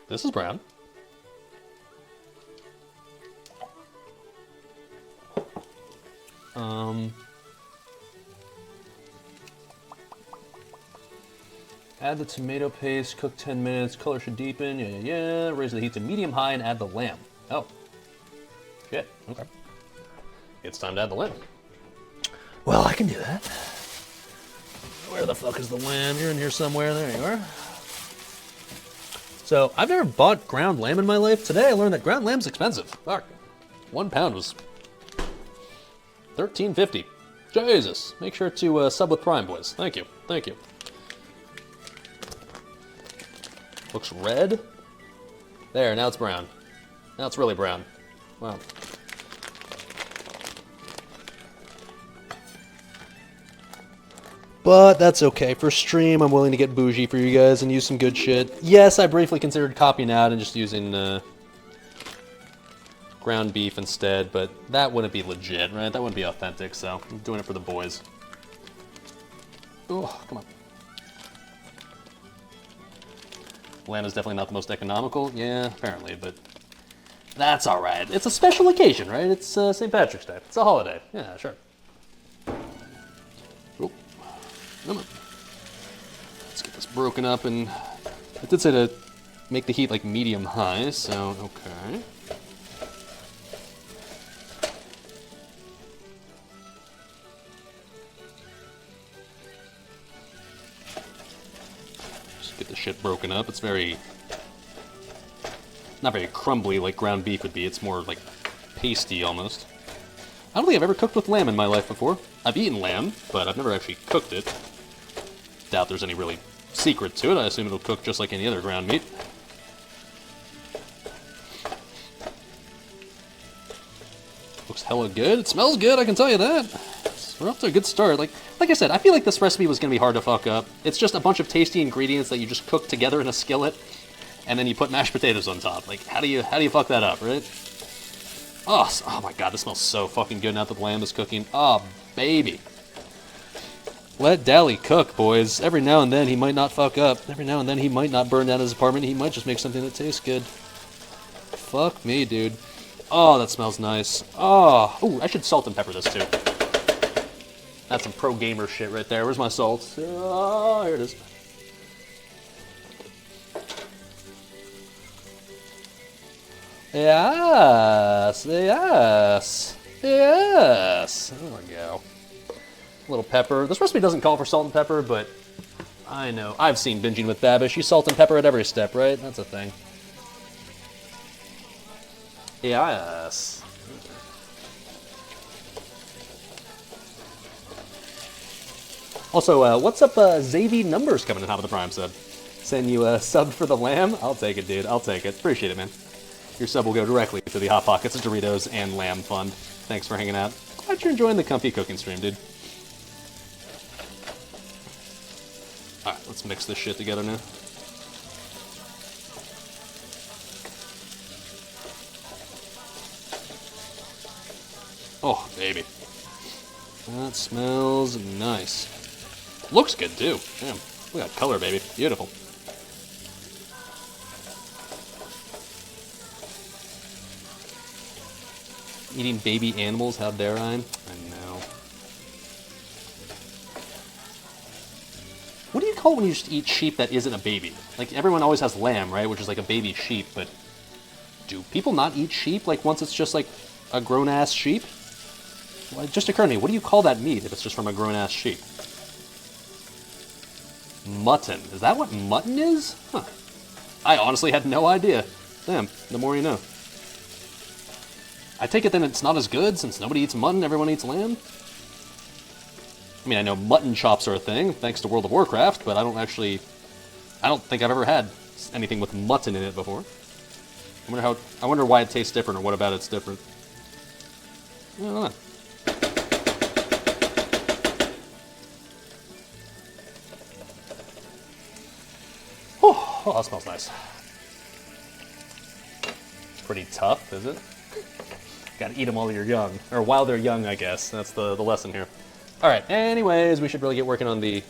This is brown. Add the tomato paste, cook 10 minutes, color should deepen, yeah. Raise the heat to medium-high and add the lamb. Oh. Shit, okay. It's time to add the lamb. Well, I can do that. Where the fuck is the lamb? You're in here somewhere. There you are. So, I've never bought ground lamb in my life. Today I learned that ground lamb's expensive. Fuck. 1 pound was $13.50. Jesus. Make sure to sub with Prime, boys. Thank you. Thank you. Looks red. There, now it's brown. Now it's really brown. Wow. But that's okay. For stream, I'm willing to get bougie for you guys and use some good shit. Yes, I briefly considered copying out and just using ground beef instead, but that wouldn't be legit, right? That wouldn't be authentic, so I'm doing it for the boys. Oh, come on. Lamb is definitely not the most economical. Yeah, apparently, but That's all right. It's a special occasion, right? It's St. Patrick's Day. It's a holiday. Yeah, sure. Oh, come on. Let's get this broken up, and I did say to make the heat like medium high, so okay. Just get the shit broken up. It's very, not very crumbly like ground beef would be. It's more like pasty almost. I don't think I've ever cooked with lamb in my life before. I've eaten lamb, but I've never actually cooked it. Doubt there's any really secret to it. I assume it'll cook just like any other ground meat. Looks hella good. It smells good, I can tell you that. We're off to a good start. Like I said, I feel like this recipe was going to be hard to fuck up. It's just a bunch of tasty ingredients that you just cook together in a skillet, and then you put mashed potatoes on top. Like, how do you fuck that up, right? Oh my god, this smells so fucking good now that the lamb is cooking. Oh, baby. Let Dali cook, boys. Every now and then he might not fuck up. Every now and then he might not burn down his apartment. He might just make something that tastes good. Fuck me, dude. Oh, that smells nice. Oh, ooh, I should salt and pepper this too. That's some pro gamer shit right there. Where's my salt? Oh, here it is. Yes, yes, yes. There we go. A little pepper. This recipe doesn't call for salt and pepper, but I know. I've seen Binging with Babish. You salt and pepper at every step, right? That's a thing. Yes. Also, what's up, Xavi Numbers coming in top of the Prime sub? Send you a sub for the lamb? I'll take it, dude. I'll take it. Appreciate it, man. Your sub will go directly to the Hot Pockets of Doritos and Lamb Fund. Thanks for hanging out. Glad you're enjoying the comfy cooking stream, dude. Alright, let's mix this shit together now. Oh, baby. That smells nice. Looks good, too. Damn. We got color, baby. Beautiful. Eating baby animals, how dare I? I know. What do you call it when you just eat sheep that isn't a baby? Like, everyone always has lamb, right? Which is like a baby sheep, but do people not eat sheep, like, once it's just like a grown-ass sheep? Well, it just occurred to me, what do you call that meat if it's just from a grown-ass sheep? Mutton. Is that what mutton is? Huh. I honestly had no idea. Damn, the more you know. I take it then it's not as good, since nobody eats mutton, everyone eats lamb? I mean, I know mutton chops are a thing, thanks to World of Warcraft, but I don't think I've ever had anything with mutton in it before. I wonder why it tastes different, or what about it's different. I don't know. Oh, that smells nice. It's pretty tough, is it? Gotta eat them while you're young. Or while they're young, I guess. That's the lesson here. Alright, anyways, we should really get working on the... It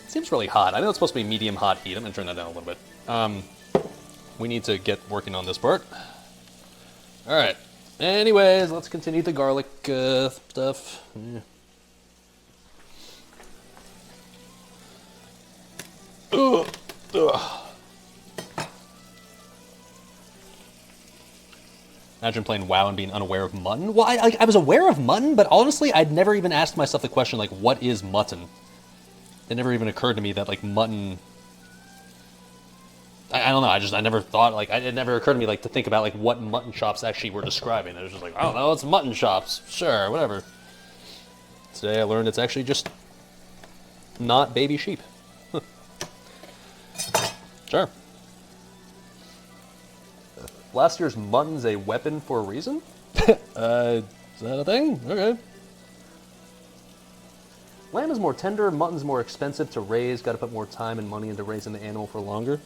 seems really hot. I know it's supposed to be medium hot heat. I'm gonna turn that down a little bit. We need to get working on this part. Alright. Anyways, let's continue the garlic stuff. Yeah. Ugh. Ugh. Imagine playing WoW and being unaware of mutton. Well, I was aware of mutton, but honestly, I'd never even asked myself the question, like, what is mutton? It never even occurred to me that, like, mutton... I don't know, I never thought, like, it never occurred to me, like, to think about, like, what mutton chops actually were describing. It was just like, I don't know, it's mutton chops. Sure, whatever. Today I learned it's actually just not baby sheep. Sure. Last year's mutton's a weapon for a reason? Is that a thing? Okay. Lamb is more tender, mutton's more expensive to raise, gotta put more time and money into raising the animal for longer.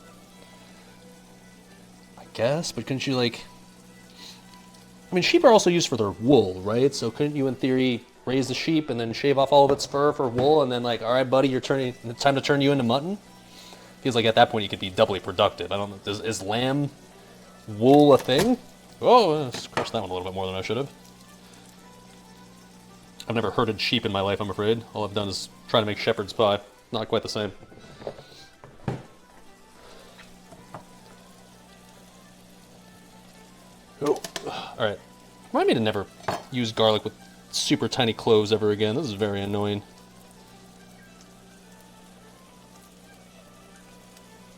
I guess, but couldn't you, like... I mean, sheep are also used for their wool, right? So couldn't you, in theory, raise the sheep and then shave off all of its fur for wool, and then, like, alright, buddy, it's time to turn you into mutton? Feels like at that point you could be doubly productive. I don't know, is lamb wool a thing? Oh, I crushed that one a little bit more than I should have. I've never herded sheep in my life, I'm afraid. All I've done is try to make shepherd's pie. Not quite the same. Oh, alright. Remind me to never use garlic with super tiny cloves ever again. This is very annoying.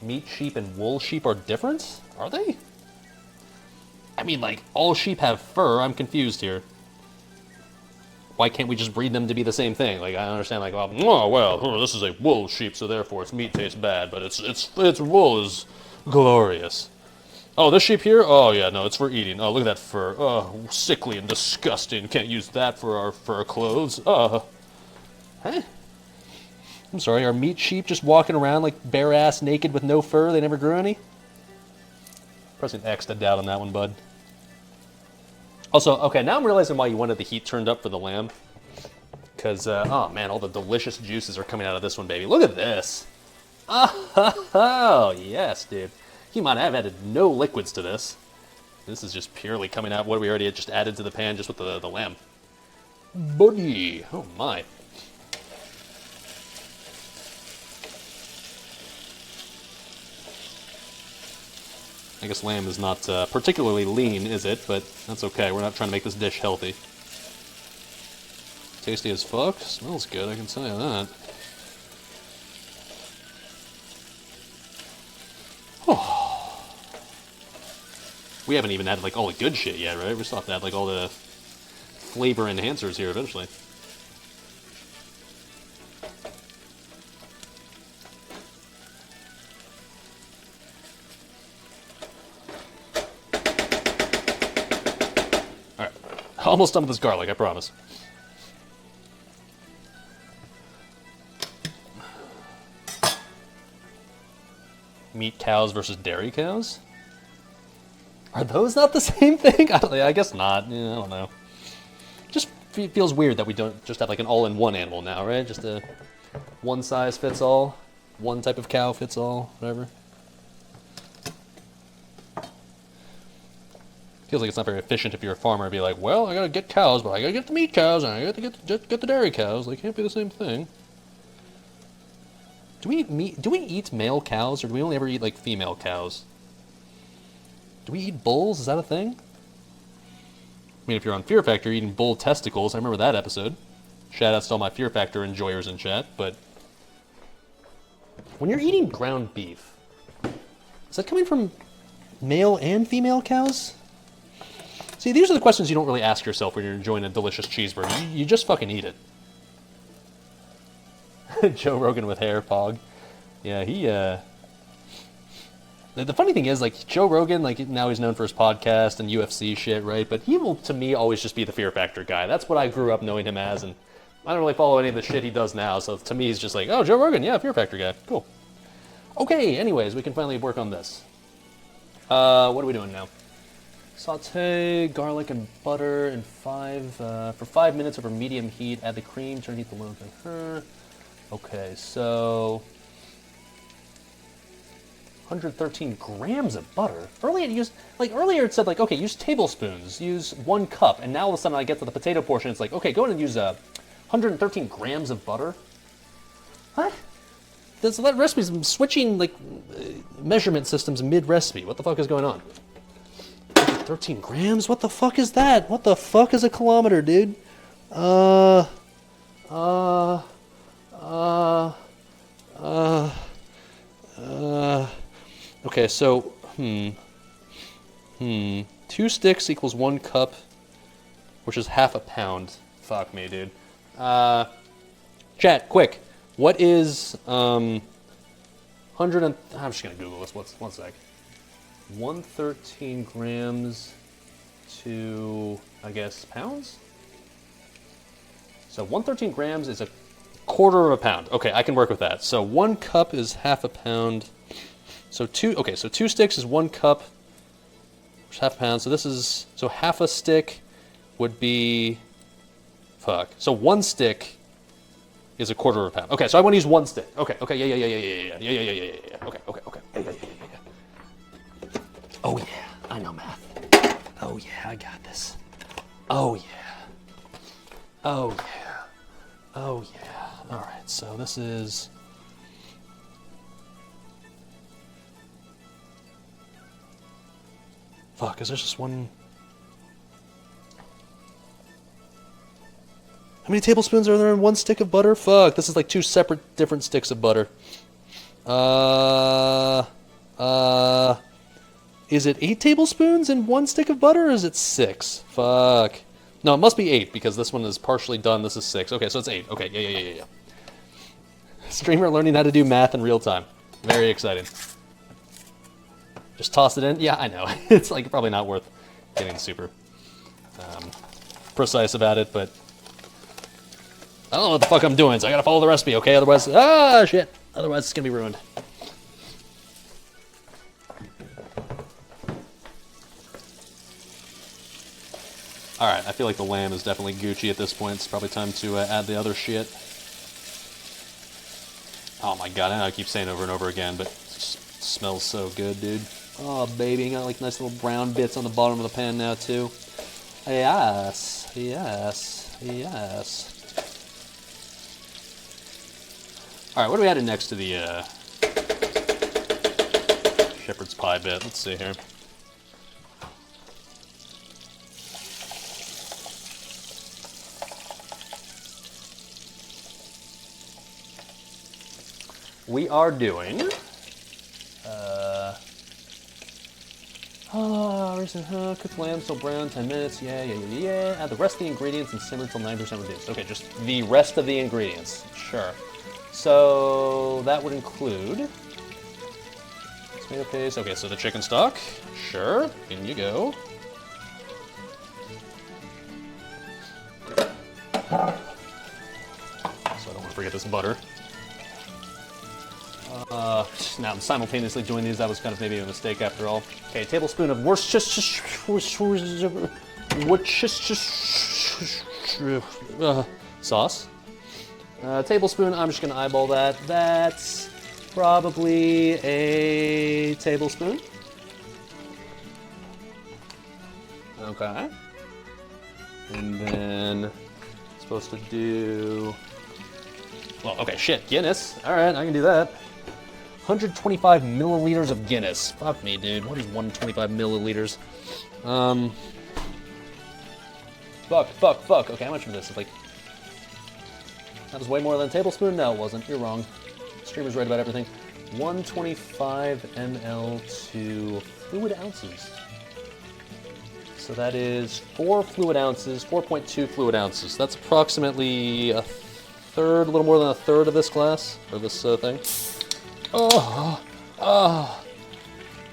Meat sheep and wool sheep are different? Are they? I mean, like, all sheep have fur. I'm confused here. Why can't we just breed them to be the same thing? Like, I understand, like, well, this is a wool sheep, so therefore its meat tastes bad, but its wool is glorious. Oh, this sheep here? Oh, yeah, no, it's for eating. Oh, look at that fur. Oh, sickly and disgusting. Can't use that for our fur clothes. Huh? I'm sorry, are meat sheep just walking around like bare-ass naked with no fur? They never grew any? Pressing X to doubt on that one, bud. Also, okay, now I'm realizing why you wanted the heat turned up for the lamb. Because, oh man, all the delicious juices are coming out of this one, baby. Look at this. Oh, yes, dude. You might have added no liquids to this. This is just purely coming out what we already had just added to the pan just with the lamb. Buddy, oh my. I guess lamb is not particularly lean, is it? But that's okay. We're not trying to make this dish healthy. Tasty as fuck. Smells good, I can tell you that. Oh. We haven't even added like all the good shit yet, right? We still have to add like all the flavor enhancers here eventually. Almost done with this garlic, I promise. Meat cows versus dairy cows? Are those not the same thing? I guess not. Yeah, I don't know. Just feels weird that we don't just have like an all-in-one animal now, right? Just a one size fits all, one type of cow fits all, whatever. Feels like it's not very efficient if you're a farmer to be like, well, I gotta get cows, but I gotta get the meat cows, and I gotta get the dairy cows. They can't be the same thing. Do we eat meat? Do we eat male cows, or do we only ever eat like female cows? Do we eat bulls? Is that a thing? I mean, if you're on Fear Factor, you're eating bull testicles. I remember that episode. Shout outs to all my Fear Factor enjoyers in chat. But when you're eating ground beef, is that coming from male and female cows? See, these are the questions you don't really ask yourself when you're enjoying a delicious cheeseburger. You just fucking eat it. Joe Rogan with hair, Pog. Yeah, he, The funny thing is, like, Joe Rogan, like, now he's known for his podcast and UFC shit, right? But he will, to me, always just be the Fear Factor guy. That's what I grew up knowing him as, and I don't really follow any of the shit he does now, so to me, he's just like, oh, Joe Rogan, yeah, Fear Factor guy. Cool. Okay, anyways, we can finally work on this. What are we doing now? Saute garlic and butter in for 5 minutes over medium heat. Add the cream, turn heat to low. Okay, so 113 grams of butter. Earlier it said like, okay, use tablespoons, use 1 cup, and now all of a sudden I get to the potato portion. It's like, okay, go ahead and use 113 grams of butter. What? So that recipe's switching like measurement systems mid-recipe. What the fuck is going on? 13 grams? What the fuck is that? What the fuck is a kilometer, dude? Okay, so, 2 sticks equals 1 cup, which is half a pound. Fuck me, dude. Chat, quick. What is, I'm just gonna Google this. One sec. 113 grams to, I guess, pounds? So 113 grams is a quarter of a pound. Okay, I can work with that. So 1 cup is half a pound. So 2 sticks is 1 cup, which is half a pound. So half a stick would be, so 1 stick is a quarter of a pound. Okay, so I want to use 1 stick. Okay, yeah. Okay. Oh yeah, I know math. Oh yeah, I got this. Oh yeah. Oh yeah. Oh yeah. All right, so this is... Fuck, is there just one... How many tablespoons are there in one stick of butter? Fuck, this is like 2 separate different sticks of butter. Is it 8 tablespoons in one stick of butter, or is it 6? Fuck. No, it must be 8, because this one is partially done, this is 6. Okay, so it's 8. Okay, yeah. Streamer learning how to do math in real time. Very exciting. Just toss it in? Yeah, I know. It's like probably not worth getting super precise about it, but I don't know what the fuck I'm doing, so I gotta follow the recipe, okay? Otherwise, shit. Otherwise it's gonna be ruined. Alright, I feel like the lamb is definitely Gucci at this point. It's probably time to add the other shit. Oh my god, I know I keep saying over and over again, but it just smells so good, dude. Oh, baby, got like nice little brown bits on the bottom of the pan now, too. Yes, yes, yes. Alright, what are we adding next to the shepherd's pie bit? Let's see here. We are doing, cooked lamb till brown, 10 minutes, yeah. Add the rest of the ingredients and simmer till 9% reduced. Okay, just the rest of the ingredients, sure. So, that would include tomato paste, okay, so the chicken stock, sure, in you go. So I don't want to forget this butter. Now I'm simultaneously doing these. That was kind of maybe a mistake after all. Okay, a tablespoon of Worcestershire sauce. A tablespoon, I'm just going to eyeball that. That's probably a tablespoon. Okay. And then, supposed to do... Well, okay, shit, Guinness. Alright, I can do that. 125 milliliters of Guinness. Fuck me, dude. What is 125 milliliters? Fuck. Okay, how much of this? It's like... That was way more than a tablespoon? No, it wasn't. You're wrong. Streamer's right about everything. 125 ml to fluid ounces. So that is 4 fluid ounces, 4.2 fluid ounces. That's approximately a third, a little more than a third of this glass, or this thing. Oh.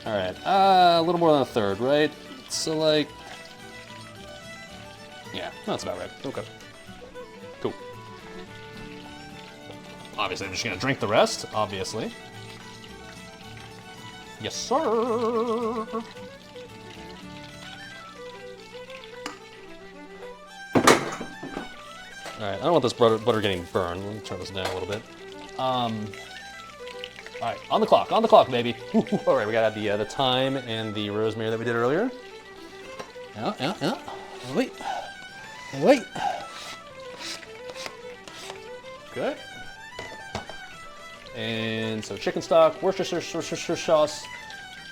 Alright, a little more than a third, right? So, like... Yeah, that's about right. Okay. Cool. Obviously, I'm just gonna drink the rest, obviously. Yes, sir! Alright, I don't want this butter getting burned. Let me turn this down a little bit. Alright, on the clock, baby. Alright, we gotta add the thyme and the rosemary that we did earlier. Yeah. Wait. Okay. And so chicken stock, Worcestershire sauce,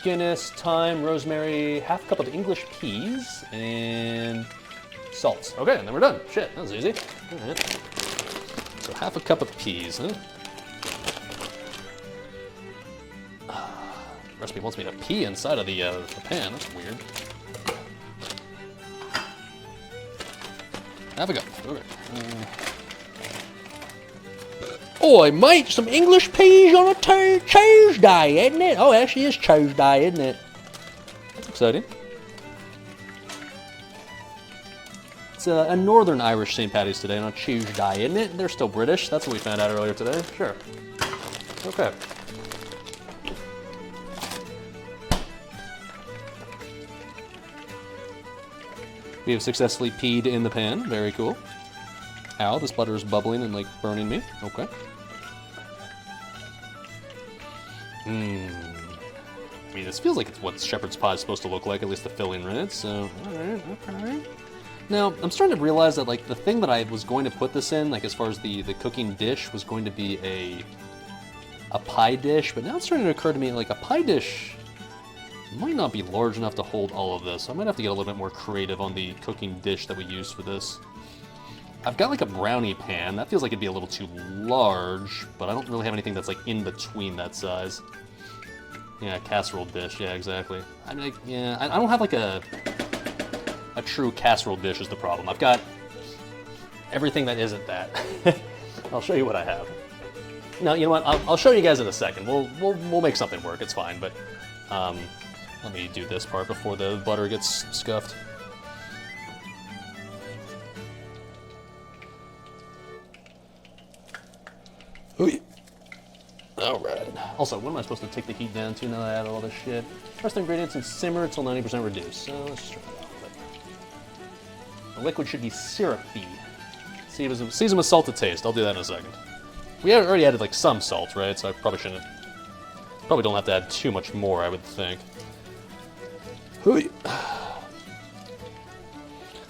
Guinness, thyme, rosemary, half a cup of English peas, and salt. Okay, and then we're done. Shit, that was easy. All right. So half a cup of peas, huh? Recipe wants me to pee inside of the pan. That's weird. Half a cup. Okay. Oi, mate, some English peas on a Tuesday, isn't it? Oh, it actually is Tuesday, isn't it? That's exciting. It's a Northern Irish St. Paddy's today on a Tuesday, isn't it? They're still British. That's what we found out earlier today. Sure. Okay. We have successfully peed in the pan. Very cool. Ow, this butter is bubbling and like burning me. Okay. I mean, this feels like it's what shepherd's pie is supposed to look like, at least the filling, right? So, alright, okay. Now, I'm starting to realize that, like, the thing that I was going to put this in, like, as far as the cooking dish, was going to be a pie dish, but now it's starting to occur to me, like, a pie dish might not be large enough to hold all of this. So I might have to get a little bit more creative on the cooking dish that we use for this. I've got, like, a brownie pan. That feels like it'd be a little too large, but I don't really have anything that's, like, in between that size. Yeah, casserole dish, yeah, exactly. I mean, like, yeah, I don't have, like, a true casserole dish is the problem. I've got everything that isn't that. I'll show you what I have. No, you know what? I'll show you guys in a second. We'll make something work. It's fine. But let me do this part before the butter gets scuffed. All right. Also, when am I supposed to take the heat down to now that I added all this shit? Press the ingredients and simmer until 90% reduced. So let's just try that. The liquid should be syrupy. Season with salt to taste. I'll do that in a second. We already added like some salt, right? So I probably shouldn't. Probably don't have to add too much more, I would think.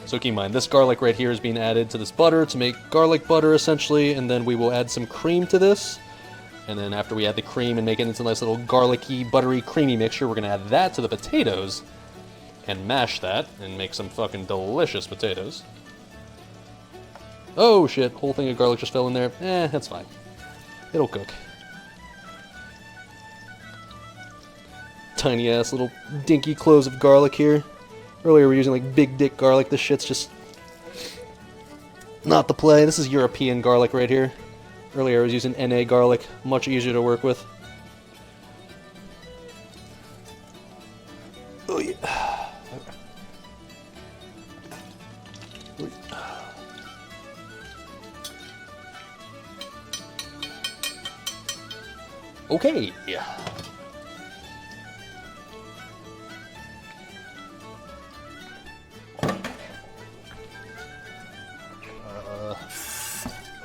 So keep in mind, this garlic right here is being added to this butter to make garlic butter, essentially, and then we will add some cream to this. And then after we add the cream and make it into a nice little garlicky, buttery, creamy mixture, we're gonna add that to the potatoes and mash that and make some fucking delicious potatoes. Oh shit, whole thing of garlic just fell in there. That's fine. It'll cook. Tiny ass little dinky cloves of garlic here. Earlier we were using like big dick garlic. This shit's just not the play. This is European garlic right here. Earlier I was using NA garlic, much easier to work with. Oh yeah. Okay.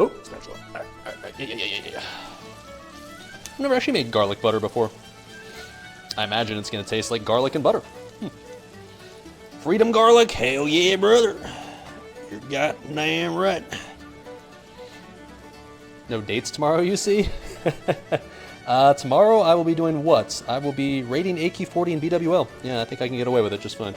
Oh, spatula. All right. Yeah. I've never actually made garlic butter before. I imagine it's gonna taste like garlic and butter. Freedom garlic? Hell yeah, brother. You're goddamn right. No dates tomorrow, you see? Tomorrow I will be doing what? I will be raiding AQ40 and BWL. Yeah, I think I can get away with it just fine.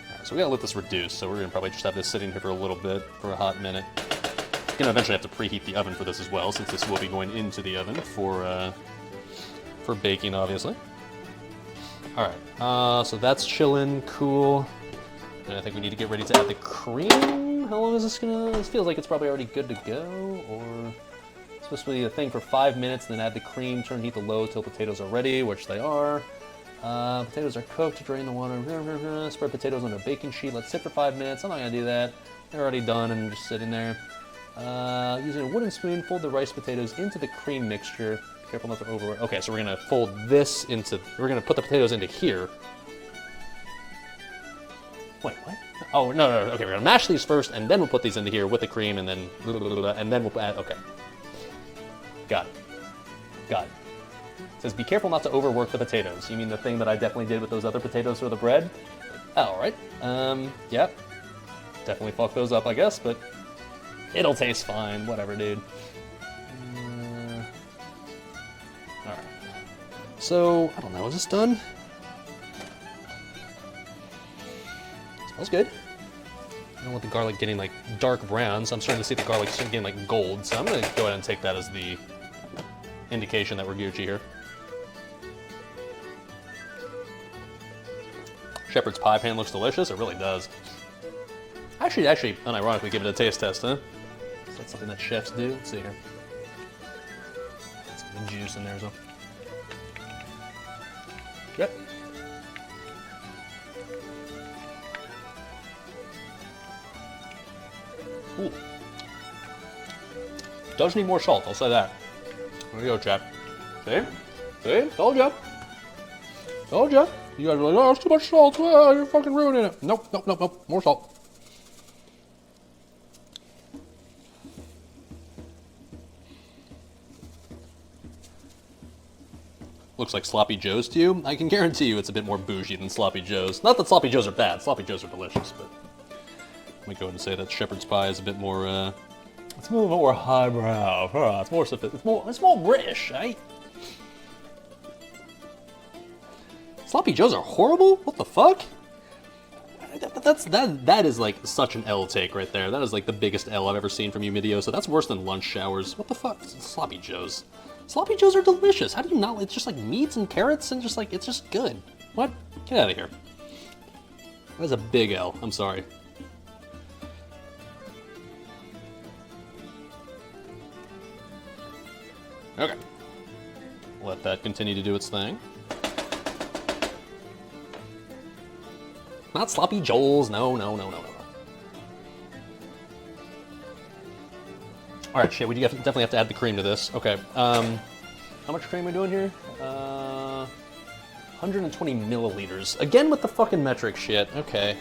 Alright, so we gotta let this reduce, so we're gonna probably just have this sitting here for a little bit, for a hot minute. We're gonna eventually have to preheat the oven for this as well, since this will be going into the oven for baking, obviously. Alright, so that's chilling, cool. And I think we need to get ready to add the cream. How long is this gonna... This feels like it's probably already good to go, or... It's supposed to be a thing for 5 minutes, then add the cream, turn heat to low till potatoes are ready, which they are. Potatoes are cooked, drain the water, spread potatoes on a baking sheet, let sit for 5 minutes. I'm not gonna do that. They're already done and just sitting there. Using a wooden spoon, fold the rice potatoes into the cream mixture. Careful not to over... Okay, so we're gonna fold this into... We're gonna put the potatoes into here. Wait, what? Oh, no. Okay, we're gonna mash these first, and then we'll put these into here with the cream, and then... And then we'll add... Okay. Got it. It says, be careful not to overwork the potatoes. You mean the thing that I definitely did with those other potatoes for the bread? Alright. Yep. Definitely fucked those up, I guess, but... It'll taste fine. Whatever, dude. Alright. So, I don't know, is this done? Smells good. I don't want the garlic getting like dark brown, so I'm starting to see the garlic getting like gold, so I'm gonna go ahead and take that as the indication that we're Gucci here. Shepherd's pie pan looks delicious, it really does. Actually, unironically give it a taste test, huh? Is that something that chefs do? Let's see here. Some juice in there as well. Yep. Ooh. Does need more salt, I'll say that. There you go, chat. See? Told ya. You guys are like, oh, it's too much salt. Oh, you're fucking ruining it. Nope. More salt. looks like Sloppy Joe's to you, I can guarantee you it's a bit more bougie than Sloppy Joe's. Not that Sloppy Joe's are bad, Sloppy Joe's are delicious, but let me go ahead and say that shepherd's pie is a bit more, it's a little more highbrow. It's more sophisticated. It's more British, right? Sloppy Joes are horrible? What the fuck? That is like such an L take right there. That is like the biggest L I've ever seen from you, Midio. So that's worse than lunch showers. What the fuck? Sloppy Joes. Sloppy Joes are delicious. How do you not? It's just like meats and carrots and just like, it's just good. What? Get out of here. That is a big L. I'm sorry. Okay. Let that continue to do its thing. Not Sloppy Joel's. No. All right, shit. We definitely have to add the cream to this. Okay. How much cream are we doing here? 120 milliliters. Again with the fucking metric shit. Okay.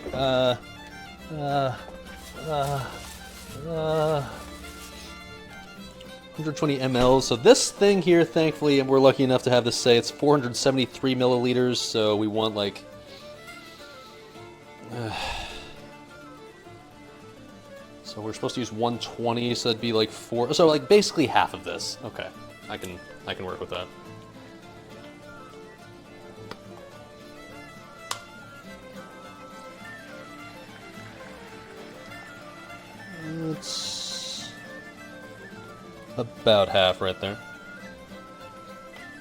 120 ml. So this thing here, thankfully, and we're lucky enough to have this say it's 473 milliliters. So we want like. So we're supposed to use 120, so that'd be like 4. So like basically half of this. Okay, I can work with that. It's about half right there.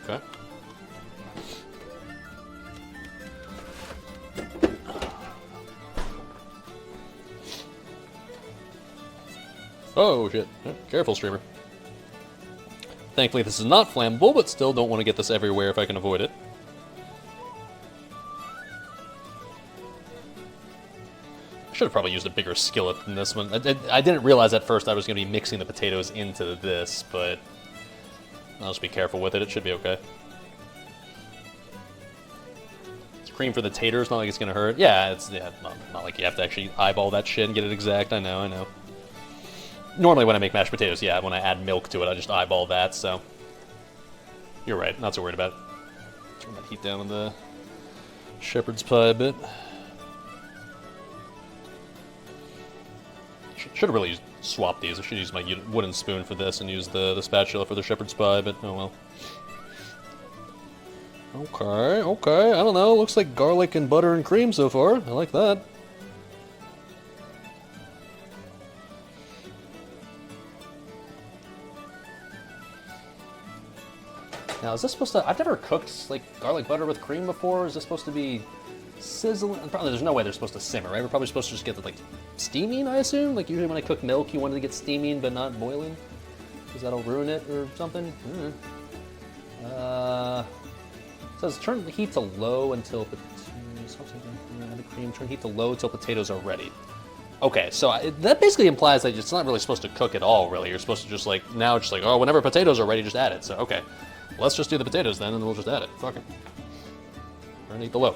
Okay. Oh shit, careful streamer. Thankfully this is not flammable, but still don't want to get this everywhere if I can avoid it. I should have probably used a bigger skillet than this one. I didn't realize at first I was going to be mixing the potatoes into this, but I'll just be careful with it, it should be okay. It's cream for the taters, not like it's going to hurt. Yeah, it's not like you have to actually eyeball that shit and get it exact, I know. Normally when I make mashed potatoes, yeah, when I add milk to it, I just eyeball that, so. You're right, not so worried about it. Turn that heat down on the shepherd's pie a bit. Should have really swapped these. I should use my wooden spoon for this and use the spatula for the shepherd's pie, but oh well. Okay, I don't know. Looks like garlic and butter and cream so far. I like that. Now, is this supposed to... I've never cooked, like, garlic butter with cream before. Is this supposed to be sizzling? Probably, there's no way they're supposed to simmer, right? We're probably supposed to just get the, like, steaming, I assume? Like, usually when I cook milk, you want it to get steaming but not boiling? Because that'll ruin it or something? It says turn the heat to low until... the cream, turn heat to low until potatoes are ready. Okay, so that basically implies that it's not really supposed to cook at all, really. You're supposed to just, like, now just like, oh, whenever potatoes are ready, just add it. So, okay. Let's just do the potatoes then, and we'll just add it. Fuck it. Turn heat to low.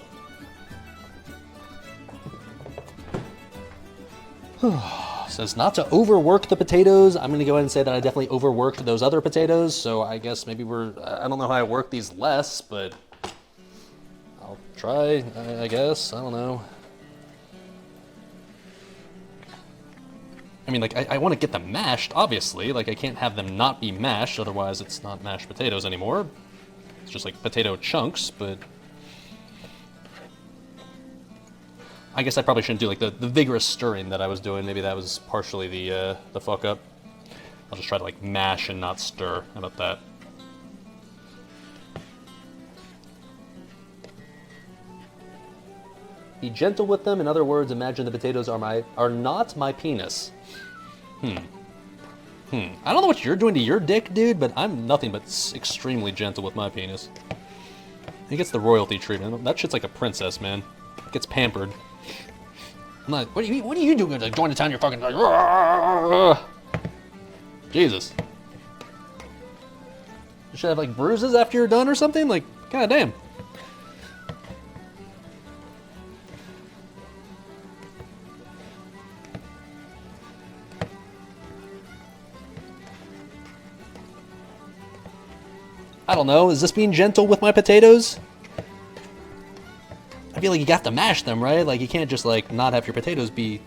Says not to overwork the potatoes. I'm going to go ahead and say that I definitely overworked those other potatoes, so I guess maybe I don't know how I work these less, but I'll try, I guess. I don't know. I mean, like, I want to get them mashed, obviously. Like, I can't have them not be mashed, otherwise it's not mashed potatoes anymore. It's just like potato chunks, but... I guess I probably shouldn't do, like, the vigorous stirring that I was doing. Maybe that was partially the fuck-up. I'll just try to, like, mash and not stir. How about that? Be gentle with them. In other words, imagine the potatoes are not my penis. I don't know what you're doing to your dick, dude, but I'm nothing but extremely gentle with my penis. He gets the royalty treatment. That shit's like a princess, man. Gets pampered. I'm like, what are you doing to join the town? You're fucking like, Rrr! Jesus. You should have like bruises after you're done or something? Like, goddamn. I don't know, is this being gentle with my potatoes? I feel like you have to mash them, right? Like, you can't just, like, not have your potatoes be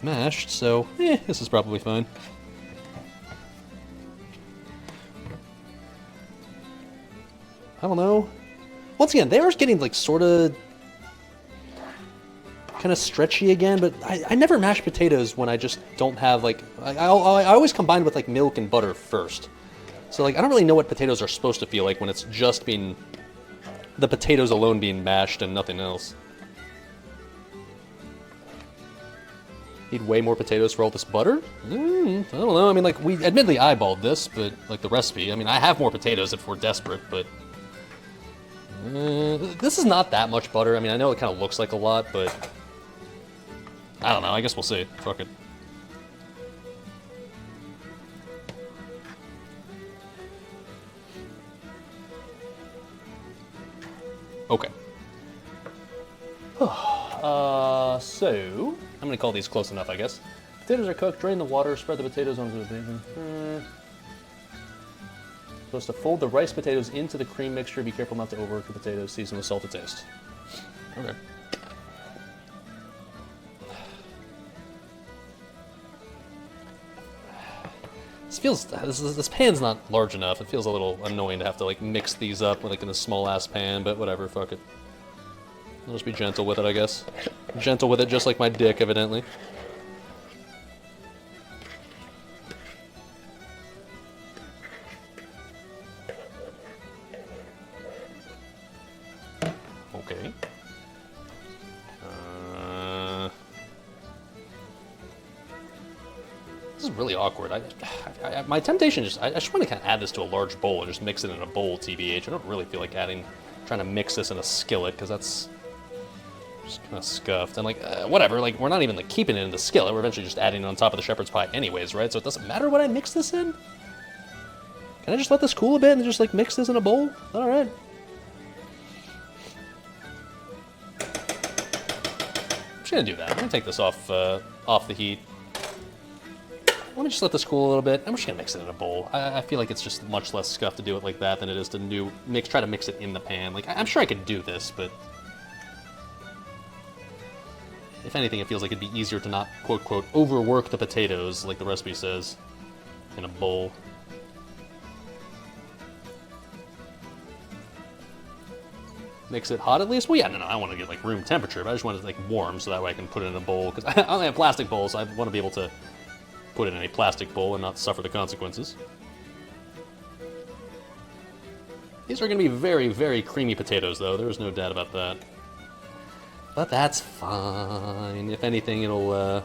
mashed, so, this is probably fine. I don't know. Once again, they are getting, like, sort of kind of stretchy again, but I never mash potatoes when I just don't have, like, I always combine with, like, milk and butter first. So, like, I don't really know what potatoes are supposed to feel like when it's just being, the potatoes alone being mashed and nothing else. Need way more potatoes for all this butter? I don't know. I mean, like, we admittedly eyeballed this, but, like, the recipe. I mean, I have more potatoes if we're desperate, but this is not that much butter. I mean, I know it kind of looks like a lot, but I don't know. I guess we'll see. Fuck it. Okay. So I'm gonna call these close enough, I guess. Potatoes are cooked. Drain the water. Spread the potatoes onto the bacon. Supposed to fold the rice potatoes into the cream mixture. Be careful not to overwork the potatoes. Season with salt to taste. Okay. This pan's not large enough. It feels a little annoying to have to, like, mix these up like in a small ass pan, but whatever, fuck it. I'll just be gentle with it, I guess. Gentle with it, just like my dick, evidently. Okay. This is really awkward. My temptation is I just want to kind of add this to a large bowl and just mix it in a bowl, TBH. I don't really feel like trying to mix this in a skillet, because that's just kind of scuffed. And, like, whatever, like, we're not even, like, keeping it in the skillet. We're eventually just adding it on top of the shepherd's pie anyways, right? So it doesn't matter what I mix this in? Can I just let this cool a bit and just, like, mix this in a bowl? All right. I'm just gonna do that. I'm gonna take this off the heat. Let me just let this cool a little bit. I'm just gonna mix it in a bowl. I feel like it's just much less scuff to do it like that than it is to try to mix it in the pan. Like, I'm sure I could do this, but if anything, it feels like it'd be easier to not, quote, quote, overwork the potatoes, like the recipe says, in a bowl. Mix it hot at least? Well, yeah, no, I don't want to get, like, room temperature, but I just want it, like, warm so that way I can put it in a bowl, because I only have plastic bowls, so I want to be able to put it in a plastic bowl and not suffer the consequences. These are going to be very, very creamy potatoes, though. There's no doubt about that. But that's fine. If anything, it'll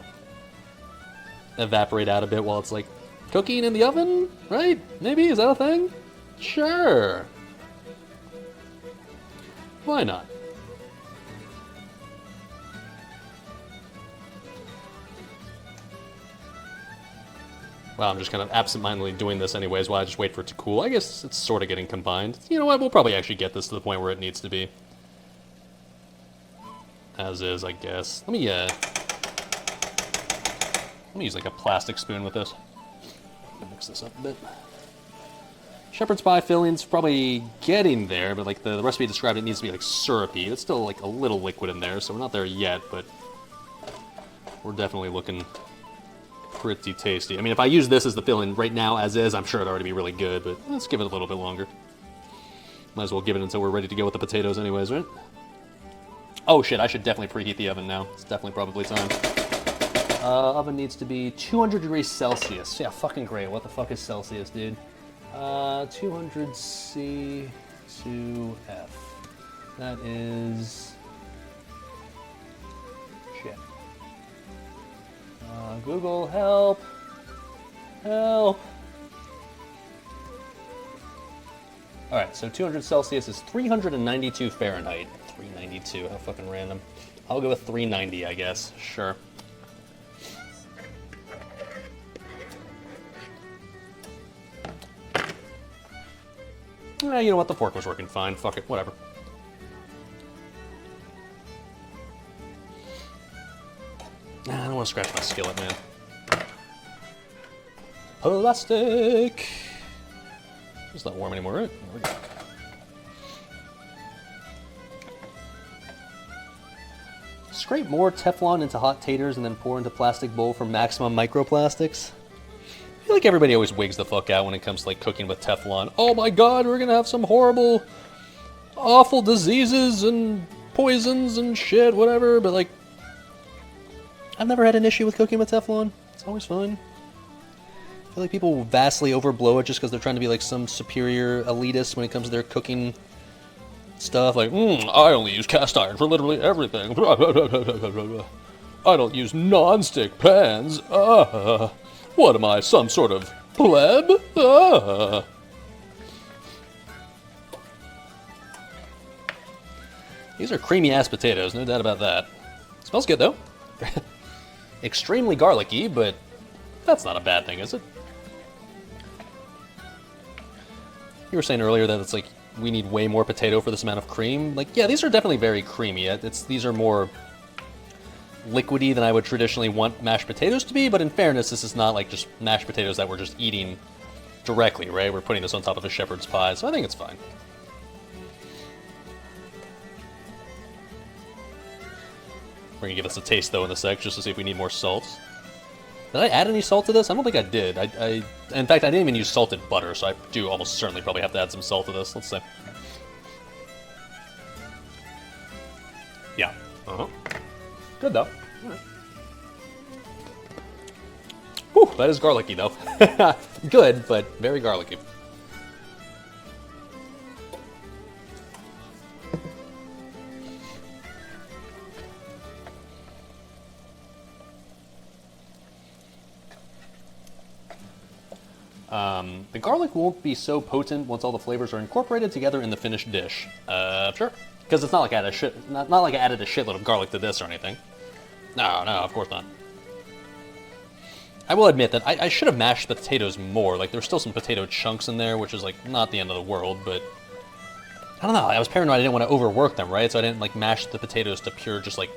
evaporate out a bit while it's, like, cooking in the oven, right? Maybe? Is that a thing? Sure. Why not? Well, I'm just kind of absentmindedly doing this anyways while I just wait for it to cool. I guess it's sort of getting combined. You know what? We'll probably actually get this to the point where it needs to be. As is, I guess. Let me use, like, a plastic spoon with this. Mix this up a bit. Shepherd's pie filling's probably getting there, but, like, the recipe described, it needs to be, like, syrupy. It's still, like, a little liquid in there, so we're not there yet, but we're definitely looking pretty tasty. I mean, if I use this as the filling right now as is, I'm sure it'd already be really good, but let's give it a little bit longer. Might as well give it until we're ready to go with the potatoes anyways, right? Oh shit, I should definitely preheat the oven now. It's definitely probably time. Oven needs to be 200 degrees Celsius. Yeah, fucking great. What the fuck is Celsius, dude? 200 C to F. That is... shit. Google, help! Help! Alright, so 200 Celsius is 392 Fahrenheit. 392, how fucking random. I'll go with 390, I guess. Sure. You know what? The fork was working fine. Fuck it. Whatever. I don't want to scratch my skillet, man. Plastic! It's not warm anymore, right? There we go. scrape more Teflon into hot taters and then pour into plastic bowl for maximum microplastics. I feel like everybody always wigs the fuck out when it comes to like cooking with Teflon. Oh my god, we're gonna have some horrible, awful diseases and poisons and shit, whatever, but like, I've never had an issue with cooking with Teflon. It's always fine. I feel like people vastly overblow it just because they're trying to be like some superior elitist when it comes to their cooking stuff. Like, I only use cast iron for literally everything. I don't use non-stick pans. What am I, some sort of pleb? These are creamy-ass potatoes, no doubt about that. Smells good, though. Extremely garlicky, but that's not a bad thing, is it? You were saying earlier that it's like, we need way more potato for this amount of cream. Like, yeah, these are definitely very creamy. These are more liquidy than I would traditionally want mashed potatoes to be, but in fairness, this is not like just mashed potatoes that we're just eating directly, right? We're putting this on top of a shepherd's pie, so I think it's fine. We're gonna give this a taste, though, in a sec, just to see if we need more salt. Did I add any salt to this? I don't think I did. In fact, I didn't even use salted butter, so I do almost certainly probably have to add some salt to this. Let's see. Yeah. Good, though. All right. Whew, that is garlicky, though. Good, but very garlicky. The garlic won't be so potent once all the flavors are incorporated together in the finished dish. Sure. Because it's not like I added not like I added a shitload of garlic to this or anything. No, of course not. I will admit that I should have mashed the potatoes more. Like, there's still some potato chunks in there, which is, like, not the end of the world, but I don't know. I was paranoid I didn't want to overwork them, right? So I didn't, like, mash the potatoes to pure, just, like,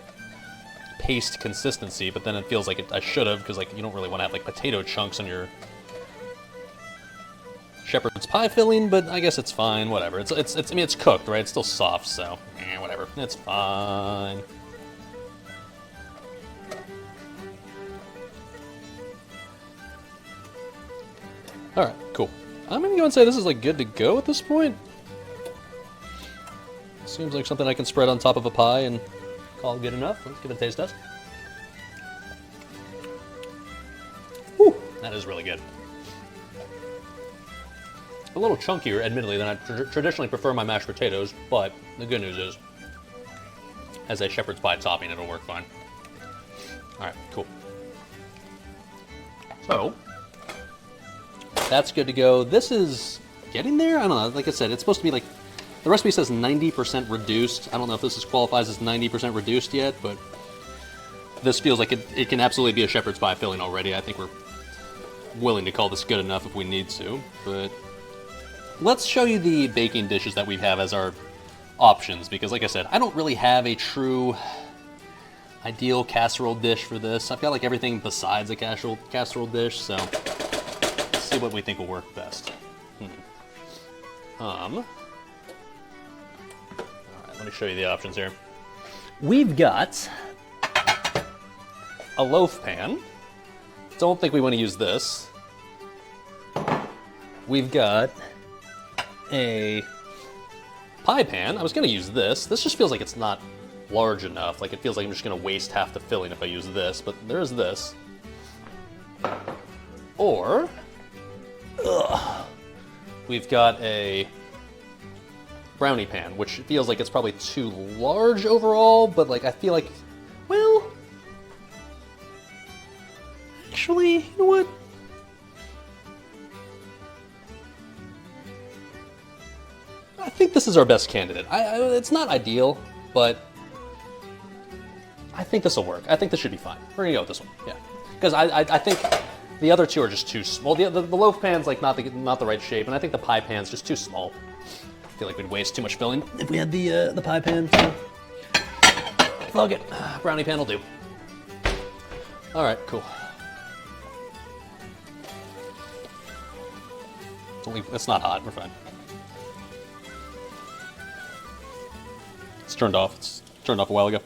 paste consistency, but then it feels like I should have, because, like, you don't really want to have, like, potato chunks in your shepherd's pie filling, but I guess it's fine, whatever. I mean, it's cooked, right? It's still soft, so, whatever. It's fine. Alright, cool. I'm gonna go and say this is, like, good to go at this point. Seems like something I can spread on top of a pie and call it good enough. Let's give it a taste test. Whew, that is really good. A little chunkier, admittedly, than I traditionally prefer my mashed potatoes, but the good news is, as a shepherd's pie topping, it'll work fine. Alright, cool. So, that's good to go. This is getting there? I don't know. Like I said, it's supposed to be like, the recipe says 90% reduced. I don't know if this qualifies as 90% reduced yet, but this feels like it can absolutely be a shepherd's pie filling already. I think we're willing to call this good enough if we need to, but let's show you the baking dishes that we have as our options, because like I said, I don't really have a true ideal casserole dish for this. I've got like everything besides a casserole dish, so let's see what we think will work best. Alright, let me show you the options here. We've got a loaf pan. Don't think we want to use this. We've got a pie pan. I was going to use this. This just feels like it's not large enough. Like, it feels like I'm just going to waste half the filling if I use this, but there is this. Or, we've got a brownie pan, which feels like it's probably too large overall, but like I feel like, well, actually, you know what? I think this is our best candidate. It's not ideal, but I think this will work. I think this should be fine. We're gonna go with this one, yeah. Because I think the other two are just too small. The loaf pan's like not the right shape, and I think the pie pan's just too small. I feel like we'd waste too much filling if we had the pie pan. So. Fuck it, brownie pan will do. All right, cool. It's not hot. We're fine. It's turned off. It's turned off a while ago.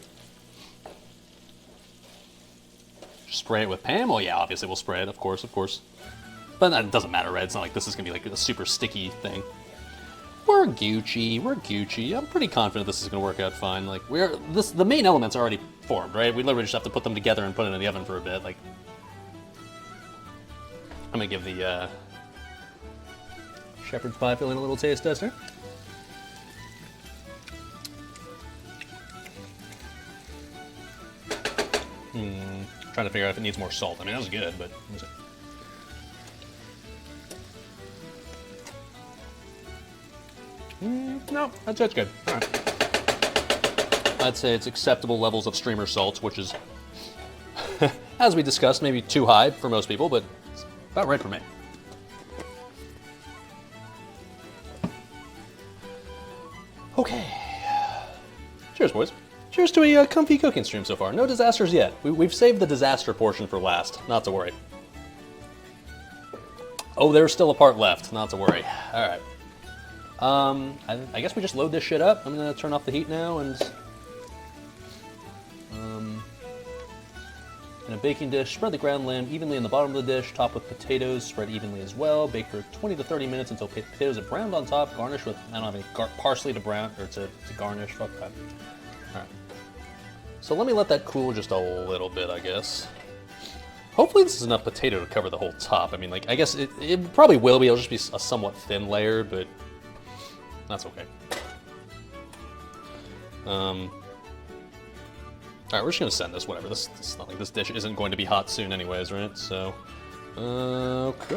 spray it with Pam? Well, yeah, obviously we'll spray it, of course, of course. But that doesn't matter, right? It's not like this is gonna be like a super sticky thing. We're Gucci, we're Gucci. I'm pretty confident this is gonna work out fine. Like, the main elements are already formed, right? We literally just have to put them together and put it in the oven for a bit. Like, I'm gonna give the shepherd's pie filling a little taste tester. Trying to figure out if it needs more salt. I mean, that was good, but no, that's good. All right. I'd say it's acceptable levels of streamer salt, which is, as we discussed, maybe too high for most people, but it's about right for me. Okay. Cheers, boys. Cheers to a comfy cooking stream so far. No disasters yet. We've saved the disaster portion for last. Not to worry. Oh, there's still a part left. Not to worry. All right. I guess we just load this shit up. I'm gonna turn off the heat now and in a baking dish, spread the ground lamb evenly in the bottom of the dish, top with potatoes, spread evenly as well. Bake for 20 to 30 minutes until potatoes are browned on top. Garnish with, I don't have any parsley to brown, or to garnish. Fuck that. All right. So let me let that cool just a little bit, I guess. Hopefully this is enough potato to cover the whole top. I mean, like, I guess it probably will be. It'll just be a somewhat thin layer, but that's okay. All right, we're just gonna send this, whatever. This is not like this dish isn't going to be hot soon anyways, right? So, okay.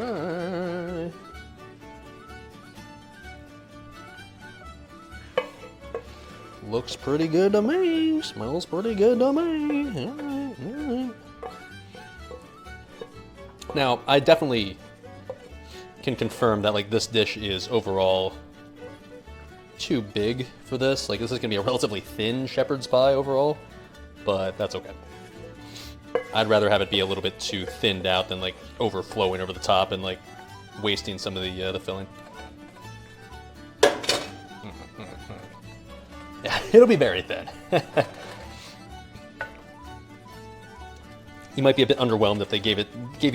Looks pretty good to me. Smells pretty good to me. All right, all right. Now, I definitely can confirm that, like, this dish is overall too big for this. Like, this is gonna be a relatively thin shepherd's pie overall, but that's okay. I'd rather have it be a little bit too thinned out than, like, overflowing over the top and, like, wasting some of the filling. Yeah, it'll be very thin. You might be a bit underwhelmed if they gave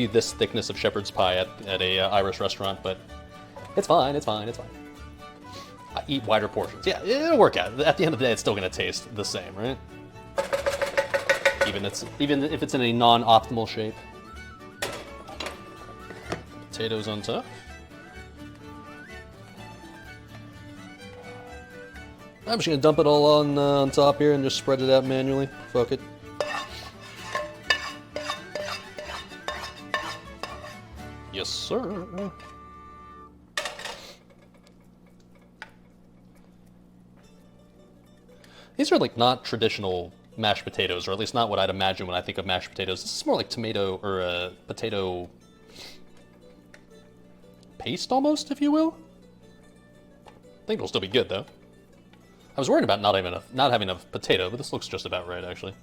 you this thickness of shepherd's pie at a Irish restaurant, but it's fine, it's fine, it's fine. I eat wider portions. Yeah, it'll work out. At the end of the day, it's still gonna taste the same, right? Even if it's in a non-optimal shape. Potatoes on top. I'm just gonna dump it all on top here and just spread it out manually. Fuck it. Yes, sir. These are like not traditional mashed potatoes, or at least not what I'd imagine when I think of mashed potatoes. This is more like tomato or potato paste almost, if you will. I think it'll still be good though. I was worried about not having enough potato, but this looks just about right actually.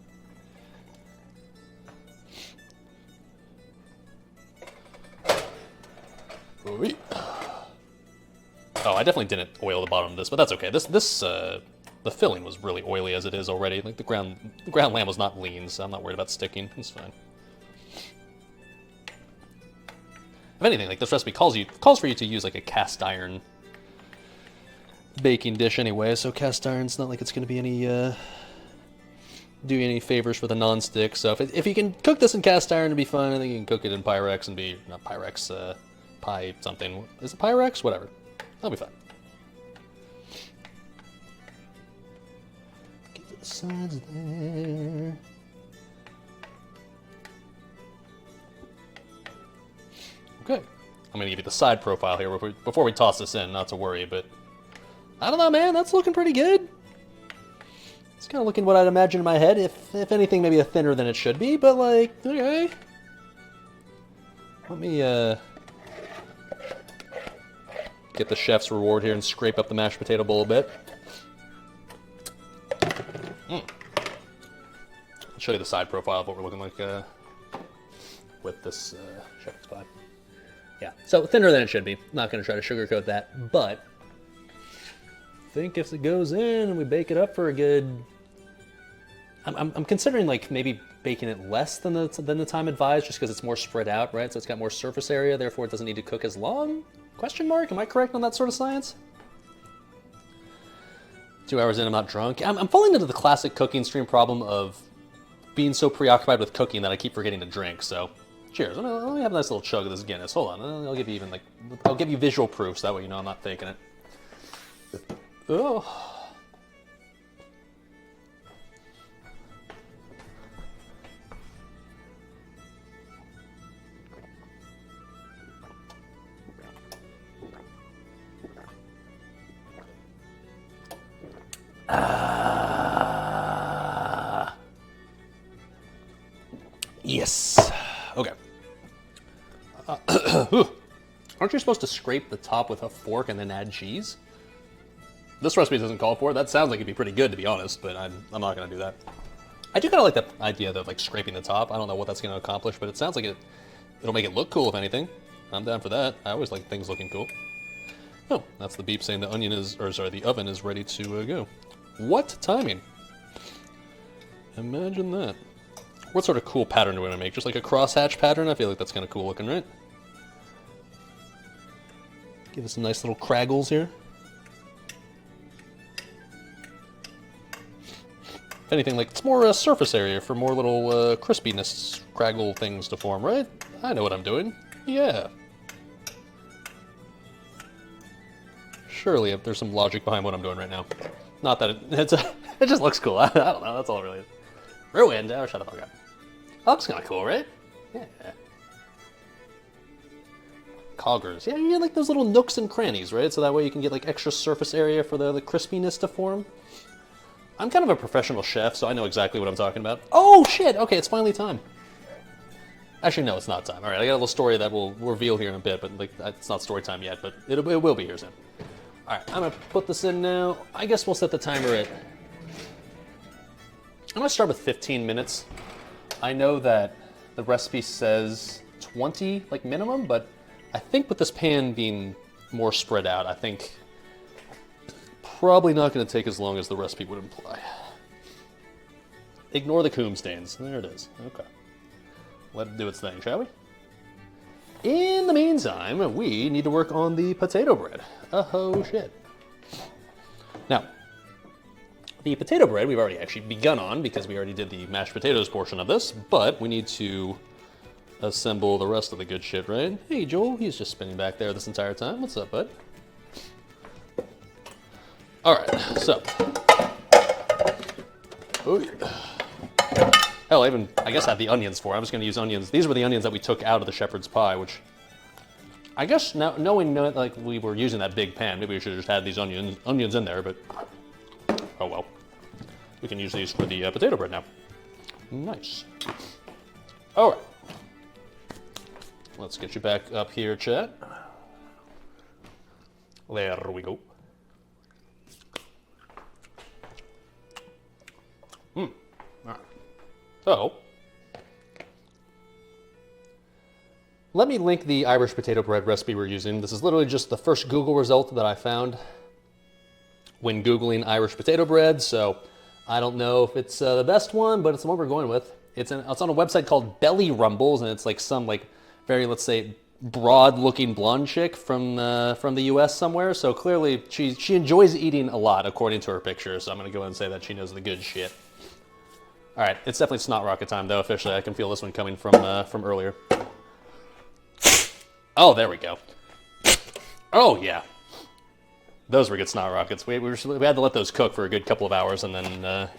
Oh, I definitely didn't oil the bottom of this, but that's okay. The filling was really oily as it is already. Like the ground lamb was not lean, so I'm not worried about sticking. It's fine. If anything, like this recipe calls for you to use like a cast iron baking dish anyway, so cast iron's not like it's going to be any do you any favors for the non-stick. So if you can cook this in cast iron, it'd be fine. I think you can cook it in Pyrex and be not Pyrex, pie something. Is it Pyrex? Whatever. That'll be fine. Get to the sides there. Okay, I'm gonna give you the side profile here before we toss this in. Not to worry, but I don't know, man. That's looking pretty good. It's kind of looking what I'd imagine in my head. If anything, maybe a thinner than it should be, but like, okay. Let me get the chef's reward here and scrape up the mashed potato bowl a bit. I'll show you the side profile of what we're looking like with this shepherd's pie. Yeah, so thinner than it should be. Not going to try to sugarcoat that, but I think if it goes in and we bake it up for a good... I'm considering like maybe baking it less than the time advised, just because it's more spread out, right? So it's got more surface area, therefore it doesn't need to cook as long? Question mark? Am I correct on that sort of science? 2 hours in, I'm not drunk. I'm falling into the classic cooking stream problem of being so preoccupied with cooking that I keep forgetting to drink, so cheers. Let me have a nice little chug of this Guinness. Hold on, I'll give you I'll give you visual proof so that way you know I'm not faking it. Oh. Yes. Okay. Aren't you supposed to scrape the top with a fork and then add cheese? This recipe doesn't call for it. That sounds like it'd be pretty good, to be honest, but I'm not going to do that. I do kind of like the idea of like scraping the top. I don't know what that's going to accomplish, but it sounds like it'll make it look cool, if anything. I'm down for that. I always like things looking cool. Oh, that's the beep saying the the oven is ready to go. What timing? Imagine that. What sort of cool pattern do we want to make? Just like a crosshatch pattern? I feel like that's kind of cool looking, right? Give us some nice little craggles here. If anything, like, it's more surface area for more little crispiness craggle things to form, right? I know what I'm doing. Yeah. Surely there's some logic behind what I'm doing right now. Not that it just looks cool. I don't know, that's all it really is. Ruined. Oh, shut the fuck up. That looks kind of cool, right? Yeah. Coggers. Yeah, you get like those little nooks and crannies, right? So that way you can get like extra surface area for the crispiness to form. I'm kind of a professional chef, so I know exactly what I'm talking about. Oh, shit! Okay, it's finally time. Actually, no, it's not time. All right, I got a little story that we'll reveal here in a bit, but like it's not story time yet, but it will be here soon. All right, I'm gonna put this in now. I guess we'll set the timer at... I'm gonna start with 15 minutes. I know that the recipe says 20, like minimum, but I think with this pan being more spread out, I think probably not gonna take as long as the recipe would imply. Ignore the coom stains. There it is. Okay. Let it do its thing, shall we? In the meantime, we need to work on the potato bread. Oh shit. Now, the potato bread we've already actually begun on because we already did the mashed potatoes portion of this, but we need to assemble the rest of the good shit, right? Hey Joel, he's just spinning back there this entire time. What's up, bud? All right, so. Oh, yeah. Hell, I guess I have the onions for it. I'm just gonna use onions. These were the onions that we took out of the shepherd's pie, which I guess now, knowing like we were using that big pan, maybe we should have just had these onions in there, but oh well. We can use these for the potato bread now. Nice. All right. Let's get you back up here, chat. There we go. All right. So, let me link the Irish potato bread recipe we're using. This is literally just the first Google result that I found when Googling Irish potato bread, so I don't know if it's the best one, but it's the one we're going with. It's on a website called Belly Rumbles, and it's like some like very, let's say, broad-looking blonde chick from the U.S. somewhere. So clearly she enjoys eating a lot, according to her picture. So I'm gonna go ahead and say that she knows the good shit. All right, it's definitely snot rocket time, though. Officially, I can feel this one coming from earlier. Oh, there we go. Oh yeah. Those were good snot rockets. We had to let those cook for a good couple of hours, and then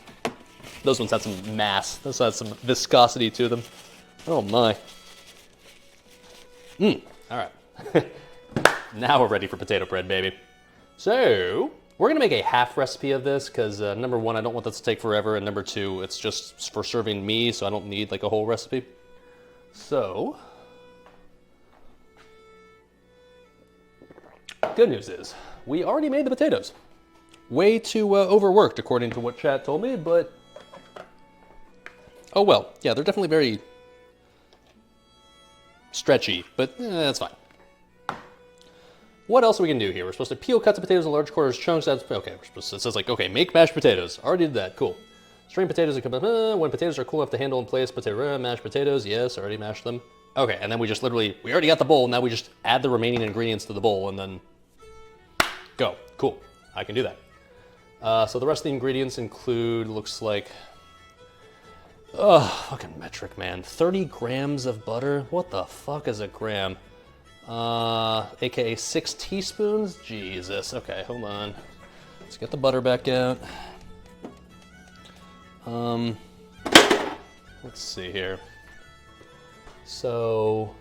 those ones had some mass. Those had some viscosity to them. Oh my. All right. Now we're ready for potato bread, baby. So we're gonna make a half recipe of this because number one, I don't want this to take forever, and number two, it's just for serving me, so I don't need like a whole recipe. So good news is, we already made the potatoes. Way too overworked, according to what chat told me, but oh well. Yeah, they're definitely very stretchy, but that's fine. What else we can do here? We're supposed to peel, cut the potatoes in large quarters chunks. That's okay. It says like, okay, make mashed potatoes. Already did that. Cool. Strain potatoes and when potatoes are cool enough to handle in place, mashed potatoes, yes, already mashed them. Okay, and then we just literally, we already got the bowl, now we just add the remaining ingredients to the bowl and then go. Cool, I can do that. So the rest of the ingredients include, looks like, fucking metric, man. 30 grams of butter? What the fuck is a gram? AKA 6 teaspoons? Jesus, okay, hold on. Let's get the butter back out. Let's see here. So,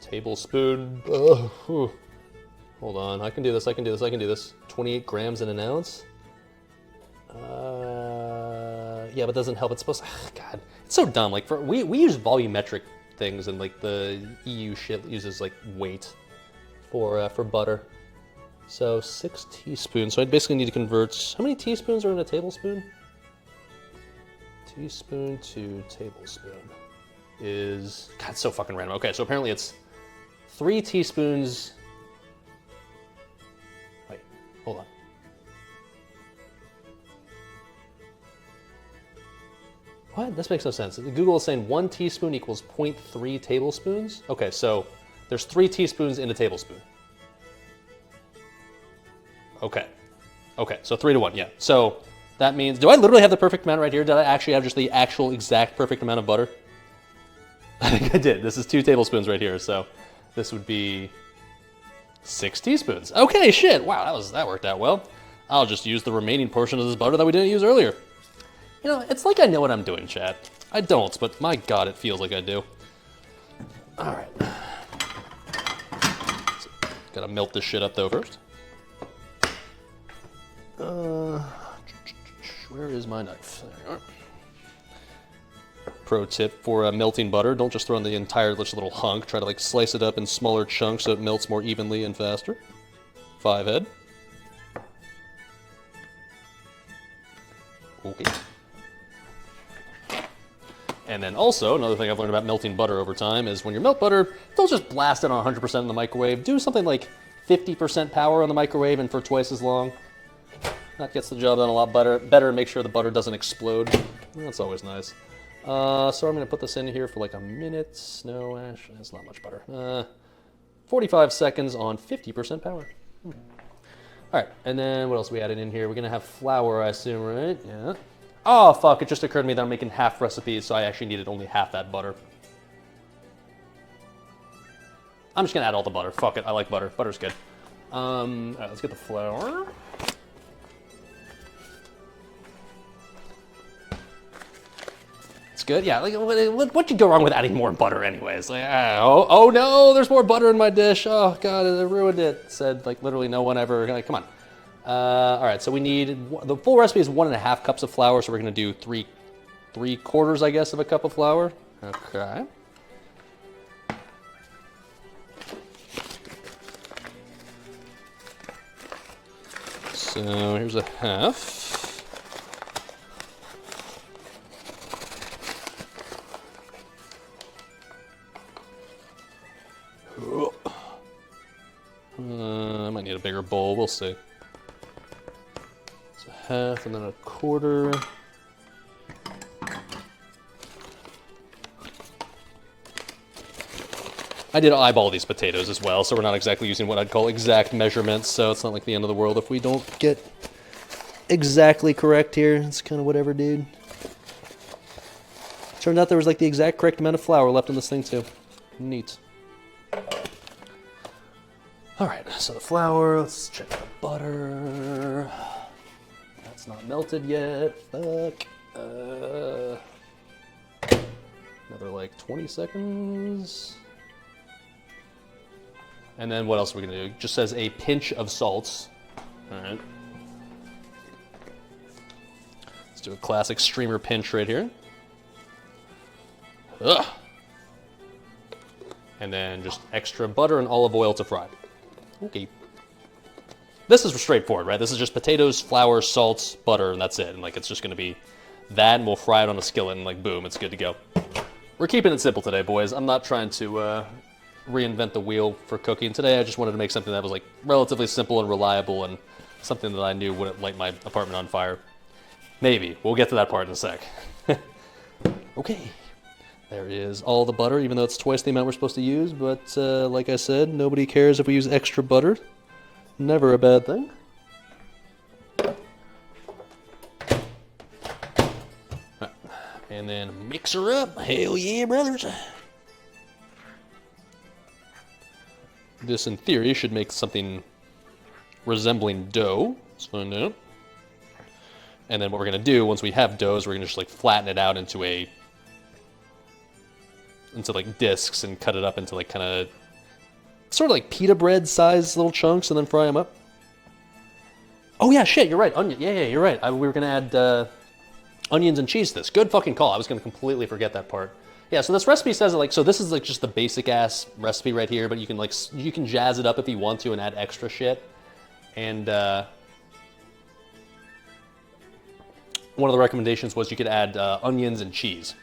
tablespoon. Hold on, I can do this. 28 grams in an ounce. Yeah, but it doesn't help. It's supposed to, God, it's so dumb. Like we use volumetric things, and like the EU shit uses like weight for butter. So 6 teaspoons. So I basically need to convert, how many teaspoons are in a tablespoon? Teaspoon to tablespoon is, God, it's so fucking random. Okay, so apparently it's 3 teaspoons. Wait, hold on. What? This makes no sense. Google is saying 1 teaspoon equals 0.3 tablespoons. Okay, so there's 3 teaspoons in a tablespoon. Okay, so 3 to 1, yeah. So that means, do I literally have the perfect amount right here? Did I actually have just the actual exact perfect amount of butter? I think I did. This is 2 tablespoons right here, so this would be 6 teaspoons. Okay, shit, wow, that worked out well. I'll just use the remaining portion of this butter that we didn't use earlier. You know, it's like I know what I'm doing, chat. I don't, but my God, it feels like I do. All right. So, gotta melt this shit up though first. Where is my knife? There you are. Pro tip for melting butter, don't just throw in the entire little hunk. Try to like slice it up in smaller chunks so it melts more evenly and faster. 5 head. Okay. And then also, another thing I've learned about melting butter over time is when you melt butter, don't just blast it on 100% in the microwave. Do something like 50% power on the microwave and for twice as long. That gets the job done a lot better and make sure the butter doesn't explode. That's always nice. So I'm gonna put this in here for like a minute. No, actually, that's not much butter. 45 seconds on 50% power. All right, and then what else are we adding in here? We're gonna have flour, I assume, right? Yeah. Oh, fuck, it just occurred to me that I'm making half recipes, so I actually needed only half that butter. I'm just gonna add all the butter. Fuck it, I like butter. Butter's good. All right, let's get the flour. It's good, yeah. Like, what could go wrong with adding more butter, anyways? Like, oh no, there's more butter in my dish. Oh God, I ruined it. Said like literally no one ever. Like, come on. All right, so we need, the full recipe is 1.5 cups of flour, so we're gonna do 3/4, I guess, of a cup of flour. Okay. So here's a half. I might need a bigger bowl, we'll see. So half and then 1/4. I did eyeball these potatoes as well, so we're not exactly using what I'd call exact measurements, so it's not like the end of the world if we don't get exactly correct here. It's kind of whatever, dude. Turned out there was like the exact correct amount of flour left in this thing too. Neat. Alright, so the flour, let's check the butter. That's not melted yet, fuck. Another like 20 seconds. And then what else are we gonna do? It just says a pinch of salts. Alright. Let's do a classic streamer pinch right here. Ugh. And then just extra butter and olive oil to fry. Okay. This is straightforward, right? This is just potatoes, flour, salt, butter, and that's it. And like it's just gonna be that, and we'll fry it on a skillet, and like boom, it's good to go. We're keeping it simple today, boys. I'm not trying to reinvent the wheel for cooking today. I just wanted to make something that was like relatively simple and reliable, and something that I knew wouldn't light my apartment on fire. Maybe. We'll get to that part in a sec. Okay. There is all the butter, even though it's twice the amount we're supposed to use, but like I said, nobody cares if we use extra butter. Never a bad thing. Right. And then mix her up. Hell yeah, brothers. This, in theory, should make something resembling dough. Let's find out. And then what we're going to do, once we have dough, is we're going to just like flatten it out into like discs and cut it up into like kind of sort of like pita bread size little chunks and then fry them up. Oh yeah, shit, you're right. Onion. Yeah, you're right. We were gonna add onions and cheese to this. Good fucking call. I was gonna completely forget that part. Yeah, so this recipe says like, so this is like just the basic ass recipe right here, but you can jazz it up if you want to and add extra shit. And one of the recommendations was you could add onions and cheese.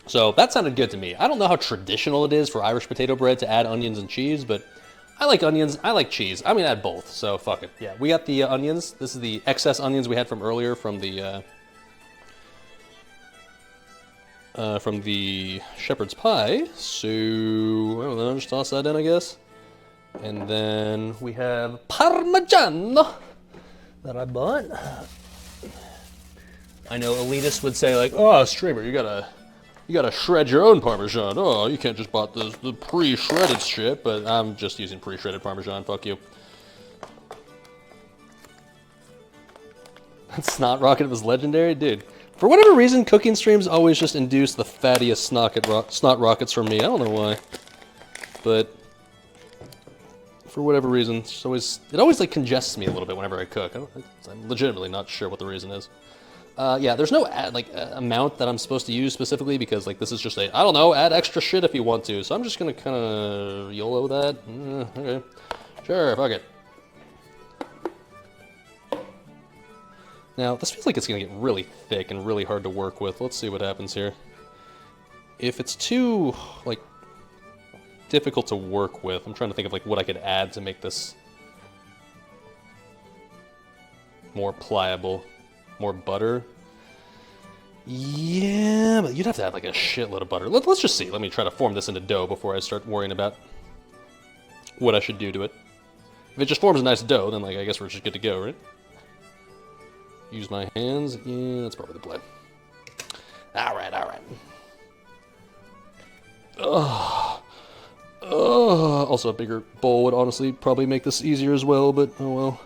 So that sounded good to me. I don't know how traditional it is for Irish potato bread to add onions and cheese, but I like onions, I like cheese. I'm gonna add both, so fuck it. Yeah, we got the onions. This is the excess onions we had from earlier from the shepherd's pie. So, I don't know, just toss that in, I guess. And then we have Parmigiano that I bought. I know elitists would say like, oh, streamer, you gotta shred your own Parmesan. Oh, you can't just buy the pre-shredded shit, but I'm just using pre-shredded Parmesan, fuck you. That snot rocket was legendary? Dude, for whatever reason, cooking streams always just induce the fattiest snot rockets from me. I don't know why. But, for whatever reason, it always like congests me a little bit whenever I cook. I'm legitimately not sure what the reason is. Yeah, there's no amount that I'm supposed to use specifically because like this is just I don't know, add extra shit if you want to. So I'm just gonna kind of YOLO that. Okay, sure, fuck it. Now this feels like it's gonna get really thick and really hard to work with. Let's see what happens here. If it's too like difficult to work with, I'm trying to think of like what I could add to make this more pliable. More butter. Yeah, but you'd have to add like a shitload of butter. Let's just see. Let me try to form this into dough before I start worrying about what I should do to it. If it just forms a nice dough, then like I guess we're just good to go, right? Use my hands. Yeah, that's probably the play. All right. Also, a bigger bowl would honestly probably make this easier as well, but oh well.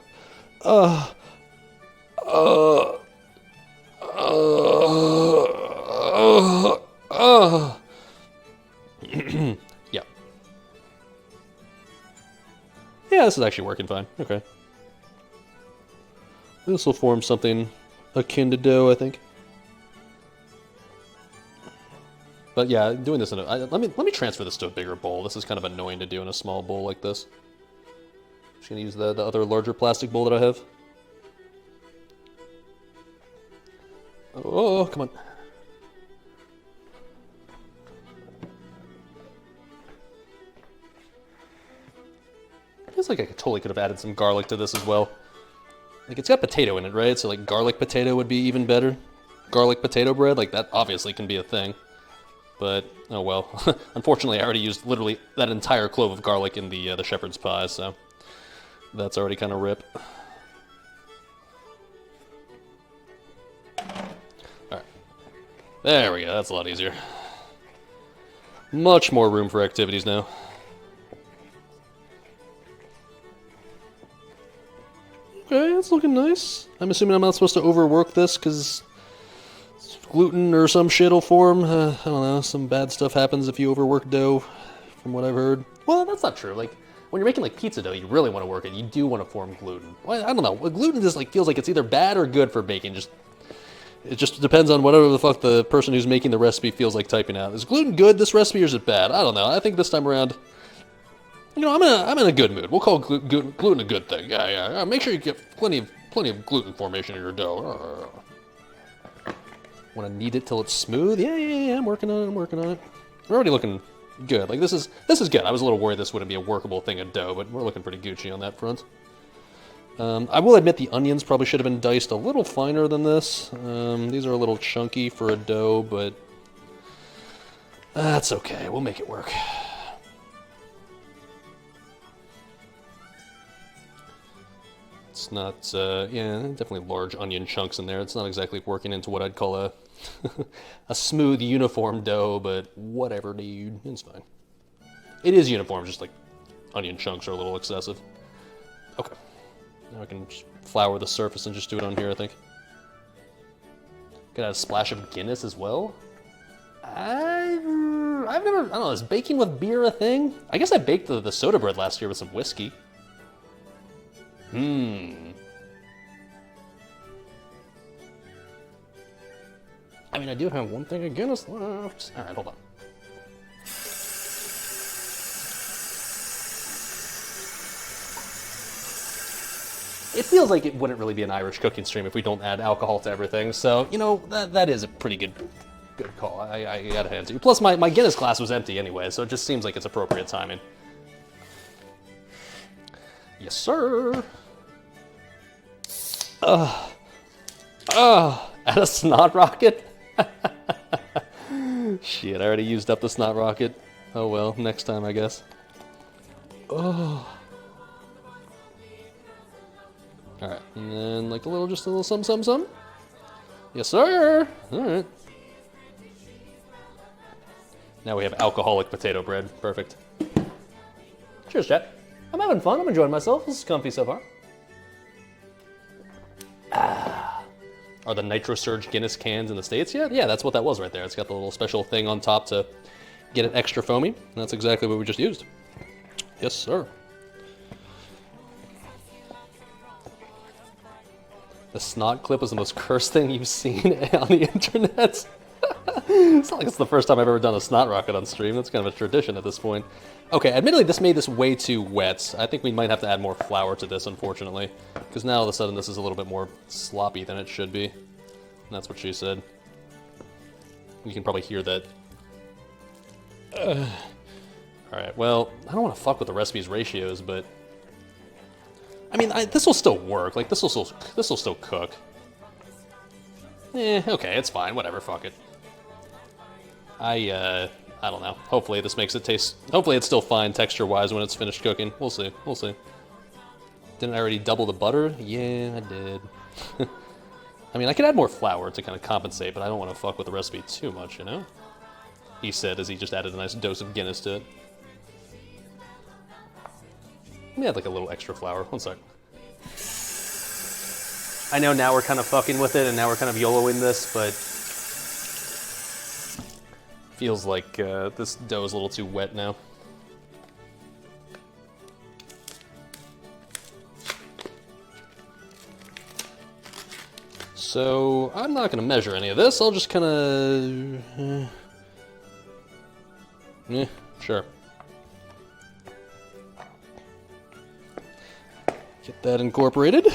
Yeah. Yeah, this is actually working fine. Okay. This will form something akin to dough, I think. But yeah, doing this in let me transfer this to a bigger bowl. This is kind of annoying to do in a small bowl like this. Just gonna use the other larger plastic bowl that I have. Oh, come on. Feels like I totally could have added some garlic to this as well. Like, it's got potato in it, right? So, like, garlic potato would be even better. Garlic potato bread, like, that obviously can be a thing. But, oh well. Unfortunately, I already used literally that entire clove of garlic in the shepherd's pie, so that's already kind of rip. There we go, that's a lot easier. Much more room for activities now. Okay, that's looking nice. I'm assuming I'm not supposed to overwork this because gluten or some shit will form. I don't know, some bad stuff happens if you overwork dough, from what I've heard. Well, that's not true. Like, when you're making like pizza dough, you really want to work it. You do want to form gluten. Well, I don't know. Gluten just like feels like it's either bad or good for baking. It just depends on whatever the fuck the person who's making the recipe feels like typing out. Is gluten good, this recipe, or is it bad? I don't know. I think this time around, you know, I'm in a good mood. We'll call gluten a good thing. Yeah. Make sure you get plenty of gluten formation in your dough. Want to knead it till it's smooth? Yeah. I'm working on it. We're already looking good. Like, this is good. I was a little worried this wouldn't be a workable thing of dough, but we're looking pretty Gucci on that front. I will admit the onions probably should have been diced a little finer than this. These are a little chunky for a dough, but that's okay. We'll make it work. It's not, yeah, definitely large onion chunks in there. It's not exactly working into what I'd call a a smooth, uniform dough, but whatever, dude. It's fine. It is uniform, just like onion chunks are a little excessive. Okay. Now I can just flour the surface and just do it on here, I think. Could add a splash of Guinness as well. I've never, I don't know, is baking with beer a thing? I guess I baked the soda bread last year with some whiskey. I mean, I do have one thing of Guinness left. All right, hold on. It feels like it wouldn't really be an Irish cooking stream if we don't add alcohol to everything. So, you know, that is a pretty good call. I gotta hand it to you. Plus, my Guinness glass was empty anyway, so it just seems like it's appropriate timing. Yes, sir. At a snot rocket? Shit, I already used up the snot rocket. Oh well, next time, I guess. Oh. Alright, and then like just a little some. Yes, sir! Alright. Now we have alcoholic potato bread. Perfect. Cheers, chat. I'm having fun. I'm enjoying myself. This is comfy so far. Are the Nitro Surge Guinness cans in the States yet? Yeah, that's what that was right there. It's got the little special thing on top to get it extra foamy. And that's exactly what we just used. Yes, sir. The snot clip was the most cursed thing you've seen on the internet. It's not like it's the first time I've ever done a snot rocket on stream. That's kind of a tradition at this point. Okay, admittedly, this made this way too wet. I think we might have to add more flour to this, unfortunately. Because now all of a sudden this is a little bit more sloppy than it should be. And that's what she said. You can probably hear that. Alright, well, I don't want to fuck with the recipe's ratios, but... I mean, this will still work. Like, this will still cook. Okay, it's fine. Whatever, fuck it. I don't know. Hopefully this makes it taste... Hopefully it's still fine texture-wise when it's finished cooking. We'll see. We'll see. Didn't I already double the butter? Yeah, I did. I mean, I could add more flour to kind of compensate, but I don't want to fuck with the recipe too much, you know? He said as he just added a nice dose of Guinness to it. Let me add like a little extra flour. One sec. I know now we're kind of fucking with it, and now we're kind of YOLOing this, but... Feels like this dough is a little too wet now. So, I'm not going to measure any of this. I'll just kind of... sure. Get that incorporated.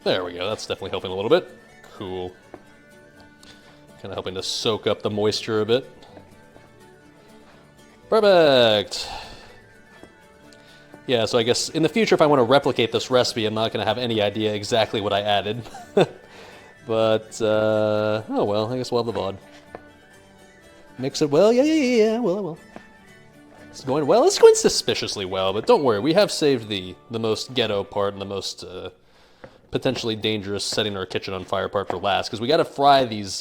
There we go, that's definitely helping a little bit. Cool. Kind of helping to soak up the moisture a bit. Perfect! Yeah, so I guess in the future if I want to replicate this recipe, I'm not going to have any idea exactly what I added. But, oh well, I guess we'll have the VOD. Mix it well? Yeah, well, I will. It's going well? It's going suspiciously well, but don't worry, we have saved the most ghetto part and the most... potentially dangerous setting our kitchen on fire part for last, because we got to fry these,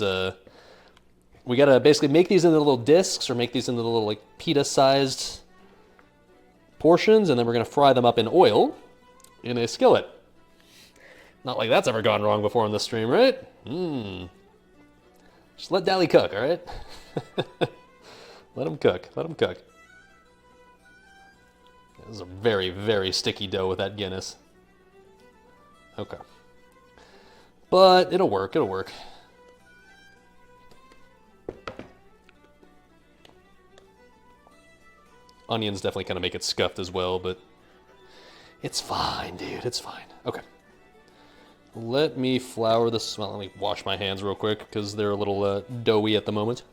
we got to basically make these into little discs, or make these into little, like, pita-sized portions, and then we're going to fry them up in oil in a skillet. Not like that's ever gone wrong before on this stream, right? Just let Dali cook, alright? Let him cook, let him cook. This is a very, very sticky dough with that Guinness. Okay. But it'll work, it'll work. Onions definitely kind of make it scuffed as well, but it's fine, dude, it's fine. Okay. Let me flour this. Well, let me wash my hands real quick, because they're a little doughy at the moment.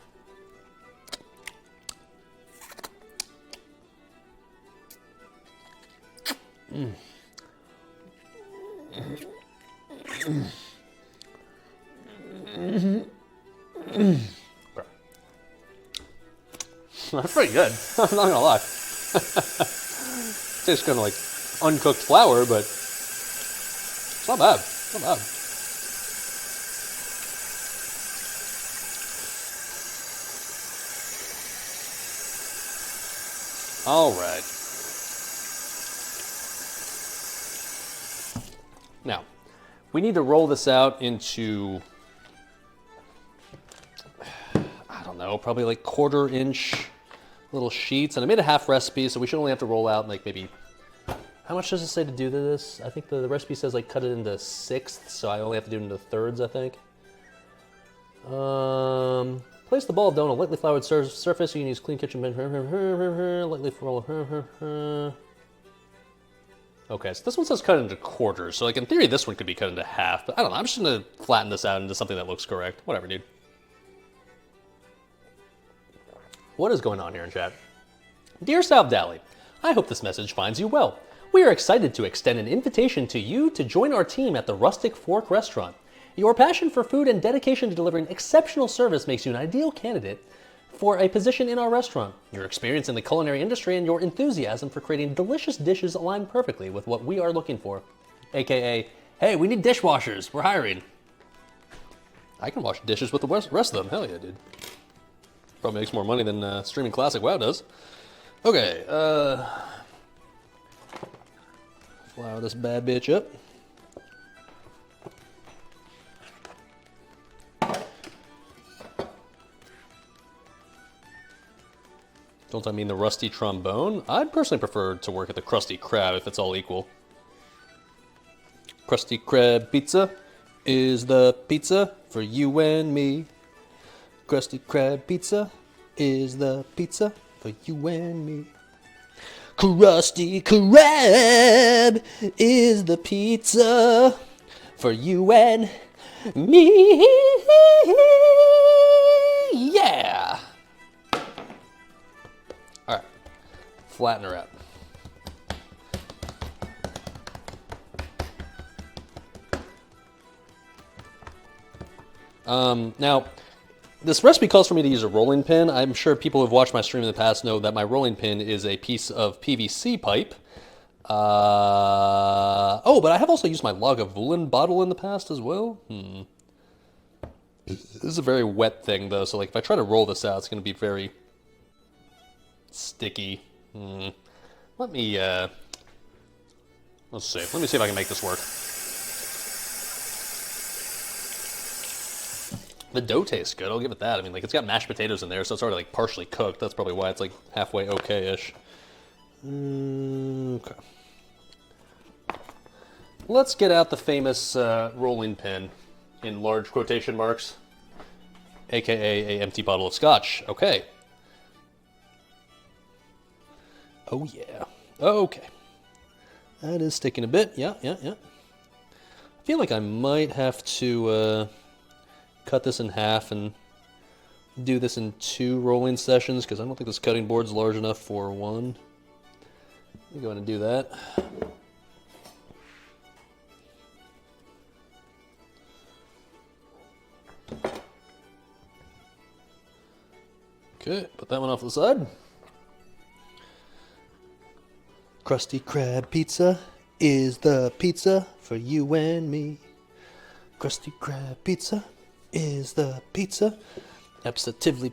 That's pretty good. I'm not gonna lie. Tastes kind of like uncooked flour, but it's not bad. It's not bad. All right. Now, we need to roll this out into, I don't know, probably like 1/4 inch little sheets. And I made a half recipe, so we should only have to roll out like maybe, how much does it say to do this? I think the recipe says like cut it into 1/6, so I only have to do it into 1/3, I think. Place the ball of dough on a lightly floured surface. You can use clean kitchen bench. Lightly roll. Okay, so this one says cut into 1/4. So like in theory, this one could be cut into half. But I don't know. I'm just gonna flatten this out into something that looks correct. Whatever, dude. What is going on here in chat? Dear SalvDali, I hope this message finds you well. We are excited to extend an invitation to you to join our team at the Rustic Fork Restaurant. Your passion for food and dedication to delivering exceptional service makes you an ideal candidate for a position in our restaurant. Your experience in the culinary industry and your enthusiasm for creating delicious dishes align perfectly with what we are looking for. AKA, hey, we need dishwashers, we're hiring. I can wash dishes with the rest of them, hell yeah, dude. Probably makes more money than streaming Classic WoW does. Okay, flour this bad bitch up. Don't I mean the rusty trombone? I'd personally prefer to work at the Krusty Krab if it's all equal. Krusty Krab pizza is the pizza for you and me. Krusty Krab pizza is the pizza for you and me. Krusty Krab is the pizza for you and me. Yeah! Alright, flatten her out. Now, this recipe calls for me to use a rolling pin. I'm sure people who have watched my stream in the past know that my rolling pin is a piece of PVC pipe. Oh, but I have also used my Lagavulin bottle in the past as well. This is a very wet thing, though, so like if I try to roll this out, it's going to be very sticky. Let me, let's see. Let me see if I can make this work. The dough tastes good, I'll give it that. I mean, like, it's got mashed potatoes in there, so it's already, like, partially cooked. That's probably why it's, like, halfway okay-ish. Okay. Let's get out the famous rolling pin, in large quotation marks, aka a empty bottle of scotch. Okay. Oh, yeah. Okay. That is sticking a bit. Yeah. I feel like I might have to cut this in half and do this in 2 rolling sessions, because I don't think this cutting board's large enough for 1. Let me go ahead and do that. Okay, put that one off to the side. Krusty Krab pizza is the pizza for you and me. Krusty Krab pizza is the pizza. Absolutely. I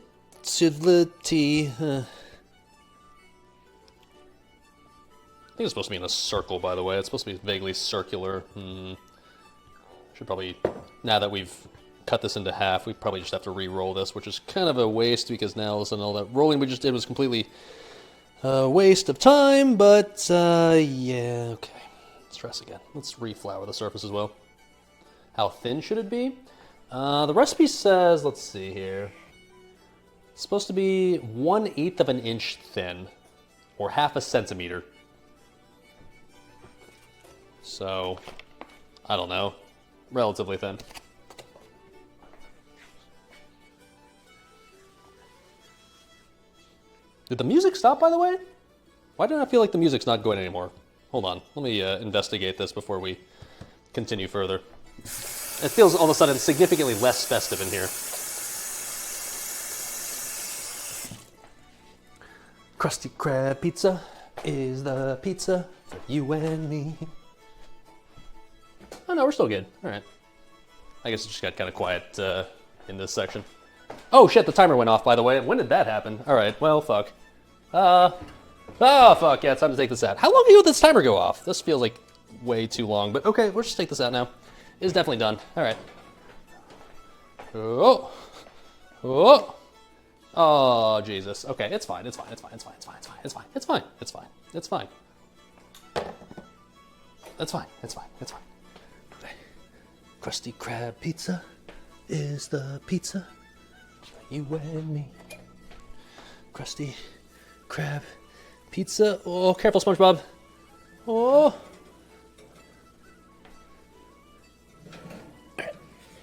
think it's supposed to be in a circle, by the way. It's supposed to be vaguely circular. Should probably, now that we've cut this into half, we probably just have to re-roll this, which is kind of a waste, because now all that rolling we just did was completely a waste of time, but yeah, okay. Let's try this again. Let's re-flour the surface as well. How thin should it be? The recipe says, let's see here, it's supposed to be 1/8 of an inch thin, or 1/2 centimeter. So, I don't know, relatively thin. Did the music stop, by the way? Why don't I feel like the music's not going anymore? hold on. Let me investigate this before we continue further. It feels all of a sudden significantly less festive in here. Krusty Krab pizza is the pizza for you and me. Oh no, we're still good. All right. I guess it just got kind of quiet in this section. Oh shit, the timer went off, by the way. When did that happen? All right, well, fuck. Oh, fuck, yeah, it's time to take this out. How long ago did this timer go off? This feels like way too long, but okay, we'll just take this out now. It's definitely done. All right. Oh. Oh. Oh, Jesus. Okay, it's fine, it's fine, it's fine, it's fine, it's fine, it's fine, it's fine, it's fine, it's fine, it's fine. It's fine, it's fine, it's fine. Okay. Krusty Krab pizza is the pizza for you and me. Krusty Krab pizza. Oh, careful, SpongeBob. Oh.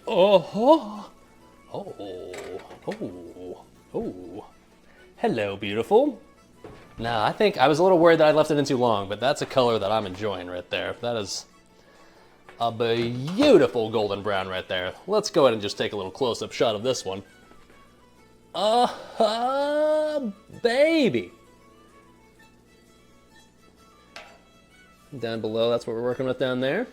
Oh. Oh. Oh. Oh. Hello, beautiful. Nah, I think I was a little worried that I left it in too long, but that's a color that I'm enjoying right there. That is a beautiful golden brown right there. Let's go ahead and just take a little close-up shot of this one. Baby. Down below, that's what we're working with down there.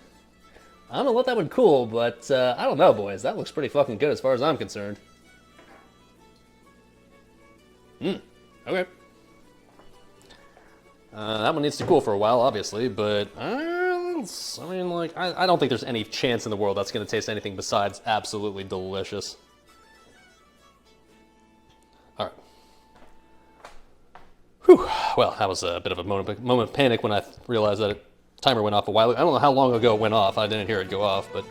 I don't know what that would cool, but I don't know, boys. That looks pretty fucking good as far as I'm concerned. Okay. That one needs to cool for a while, obviously, but I mean, like, I don't think there's any chance in the world that's going to taste anything besides absolutely delicious. All right. Whew. Well, that was a bit of a moment of panic when I realized that the timer went off a while ago. I don't know how long ago it went off. I didn't hear it go off, but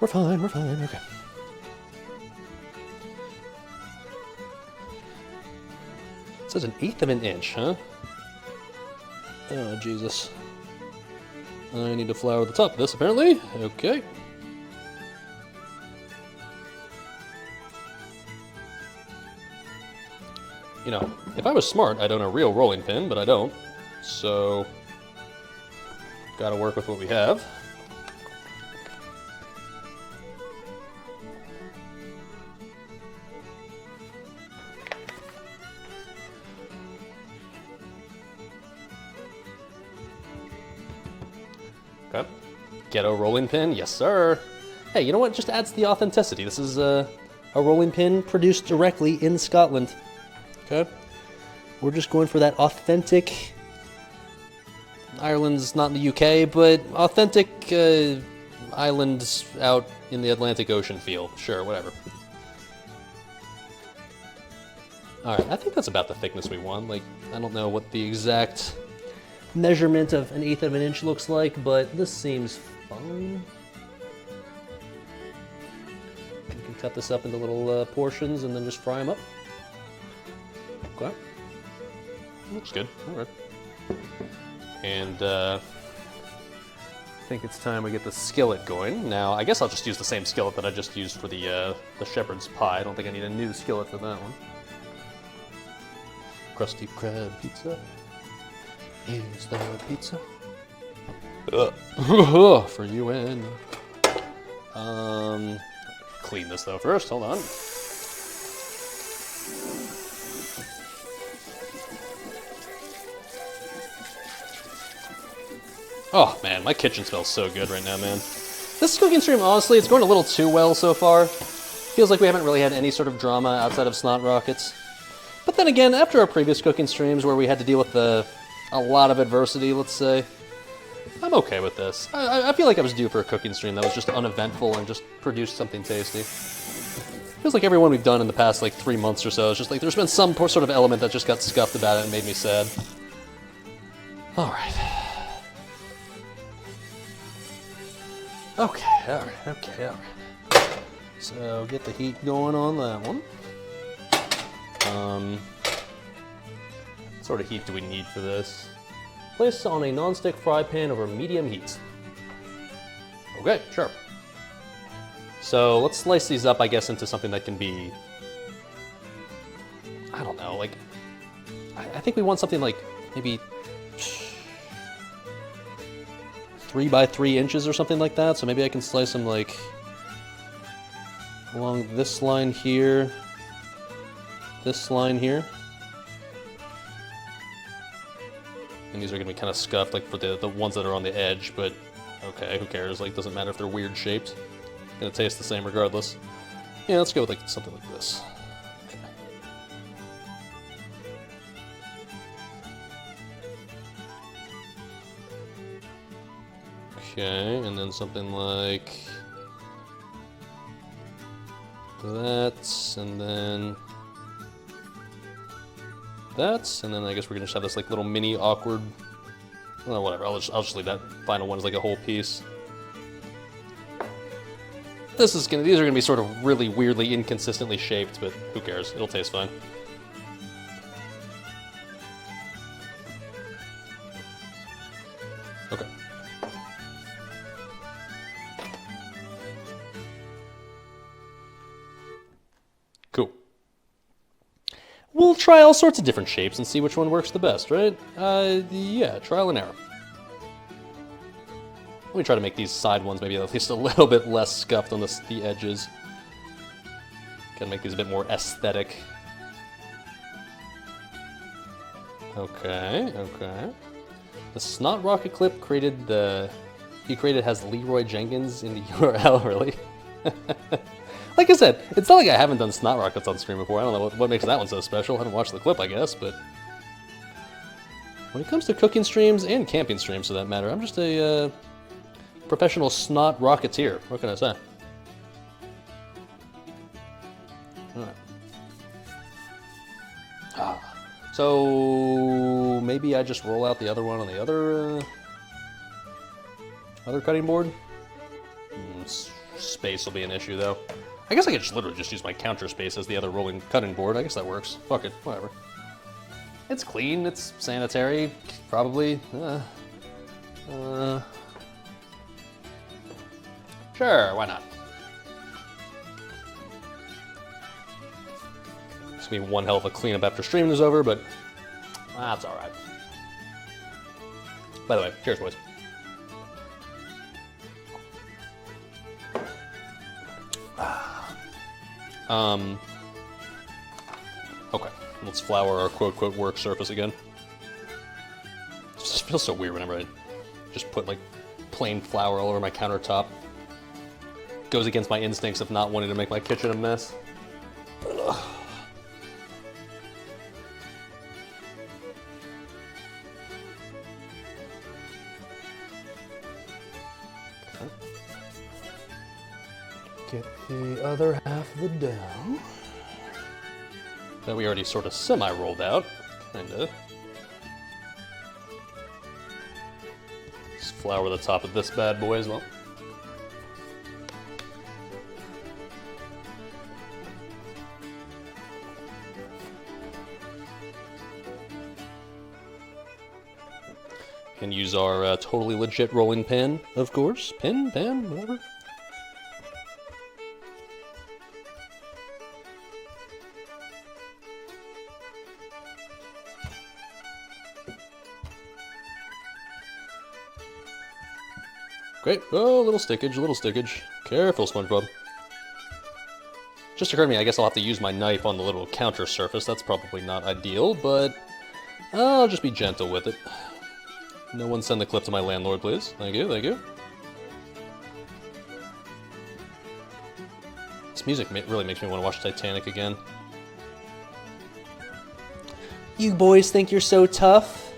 we're fine, okay. It says 1/8 of an inch, huh? Oh, Jesus. I need to flour the top of this, apparently. Okay. You know, if I was smart, I'd own a real rolling pin, but I don't. So, gotta work with what we have. Okay. Ghetto rolling pin, yes sir. Hey, you know what? Just adds the authenticity. This is a rolling pin produced directly in Scotland. Okay. We're just going for that authentic. Ireland's not in the UK, but authentic islands out in the Atlantic Ocean feel. Sure, whatever. Alright, I think that's about the thickness we want. Like, I don't know what the exact measurement of 1/8 of an inch looks like, but this seems fine. You can cut this up into little portions and then just fry them up. Okay. Looks good. Alright. And I think it's time we get the skillet going. Now, I guess I'll just use the same skillet that I just used for the shepherd's pie. I don't think I need a new skillet for that one. Krusty Krab pizza is the pizza for you and clean this though first. Hold on. Oh man, my kitchen smells so good right now, man. This cooking stream, honestly, it's going a little too well so far. Feels like we haven't really had any sort of drama outside of Snot Rockets. But then again, after our previous cooking streams where we had to deal with a lot of adversity, let's say, I'm okay with this. I feel like I was due for a cooking stream that was just uneventful and just produced something tasty. Feels like every one we've done in the past, like, 3 months or so, it's just like there's been some sort of element that just got scuffed about it and made me sad. Alright. Okay, alright. So, get the heat going on that one. What sort of heat do we need for this? Place on a non-stick fry pan over medium heat. Okay, sure. So, let's slice these up, I guess, into something that can be... I don't know, like... I think we want something like, maybe... 3 by 3 inches or something like that. So maybe I can slice them like along this line here, this line here. And these are going to be kind of scuffed, like for the ones that are on the edge, but okay, who cares? Like, doesn't matter if they're weird shaped. Gonna taste the same regardless. Yeah, let's go with like something like this. Okay, and then something like that, and then that, and then I guess we're gonna just have this like little mini awkward. Well, whatever. I'll just leave that final one as like a whole piece. These are gonna be sort of really weirdly inconsistently shaped, but who cares? It'll taste fine. Okay. Cool. We'll try all sorts of different shapes and see which one works the best, right? Yeah, trial and error. Let me try to make these side ones maybe at least a little bit less scuffed on the edges. Gotta make these a bit more aesthetic. Okay, okay. The Snot Rocket clip he created has Leroy Jenkins in the URL, really? Like I said, it's not like I haven't done Snot Rockets on stream before. I don't know what makes that one so special. I haven't watched the clip, I guess, but when it comes to cooking streams and camping streams, for that matter, I'm just a professional Snot Rocketeer. What can I say? Alright. So maybe I just roll out the other one on the other cutting board? Space will be an issue, though. I guess I could just literally just use my counter space as the other rolling cutting board. I guess that works. Fuck it, whatever. It's clean, it's sanitary, probably. Sure, why not? It's gonna be one hell of a cleanup after stream is over, but that's alright. By the way, cheers, boys. Okay, let's flour our quote-quote work surface again. It just feels so weird whenever I just put like plain flour all over my countertop. Goes against my instincts of not wanting to make my kitchen a mess. Ugh. Get the other half of the dough that we already sort of semi-rolled out, kinda. Just flour the top of this bad boy as well. And use our totally legit rolling pin, of course. Pan, whatever. Great. Oh, little stickage. Careful, SpongeBob. Just occurred to me, I guess I'll have to use my knife on the little counter surface. That's probably not ideal, but I'll just be gentle with it. No one send the clip to my landlord, please. Thank you, thank you. This music really makes me want to watch Titanic again. You boys think you're so tough?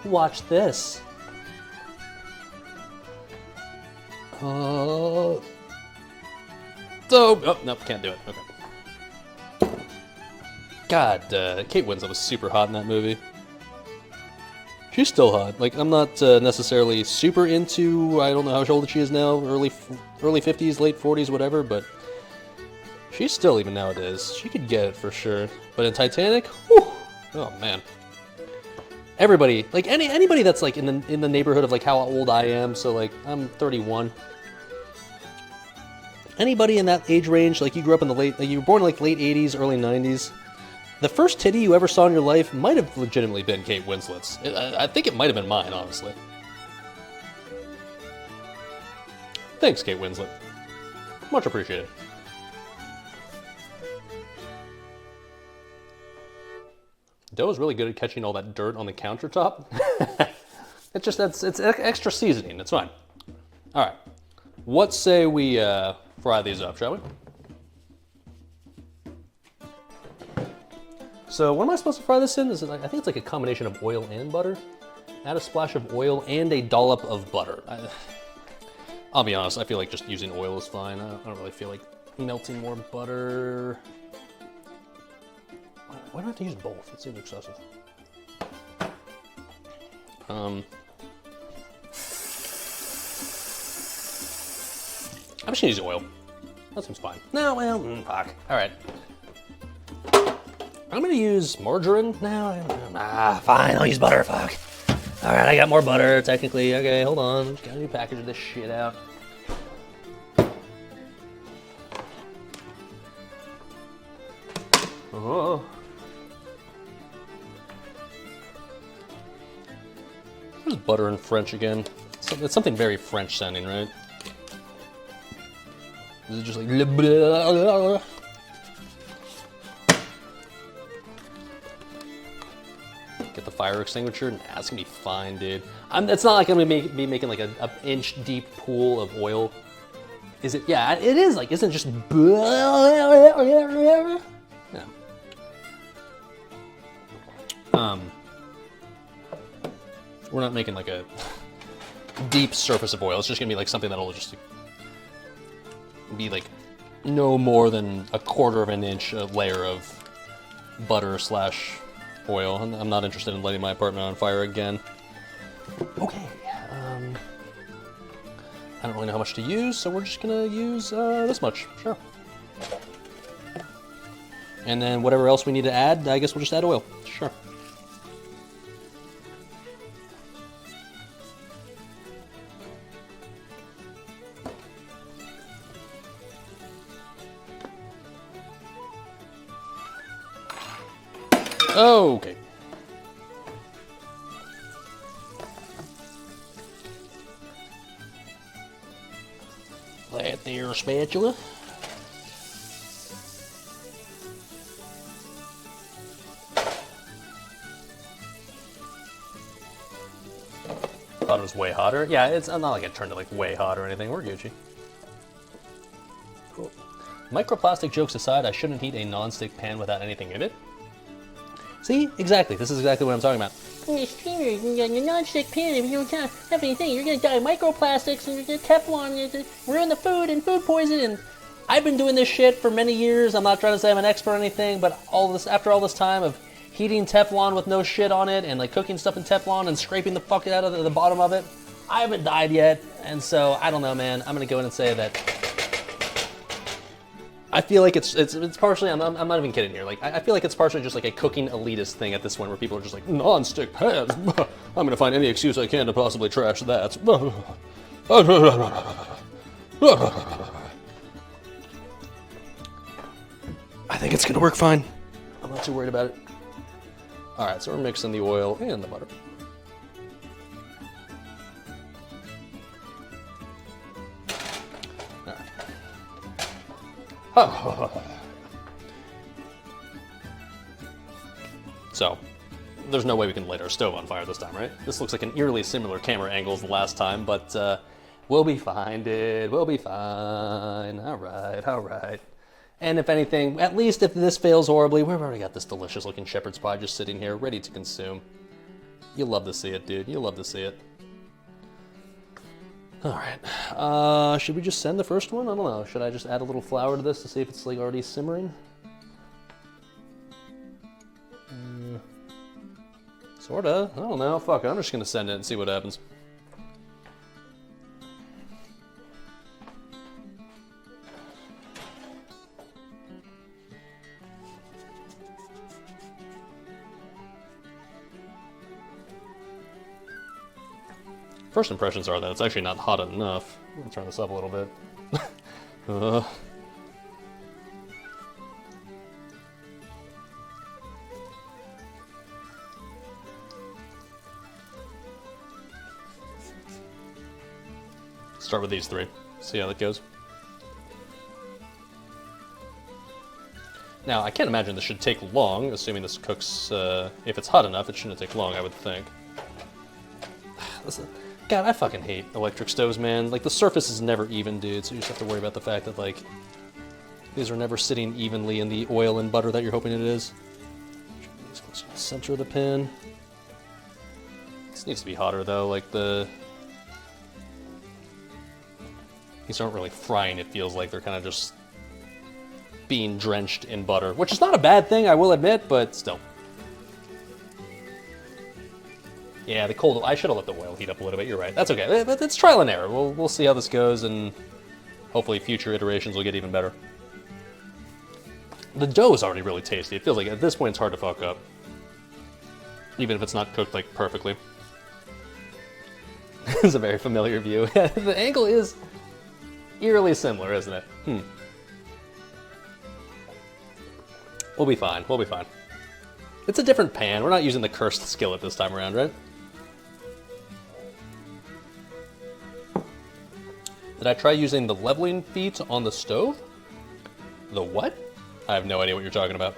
Watch this. Oh, no, can't do it. Okay. God, Kate Winslet was super hot in that movie. She's still hot. Like, I'm not necessarily super into, I don't know how old she is now, early 50s, late 40s, whatever, but she's still, even nowadays, she could get it for sure. But in Titanic, whew, oh man. Everybody, like anybody that's like in the neighborhood of like how old I am, so like I'm 31. Anybody in that age range, like you grew up in you were born in like late 80s, early 90s. The first titty you ever saw in your life might have legitimately been Kate Winslet's. I think it might have been mine, honestly. Thanks, Kate Winslet. Much appreciated. Dough is really good at catching all that dirt on the countertop. It's extra seasoning. It's fine. All right. What say we fry these up, shall we? So what am I supposed to fry this in? I think it's like a combination of oil and butter. Add a splash of oil and a dollop of butter. I'll be honest, I feel like just using oil is fine. I don't really feel like melting more butter. Why do I have to use both? It seems excessive. I'm just gonna use oil. That seems fine. No, well, fuck. All right. I'm gonna use margarine now. Fine, I'll use butter, fuck. All right, I got more butter, technically. Okay, hold on. Just gotta repackage this shit out. Oh. What is butter in French again? It's something very French sounding, right? Is it just like... Get the fire extinguisher? Nah, it's gonna be fine, dude. It's not like I'm gonna be making like an inch deep pool of oil. Is it? Yeah, it is like, isn't it just... Yeah. We're not making like a deep surface of oil. It's just gonna be like something that'll just be like no more than a quarter of an inch layer of butter slash oil. I'm not interested in lighting my apartment on fire again. Okay. I don't really know how much to use, so we're just gonna use this much. Sure. And then whatever else we need to add, I guess we'll just add oil. Sure. Okay. That there spatula. Thought it was way hotter. Yeah, it's not like it turned it like way hot or anything. We're Gucci. Cool. Microplastic jokes aside, I shouldn't heat a non-stick pan without anything in it. See? Exactly. This is exactly what I'm talking about. Your non-stick pan, if you don't have anything, you're going to die of microplastics and you're going to Teflon, and ruin the food and food poison. And I've been doing this shit for many years. I'm not trying to say I'm an expert or anything, but after all this time of heating Teflon with no shit on it and like cooking stuff in Teflon and scraping the fuck out of the bottom of it, I haven't died yet. And so, I don't know, man. I'm going to go in and say that I feel like it's partially, I'm not even kidding here, like, I feel like it's partially just like a cooking elitist thing at this point where people are just like, non-stick pans, I'm gonna find any excuse I can to possibly trash that. I think it's gonna work fine. I'm not too worried about it. All right, so we're mixing the oil and the butter. So, there's no way we can light our stove on fire this time, right? This looks like an eerily similar camera angle as the last time, but we'll be fine, dude. We'll be fine. All right, all right. And if anything, at least if this fails horribly, we've already got this delicious looking shepherd's pie just sitting here, ready to consume. You'll love to see it, dude. You'll love to see it. All right, should we just send the first one? I don't know. Should I just add a little flour to this to see if it's like already simmering? Sorta. I don't know. Fuck it. I'm just gonna send it and see what happens. First impressions are that it's actually not hot enough. Let me turn this up a little bit. Start with these three. See how that goes. Now, I can't imagine this should take long, assuming this cooks, if it's hot enough, it shouldn't take long, I would think. Listen, God, I fucking hate electric stoves, man. Like, the surface is never even, dude, so you just have to worry about the fact that, like, these are never sitting evenly in the oil and butter that you're hoping it is. This close to the center of the pan. This needs to be hotter, though, like these aren't really frying, it feels like. They're kind of just being drenched in butter, which is not a bad thing, I will admit, but still. Yeah, the cold, I should have let the oil heat up a little bit, you're right. That's okay, it's trial and error. We'll see how this goes, and hopefully future iterations will get even better. The dough is already really tasty. It feels like at this point it's hard to fuck up. Even if it's not cooked, like, perfectly. This is a very familiar view. The angle is eerily similar, isn't it? We'll be fine, we'll be fine. It's a different pan. We're not using the cursed skillet this time around, right? Did I try using the leveling feet on the stove? The what? I have no idea what you're talking about.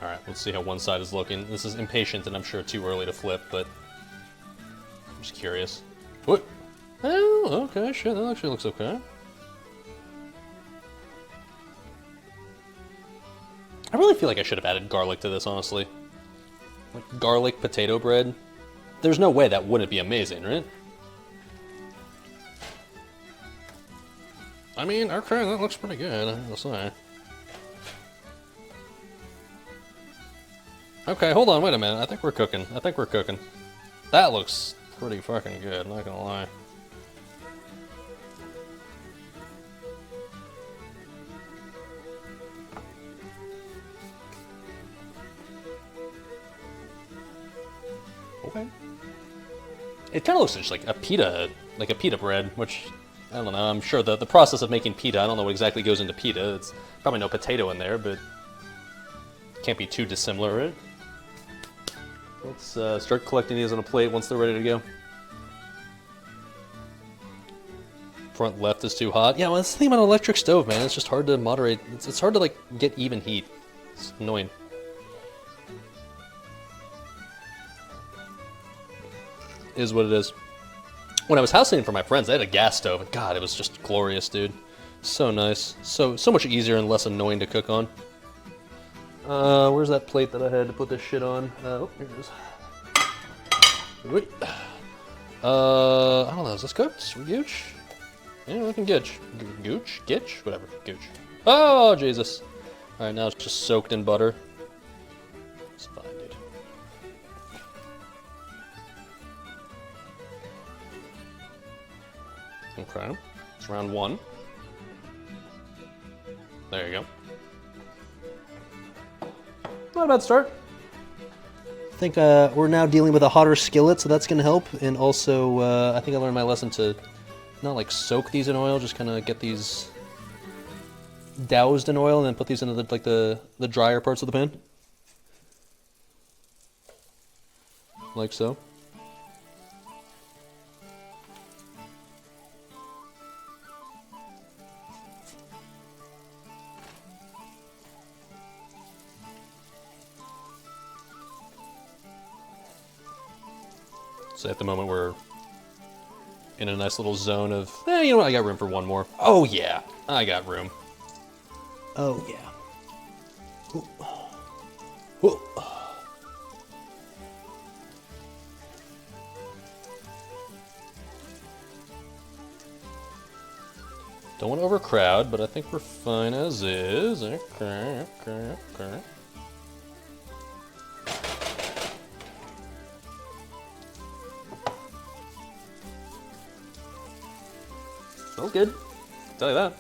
Alright, let's see how one side is looking. This is impatient and I'm sure too early to flip, but I'm just curious. What? Oh, okay, shit, that actually looks okay. I really feel like I should have added garlic to this, honestly. Like garlic potato bread. There's no way that wouldn't be amazing, right? I mean, okay, that looks pretty good, I will say. Okay, hold on, wait a minute. I think we're cooking. I think we're cooking. That looks pretty fucking good, not gonna lie. Okay. It kind of looks just like a pita bread, which, I don't know, I'm sure the process of making pita, I don't know what exactly goes into pita. It's probably no potato in there, but can't be too dissimilar, right? Let's start collecting these on a plate once they're ready to go. Front left is too hot. Yeah, well, that's the thing about an electric stove, man. It's just hard to moderate. It's hard to, like, get even heat. It's annoying. Is what it is. When I was house sitting for my friends, they had a gas stove, and God, it was just glorious, dude. So nice. So much easier and less annoying to cook on. Where's that plate that I had to put this shit on? Oh, here it is. Wait. I don't know, is this cooked? We gooch? Yeah, we can gooch. Gooch? Gitch? Whatever. Gooch. Oh, Jesus. Alright, now it's just soaked in butter. It's fine, dude. Okay. It's round one. There you go. Not a bad start. I think we're now dealing with a hotter skillet, so that's going to help. And also, I think I learned my lesson to not like soak these in oil, just kind of get these doused in oil and then put these into the drier parts of the pan. Like so. So at the moment we're in a nice little zone of, you know what, I got room for one more. Oh yeah, I got room. Oh yeah. Ooh. Ooh. Don't want to overcrowd, but I think we're fine as is. Okay, okay, okay. Smells good, I'll tell you that.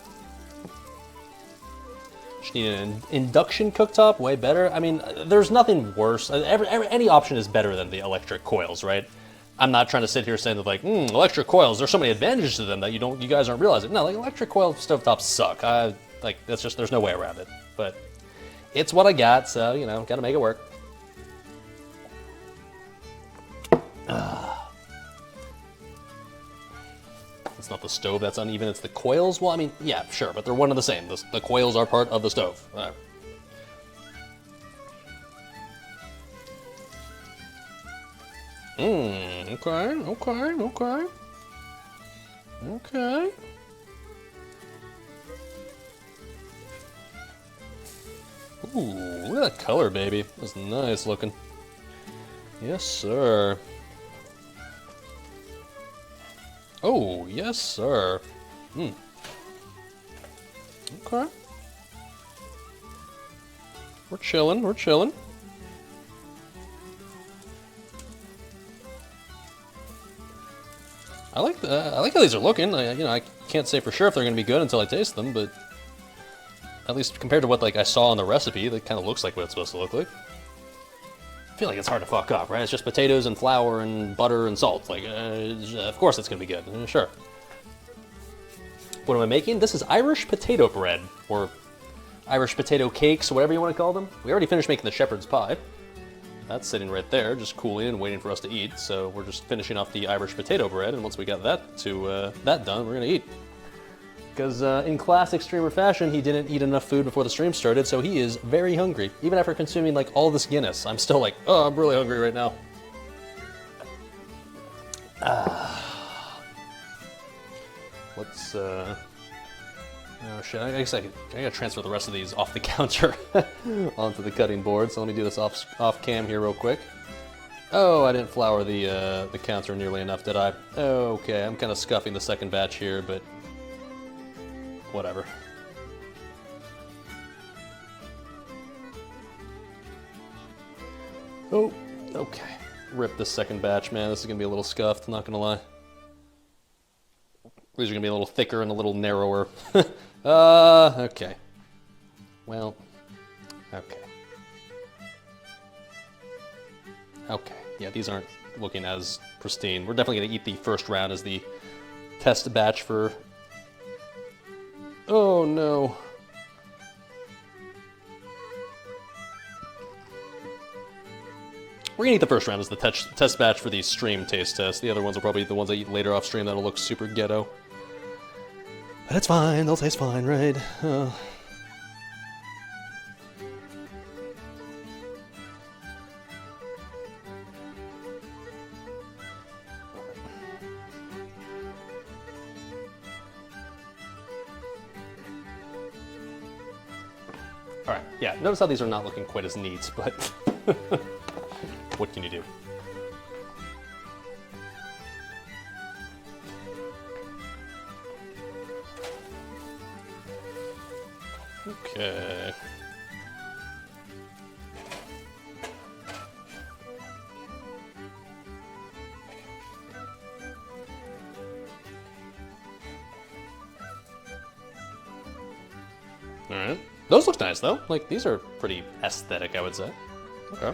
Just need an induction cooktop, way better. I mean, there's nothing worse. Any option is better than the electric coils, right? I'm not trying to sit here saying that like, electric coils, there's so many advantages to them that you guys aren't realizing. No, like electric coil stovetops suck. Like that's just, there's no way around it. but it's what I got, so, you know, gotta make it work. It's not the stove that's uneven, it's the coils. Well, I mean, yeah, sure, but they're one and the same. The coils are part of the stove. All right. Okay. Ooh, look at that color, baby. That's nice looking. Yes, sir. Oh, yes, sir. Okay. We're chilling. I like how these are looking. I can't say for sure if they're gonna be good until I taste them, but at least compared to what I saw on the recipe, that kind of looks like what it's supposed to look like. I feel like it's hard to fuck up, right? It's just potatoes and flour and butter and salt. Of course it's gonna be good. Sure. What am I making? This is Irish potato bread, or Irish potato cakes, whatever you want to call them. We already finished making the shepherd's pie. That's sitting right there, just cooling and waiting for us to eat. So we're just finishing off the Irish potato bread, and once we got that done, we're gonna eat. Because in classic streamer fashion, he didn't eat enough food before the stream started, so he is very hungry. Even after consuming all this Guinness, I'm still oh, I'm really hungry right now. Let's oh shit, I guess I gotta transfer the rest of these off the counter onto the cutting board, so let me do this off cam here real quick. Oh, I didn't flour the counter nearly enough, did I? Okay, I'm kind of scuffing the second batch here, but whatever. Oh, okay. Rip this second batch, man. This is gonna be a little scuffed, not gonna lie. These are gonna be a little thicker and a little narrower. Okay. Well, okay. Okay, yeah, these aren't looking as pristine. We're definitely gonna eat the first round as the test batch for... Oh no. We're gonna eat the first round as the test batch for the stream taste test. The other ones are probably the ones I eat later off stream that'll look super ghetto. But it's fine, they'll taste fine, right? Alright, yeah, notice how these are not looking quite as neat, but what can you do? Okay. Alright. Those look nice though. These are pretty aesthetic, I would say. Okay.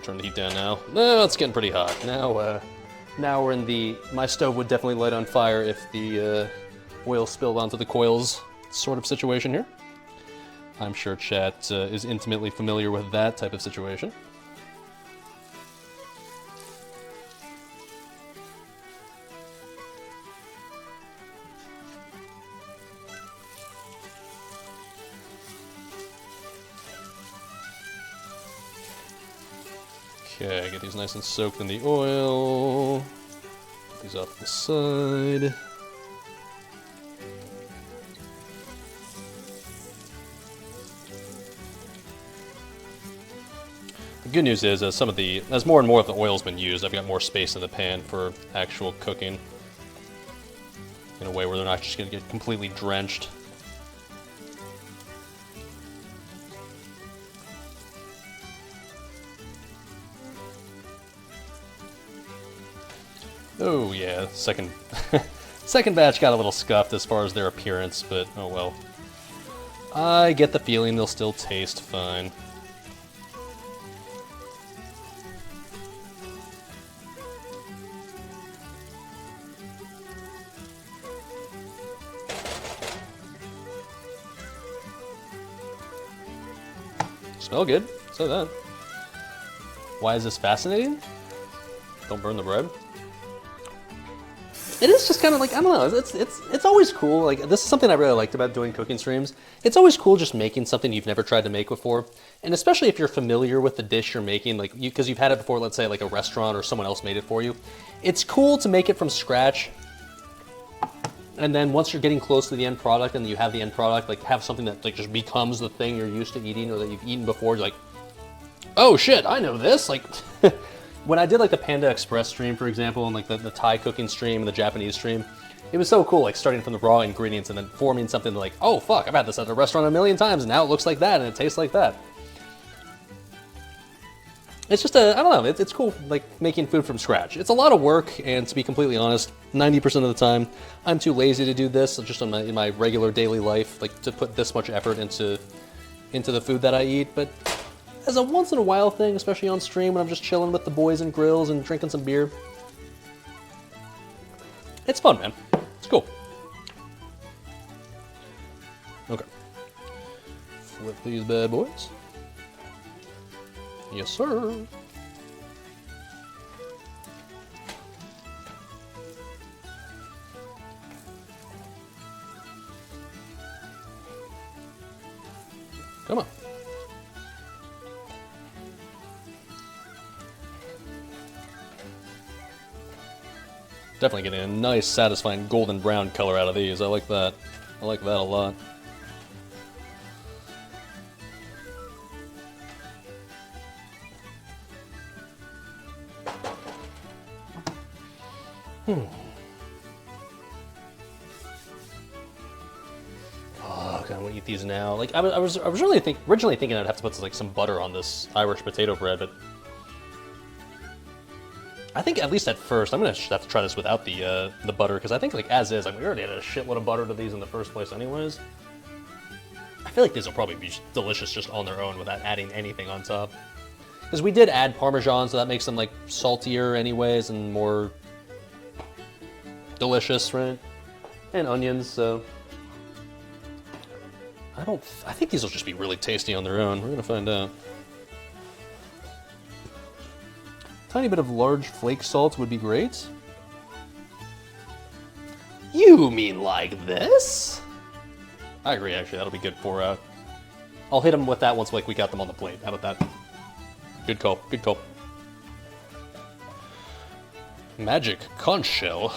Turn the heat down now. No, it's getting pretty hot. Now we're in the... My stove would definitely light on fire if the oil spilled onto the coils sort of situation here. I'm sure chat is intimately familiar with that type of situation. Okay, get these nice and soaked in the oil. Put these off to the side. The good news is, as more and more of the oil's been used, I've got more space in the pan for actual cooking in a way where they're not just going to get completely drenched. Oh yeah, second batch got a little scuffed as far as their appearance, but oh well. I get the feeling they'll still taste fine. Smell good. Say that. Why is this fascinating? Don't burn the bread. It is just kind of like, I don't know, it's always cool. Like, this is something I really liked about doing cooking streams. It's always cool just making something you've never tried to make before. And especially if you're familiar with the dish you're making, like, because you've had it before, let's say like a restaurant or someone else made it for you. It's cool to make it from scratch. And then once you're getting close to the end product and you have the end product, like have something that like just becomes the thing you're used to eating or that you've eaten before, you're like, oh shit, I know this. Like, when I did like the Panda Express stream, for example, and like the Thai cooking stream and the Japanese stream, it was so cool, like starting from the raw ingredients and then forming something like, oh fuck, I've had this at a restaurant a million times and now it looks like that and it tastes like that. It's just I don't know, it's cool, like making food from scratch. It's a lot of work, and to be completely honest, 90% of the time, I'm too lazy to do this just in my regular daily life, like to put this much effort into the food that I eat, but as a once in a while thing, especially on stream when I'm just chilling with the boys and grills and drinking some beer. It's fun, man. It's cool. Okay. Flip these bad boys. Yes, sir. Come on. Definitely getting a nice, satisfying golden brown color out of these. I like that. I like that a lot. Oh, God, I want to eat these now. Like I was originally thinking I'd have to put like some butter on this Irish potato bread, but I think at least at first I'm gonna have to try this without the butter, because I think like as is, like we already had a shitload of butter to these in the first place, anyways. I feel like these will probably be delicious just on their own without adding anything on top. Because we did add Parmesan, so that makes them like saltier anyways and more delicious, right? And onions, so I think these will just be really tasty on their own. We're gonna find out. Tiny bit of large flake salt would be great. You mean like this? I agree, actually. That'll be good for, I'll hit them with that once like we got them on the plate. How about that? Good call, good call. Magic conch shell.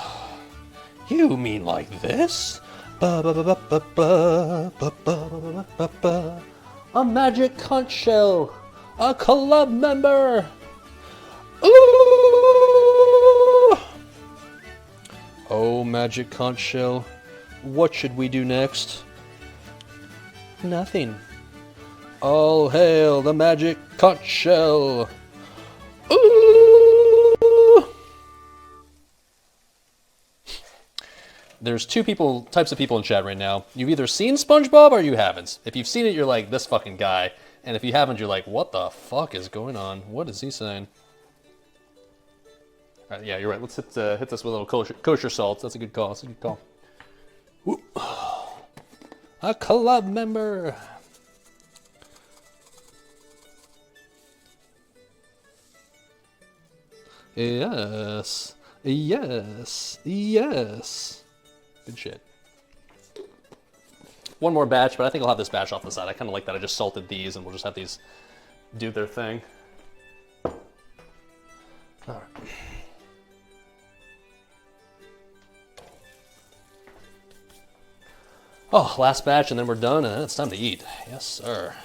You mean like this? A magic conch shell. A club member. Ooh! Oh, magic conch shell. What should we do next? Nothing. All hail the magic conch shell. Ooh! There's two types of people in chat right now. You've either seen SpongeBob or you haven't. If you've seen it, you're like, this fucking guy. And if you haven't, you're like, what the fuck is going on? What is he saying? Yeah, you're right. Let's hit this with a little kosher salt. That's a good call. That's a good call. Ooh. A club member. Yes. Yes. Yes. Good shit. One more batch, but I think I'll have this batch off the side. I kind of like that. I just salted these, and we'll just have these do their thing. All right. Oh, last batch, and then we're done, and then it's time to eat. Yes, sir.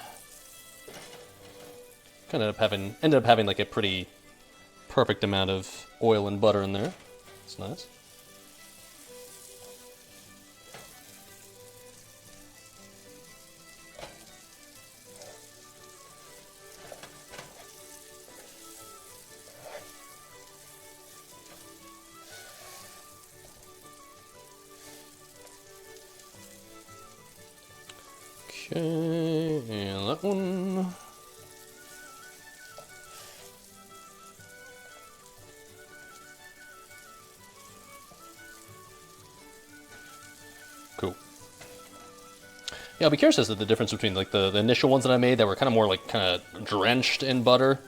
Ended up having like a pretty perfect amount of oil and butter in there. It's nice. Okay, and that one. Cool. Yeah, I'll be curious as to the difference between like the initial ones that I made that were kind of more like kind of drenched in butter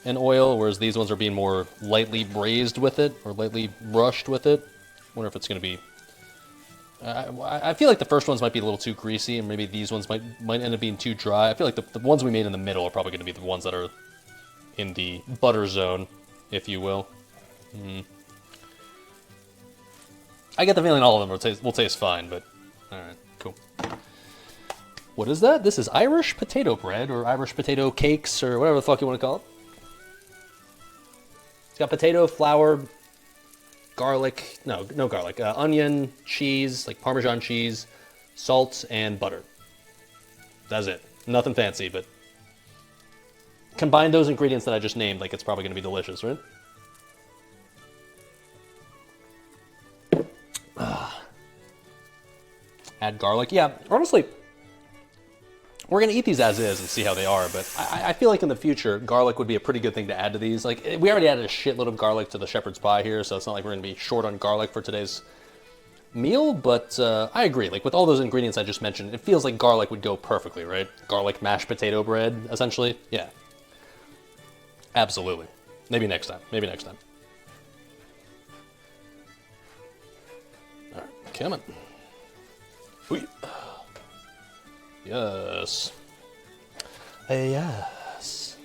and oil, whereas these ones are being more lightly braised with it or lightly brushed with it. Wonder if it's going to be. I feel like the first ones might be a little too greasy, and maybe these ones might end up being too dry. I feel like the ones we made in the middle are probably going to be the ones that are in the butter zone, if you will. I get the feeling all of them will taste fine, but all right, cool. What is that? This is Irish potato bread, or Irish potato cakes, or whatever the fuck you want to call it. It's got potato, flour, garlic, no garlic, onion, cheese, like Parmesan cheese, salt, and butter. That's it. Nothing fancy, but combine those ingredients that I just named, like it's probably going to be delicious, right? Add garlic. Yeah, honestly, we're going to eat these as is and see how they are, but I feel like in the future, garlic would be a pretty good thing to add to these. Like, we already added a shitload of garlic to the shepherd's pie here, so it's not like we're going to be short on garlic for today's meal, but I agree. Like, with all those ingredients I just mentioned, it feels like garlic would go perfectly, right? Garlic mashed potato bread, essentially. Yeah. Absolutely. Maybe next time. Maybe next time. All right, come on. Whee. Yes. Yes.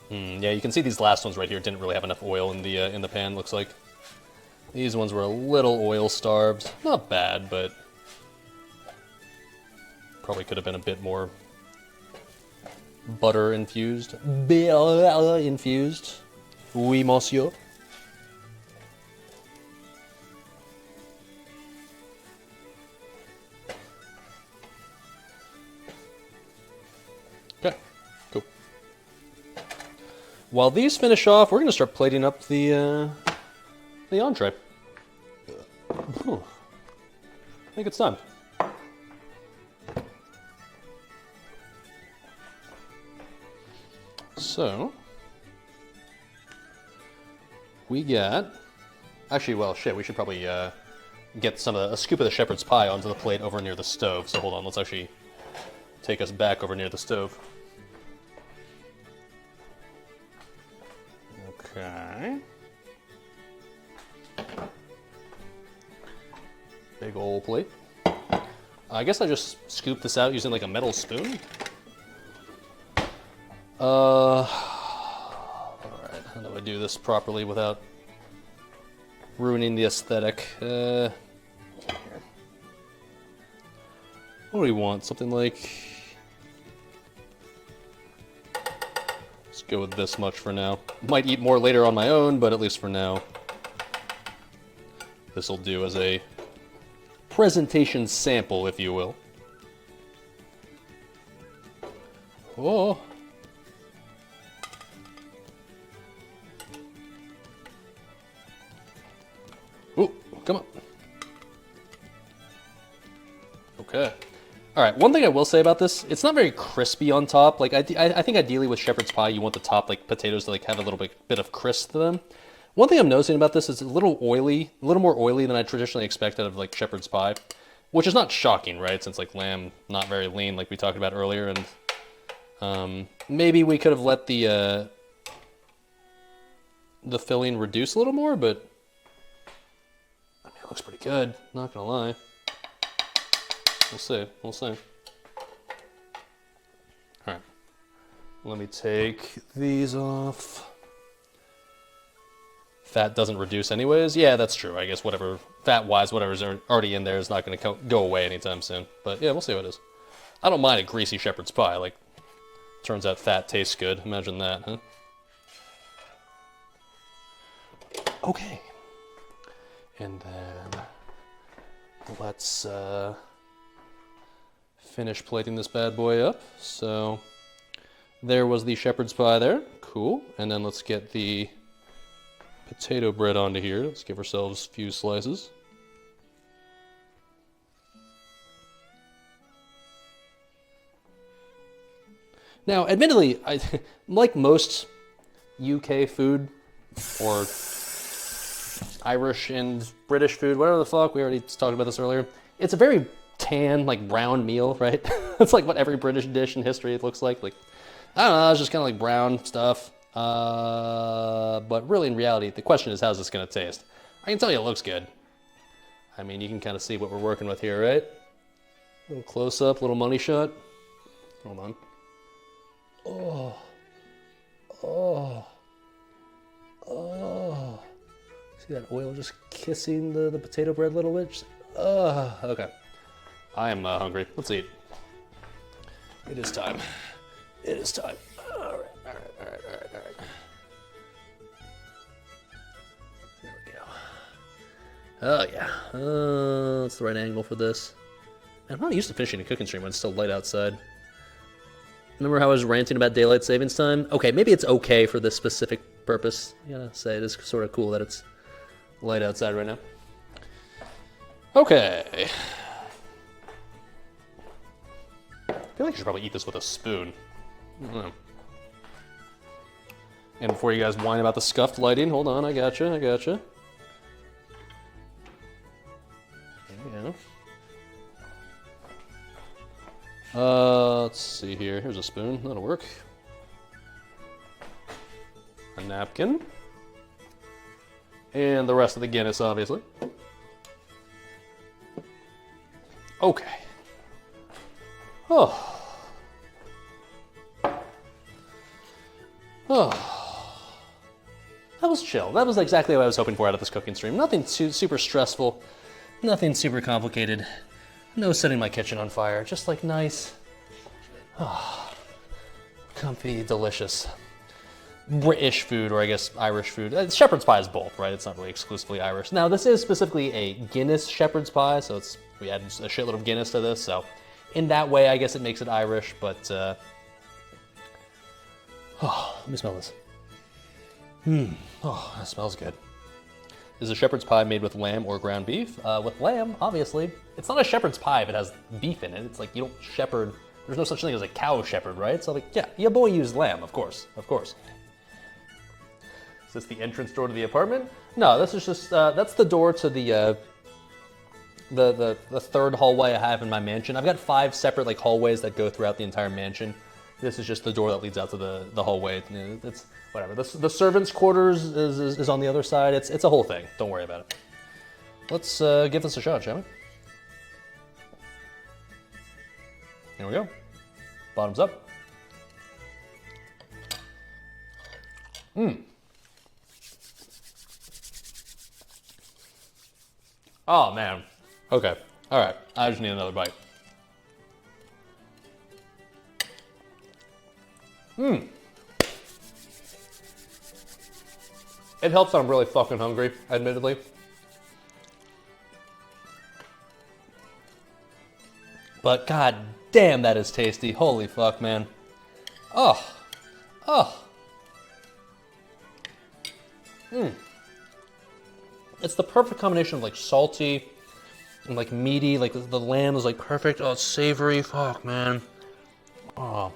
Yeah, you can see these last ones right here didn't really have enough oil in the pan, looks like. These ones were a little oil starved. Not bad, but probably could have been a bit more butter infused. Infused. Oui, monsieur. Okay, cool. While these finish off, we're going to start plating up the entree. I think it's time. So, we got... Actually, well, shit, we should probably get a scoop of the shepherd's pie onto the plate over near the stove. So hold on, let's actually take us back over near the stove. Okay. Big old plate. I guess I just scooped this out using like a metal spoon. Alright, how do I do this properly without ruining the aesthetic? What do we want? Something like... Let's go with this much for now. Might eat more later on my own, but at least for now, this will do as a presentation sample, if you will. Oh. Oh, come on. Okay. All right, one thing I will say about this, it's not very crispy on top. Like, I think ideally with shepherd's pie, you want the top, like, potatoes to, like, have a little bit of crisp to them. One thing I'm noticing about this is it's a little oily, a little more oily than I traditionally expect out of, like, shepherd's pie, which is not shocking, right? Since, like, lamb, not very lean, like we talked about earlier, and maybe we could have let the filling reduce a little more, but I mean, it looks pretty good, not gonna lie. We'll see. We'll see. All right. Let me take these off. Fat doesn't reduce anyways. Yeah, that's true. I guess whatever, fat-wise, whatever's already in there is not going to go away anytime soon. But yeah, we'll see what it is. I don't mind a greasy shepherd's pie. Like, turns out fat tastes good. Imagine that, huh? Okay. And then let's... finish plating this bad boy up. So there was the shepherd's pie there. Cool. And then let's get the potato bread onto here. Let's give ourselves a few slices. Now, admittedly, like most UK food, or Irish and British food, whatever the fuck. We already talked about this earlier. It's a very tan, like brown meal, right? It's like what every British dish in history looks like. Like, I don't know, it's just kind of like brown stuff. But really in reality, the question is, how's this gonna taste? I can tell you it looks good. I mean, you can kind of see what we're working with here, right? A little close up, little money shot. Hold on. Oh. Oh. Oh. See that oil just kissing the potato bread a little bit? Just, okay. I am hungry. Let's eat. It is time. It is time. All right. There we go. Oh yeah. That's the right angle for this. Man, I'm not used to finishing a cooking stream when it's still light outside. Remember how I was ranting about daylight savings time? Okay, maybe it's okay for this specific purpose. I gotta say, it is sort of cool that it's light outside right now. Okay. I feel like I should probably eat this with a spoon. I don't know. And before you guys whine about the scuffed lighting, hold on, I gotcha. There we go. Let's see here. Here's a spoon. That'll work. A napkin. And the rest of the Guinness, obviously. Okay. Oh. That was chill. That was exactly what I was hoping for out of this cooking stream. Nothing super stressful. Nothing super complicated. No setting my kitchen on fire. Just like nice, comfy, delicious British food, or I guess Irish food. Shepherd's pie is both, right? It's not really exclusively Irish. Now, this is specifically a Guinness shepherd's pie, so we added a shitload of Guinness to this, so in that way, I guess it makes it Irish, but let me smell this. Oh, that smells good. Is a shepherd's pie made with lamb or ground beef? With lamb, obviously. It's not a shepherd's pie if it has beef in it. It's like you don't shepherd. There's no such thing as a cow shepherd, right? So like, yeah, your boy used lamb, of course. Is this the entrance door to the apartment? No, this is just, that's the door to the third hallway I have in my mansion. I've got 5 separate like hallways that go throughout the entire mansion. This is just the door that leads out to the hallway. It's whatever. The servants' quarters is on the other side. It's a whole thing. Don't worry about it. Let's give this a shot, shall we? Here we go. Bottoms up. Oh man. Okay. All right. I just need another bite. It helps that I'm really fucking hungry, admittedly. But god damn, that is tasty. Holy fuck, man. Oh. It's the perfect combination of like salty and like meaty. Like the lamb is like perfect. Oh, it's savory. Fuck, man. Oh.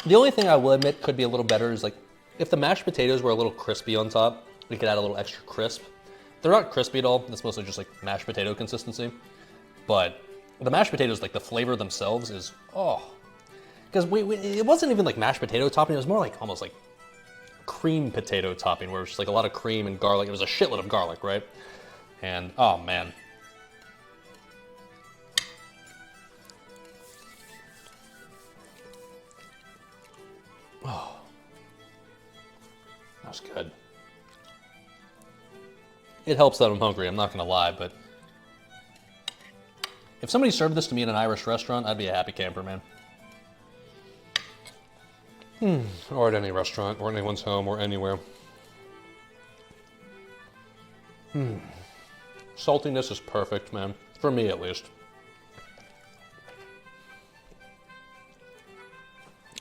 The only thing I will admit could be a little better is like if the mashed potatoes were a little crispy on top, we could add a little extra crisp. They're not crispy at all. It's mostly just like mashed potato consistency. But the mashed potatoes, like the flavor themselves is, because it wasn't even like mashed potato topping. It was more like almost like cream potato topping, where it was just like a lot of cream and garlic. It was a shitload of garlic, right? And oh man. Oh, that was good. It helps that I'm hungry, I'm not gonna lie, but if somebody served this to me in an Irish restaurant, I'd be a happy camper, man. Or at any restaurant, or anyone's home, or anywhere. Saltiness is perfect, man. For me, at least.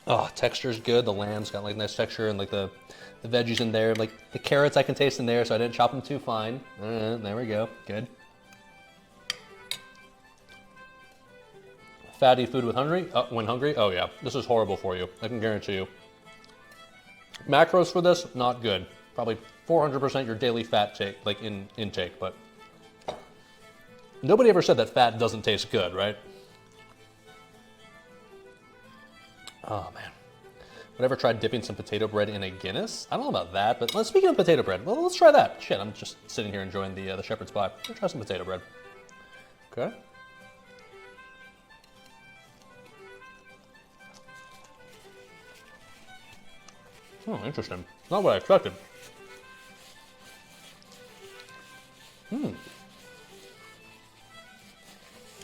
Oh, texture's good. The lamb's got like nice texture, and like the veggies in there. Like the carrots I can taste in there, so I didn't chop them too fine. There we go. Good. Fatty food when hungry? Oh yeah, this is horrible for you. I can guarantee you. Macros for this, not good. Probably 400% your daily fat intake, but nobody ever said that fat doesn't taste good, right? Oh man. Would I ever tried dipping some potato bread in a Guinness? I don't know about that, but speaking of potato bread, well, let's try that. Shit, I'm just sitting here enjoying the shepherd's pie. Let's try some potato bread. Okay. Oh, interesting. Not what I expected.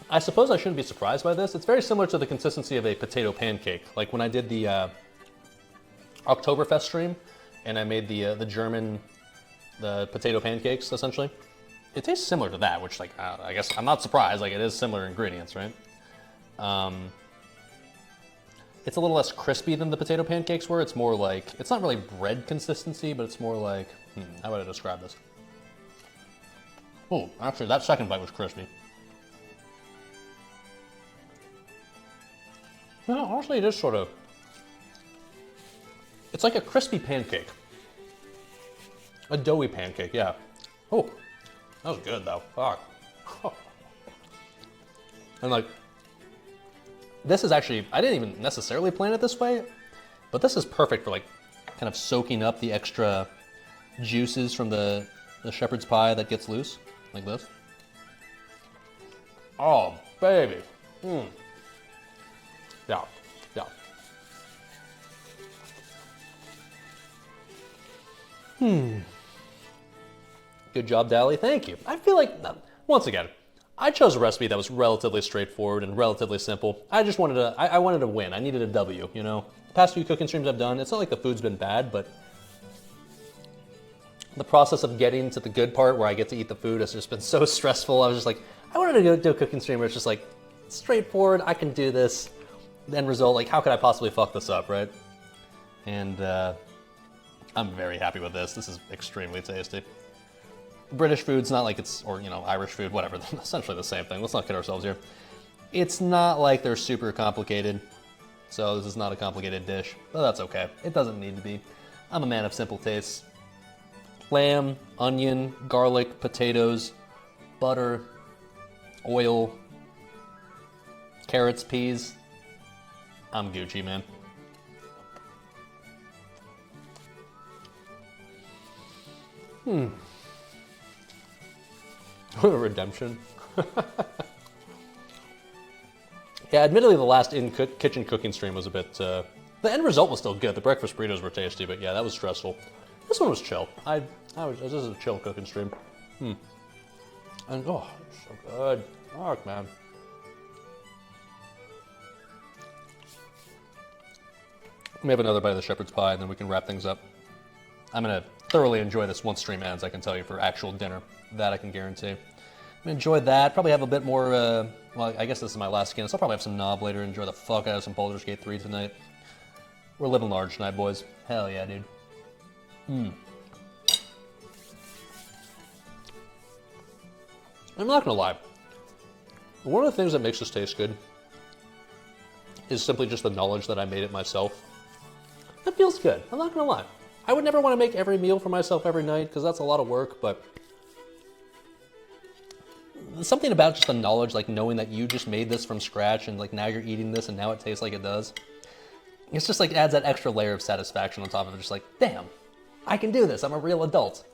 I suppose I shouldn't be surprised by this. It's very similar to the consistency of a potato pancake. Like when I did the Oktoberfest stream, and I made the potato pancakes, essentially. It tastes similar to that, which, like, I guess I'm not surprised. Like, it is similar ingredients, right? It's a little less crispy than the potato pancakes were. It's more like, it's not really bread consistency, but it's more like, how would I describe this? Oh, actually, that second bite was crispy. No, honestly, it is sort of, it's like a crispy pancake. A doughy pancake, yeah. Oh, that was good though, fuck. And like, this is actually, I didn't even necessarily plan it this way, but this is perfect for like kind of soaking up the extra juices from the shepherd's pie that gets loose, like this. Oh, baby. Yeah, yeah. Good job, Dali. Thank you. I feel like, once again, I chose a recipe that was relatively straightforward and relatively simple. I just wanted to, I wanted to win. I needed a W, you know? The past few cooking streams I've done, it's not like the food's been bad, but the process of getting to the good part where I get to eat the food has just been so stressful. I was just like, I wanted to go do a cooking stream where it's just like, straightforward, I can do this. The end result, like, how could I possibly fuck this up, right? And I'm very happy with this. This is extremely tasty. British food's not like it's, or, you know, Irish food, whatever, essentially the same thing. Let's not kid ourselves here. It's not like they're super complicated, so this is not a complicated dish, but that's okay. It doesn't need to be. I'm a man of simple tastes. Lamb, onion, garlic, potatoes, butter, oil, carrots, peas. I'm Gucci, man. Redemption. Yeah, admittedly, the last kitchen cooking stream was a bit. The end result was still good. The breakfast burritos were tasty, but yeah, that was stressful. This one was chill. This is a chill cooking stream. And oh, it's so good. Fuck, man. Let me have another bite of the shepherd's pie, and then we can wrap things up. I'm gonna thoroughly enjoy this once stream ends, I can tell you, for actual dinner. That I can guarantee. I'm gonna enjoy that. Probably have a bit more, well, I guess this is my last skin, so I'll probably have some knob later. Enjoy the fuck out of some Baldur's Gate 3 tonight. We're living large tonight, boys. Hell yeah, dude. I'm not gonna lie. One of the things that makes this taste good is simply just the knowledge that I made it myself. That feels good. I'm not gonna lie. I would never want to make every meal for myself every night because that's a lot of work, but something about just the knowledge, like knowing that you just made this from scratch and like now you're eating this and now it tastes like it does. It's just like adds that extra layer of satisfaction on top of it. Just like, damn, I can do this. I'm a real adult.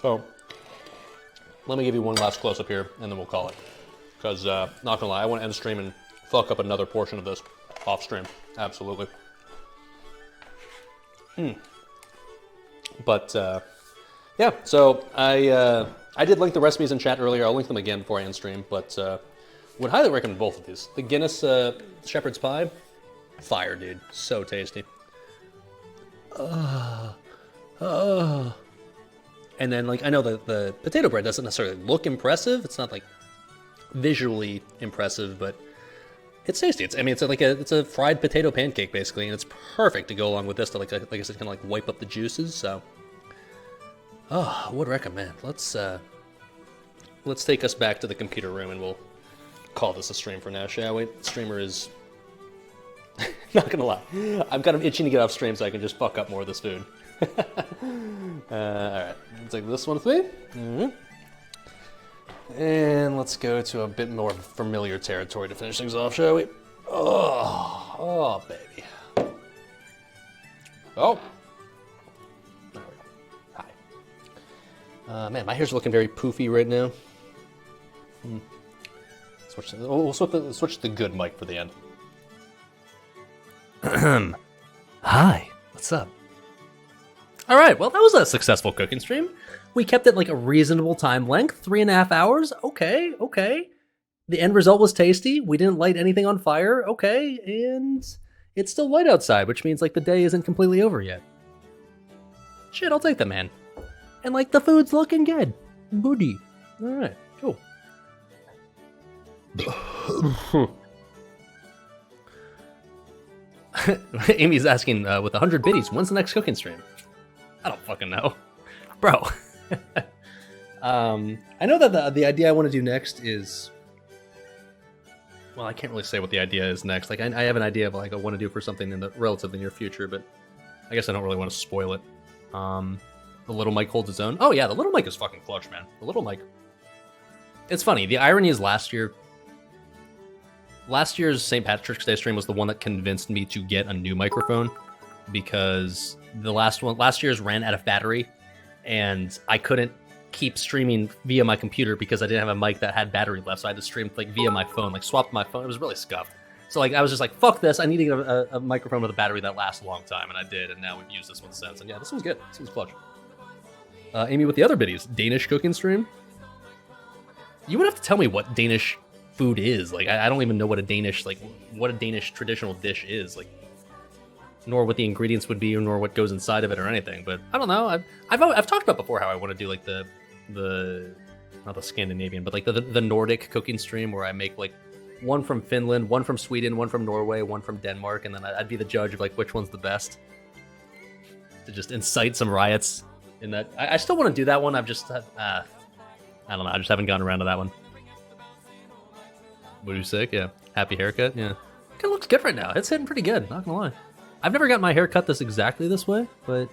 So let me give you one last close up here and then we'll call it. Because not gonna lie, I want to end the stream and fuck up another portion of this off stream. Absolutely. But yeah, so I did link the recipes in chat earlier. I'll link them again before I end stream, but would highly recommend both of these. The Guinness shepherd's pie, fire, dude. So tasty. And then, like, I know the potato bread doesn't necessarily look impressive. It's not like visually impressive, but it's tasty. It's a fried potato pancake basically, and it's perfect to go along with this to like I said, kind of like wipe up the juices. So, I would recommend. Let's take us back to the computer room and we'll call this a stream for now, shall we? The streamer is Not gonna lie. I'm kind of itching to get off stream so I can just fuck up more of this food. Alright, let's take this one with me. And let's go to a bit more familiar territory to finish things off, shall we? Oh, baby. Oh. There we go. Hi. Man, my hair's looking very poofy right now. We'll switch the good mic for the end. Hi, what's up? All right, well, that was a successful cooking stream. We kept it like a reasonable time length, 3.5 hours. Okay. The end result was tasty. We didn't light anything on fire. Okay, and it's still light outside, which means like the day isn't completely over yet. Shit, I'll take that, man. And like the food's looking good. Goody. All right, cool. Amy's asking, with 100 biddies, when's the next cooking stream? I don't fucking know. Bro. I know that the idea I want to do next is... Well, I can't really say what the idea is next. Like, I have an idea of like I want to do for something in the relatively near future, but I guess I don't really want to spoil it. The little mic holds its own. Oh yeah, the little mic is fucking clutch, man. The little mic. It's funny. The irony is last year's St. Patrick's Day stream was the one that convinced me to get a new microphone, because the last year's ran out of battery, and I couldn't keep streaming via my computer because I didn't have a mic that had battery left, so I had to stream like via my phone, like swapped my phone. It was really scuffed. So like I was just like, fuck this, I need to get a microphone with a battery that lasts a long time, and I did, and now we've used this one since. And yeah, this one's good. This one's clutch. Amy with the other biddies, Danish cooking stream. You would have to tell me what Danish food is. Like I don't even know what a Danish traditional dish is, like, nor what the ingredients would be, nor what goes inside of it or anything. But I don't know. I've talked about before how I want to do like the not the Scandinavian, but like the Nordic cooking stream, where I make like one from Finland, one from Sweden, one from Norway, one from Denmark, and then I'd be the judge of like which one's the best, to just incite some riots in that. I still want to do that one. I've just I don't know. I just haven't gotten around to that one. What are you sick? Yeah. Happy haircut? Yeah. Kind of looks good right now. It's hitting pretty good, not gonna lie. I've never gotten my hair cut exactly this way, but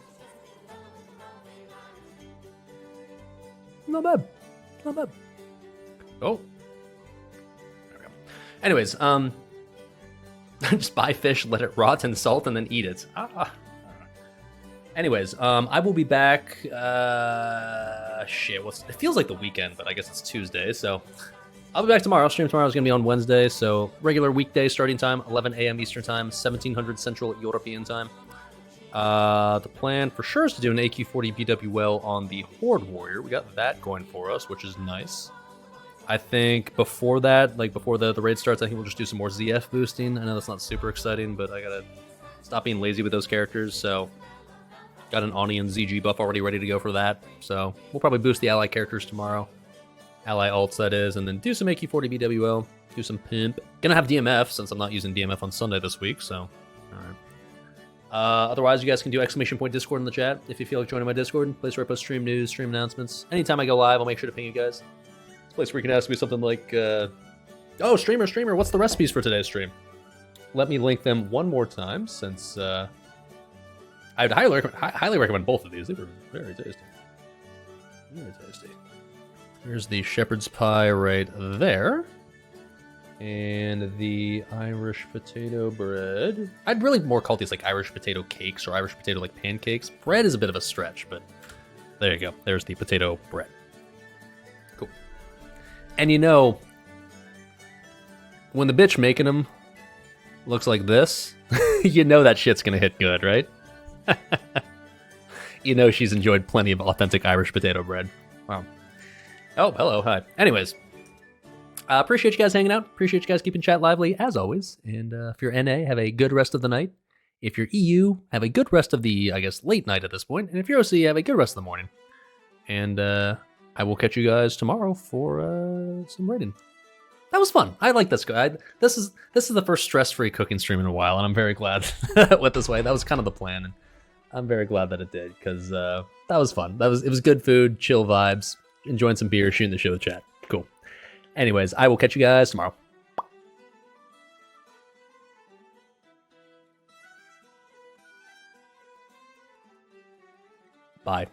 not bad. Not bad. Oh. There we go. Anyways, just buy fish, let it rot in salt, and then eat it. Anyways, I will be back, it feels like the weekend, but I guess it's Tuesday, so I'll be back tomorrow. Stream tomorrow is going to be on Wednesday, so regular weekday starting time, 11 a.m. Eastern Time, 1700 Central European Time. The plan for sure is to do an AQ40 BWL on the Horde Warrior. We got that going for us, which is nice. I think before that, like before the raid starts, I think we'll just do some more ZF boosting. I know that's not super exciting, but I gotta stop being lazy with those characters, so got an Ani and ZG buff already ready to go for that. So we'll probably boost the ally characters tomorrow. Ally alts, that is, and then do some AQ40 BWL, do some pimp. Gonna have DMF, since I'm not using DMF on Sunday this week, so alright. Otherwise, you guys can do !Discord in the chat if you feel like joining my Discord. Place where I post stream news, stream announcements. Anytime I go live, I'll make sure to ping you guys. It's a place where you can ask me something like, oh, streamer, what's the recipes for today's stream? Let me link them one more time, since I'd highly recommend both of these. They were very tasty. Very tasty. Here's the shepherd's pie right there. And the Irish potato bread. I'd really more call these like Irish potato cakes or Irish potato like pancakes. Bread is a bit of a stretch, but there you go. There's the potato bread. Cool. And you know, when the bitch making them looks like this, you know that shit's gonna hit good, right? You know she's enjoyed plenty of authentic Irish potato bread. Wow. Oh, hello, hi. Anyways, appreciate you guys hanging out. Appreciate you guys keeping chat lively, as always. And if you're NA, have a good rest of the night. If you're EU, have a good rest of the, I guess, late night at this point. And if you're OC, have a good rest of the morning. And I will catch you guys tomorrow for some raiding. That was fun. I like this guy. This is the first stress-free cooking stream in a while, and I'm very glad that it went this way. That was kind of the plan, and I'm very glad that it did, because that was fun. It was good food, chill vibes, enjoying some beer, shooting the shit with chat. Cool. Anyways, I will catch you guys tomorrow. Bye.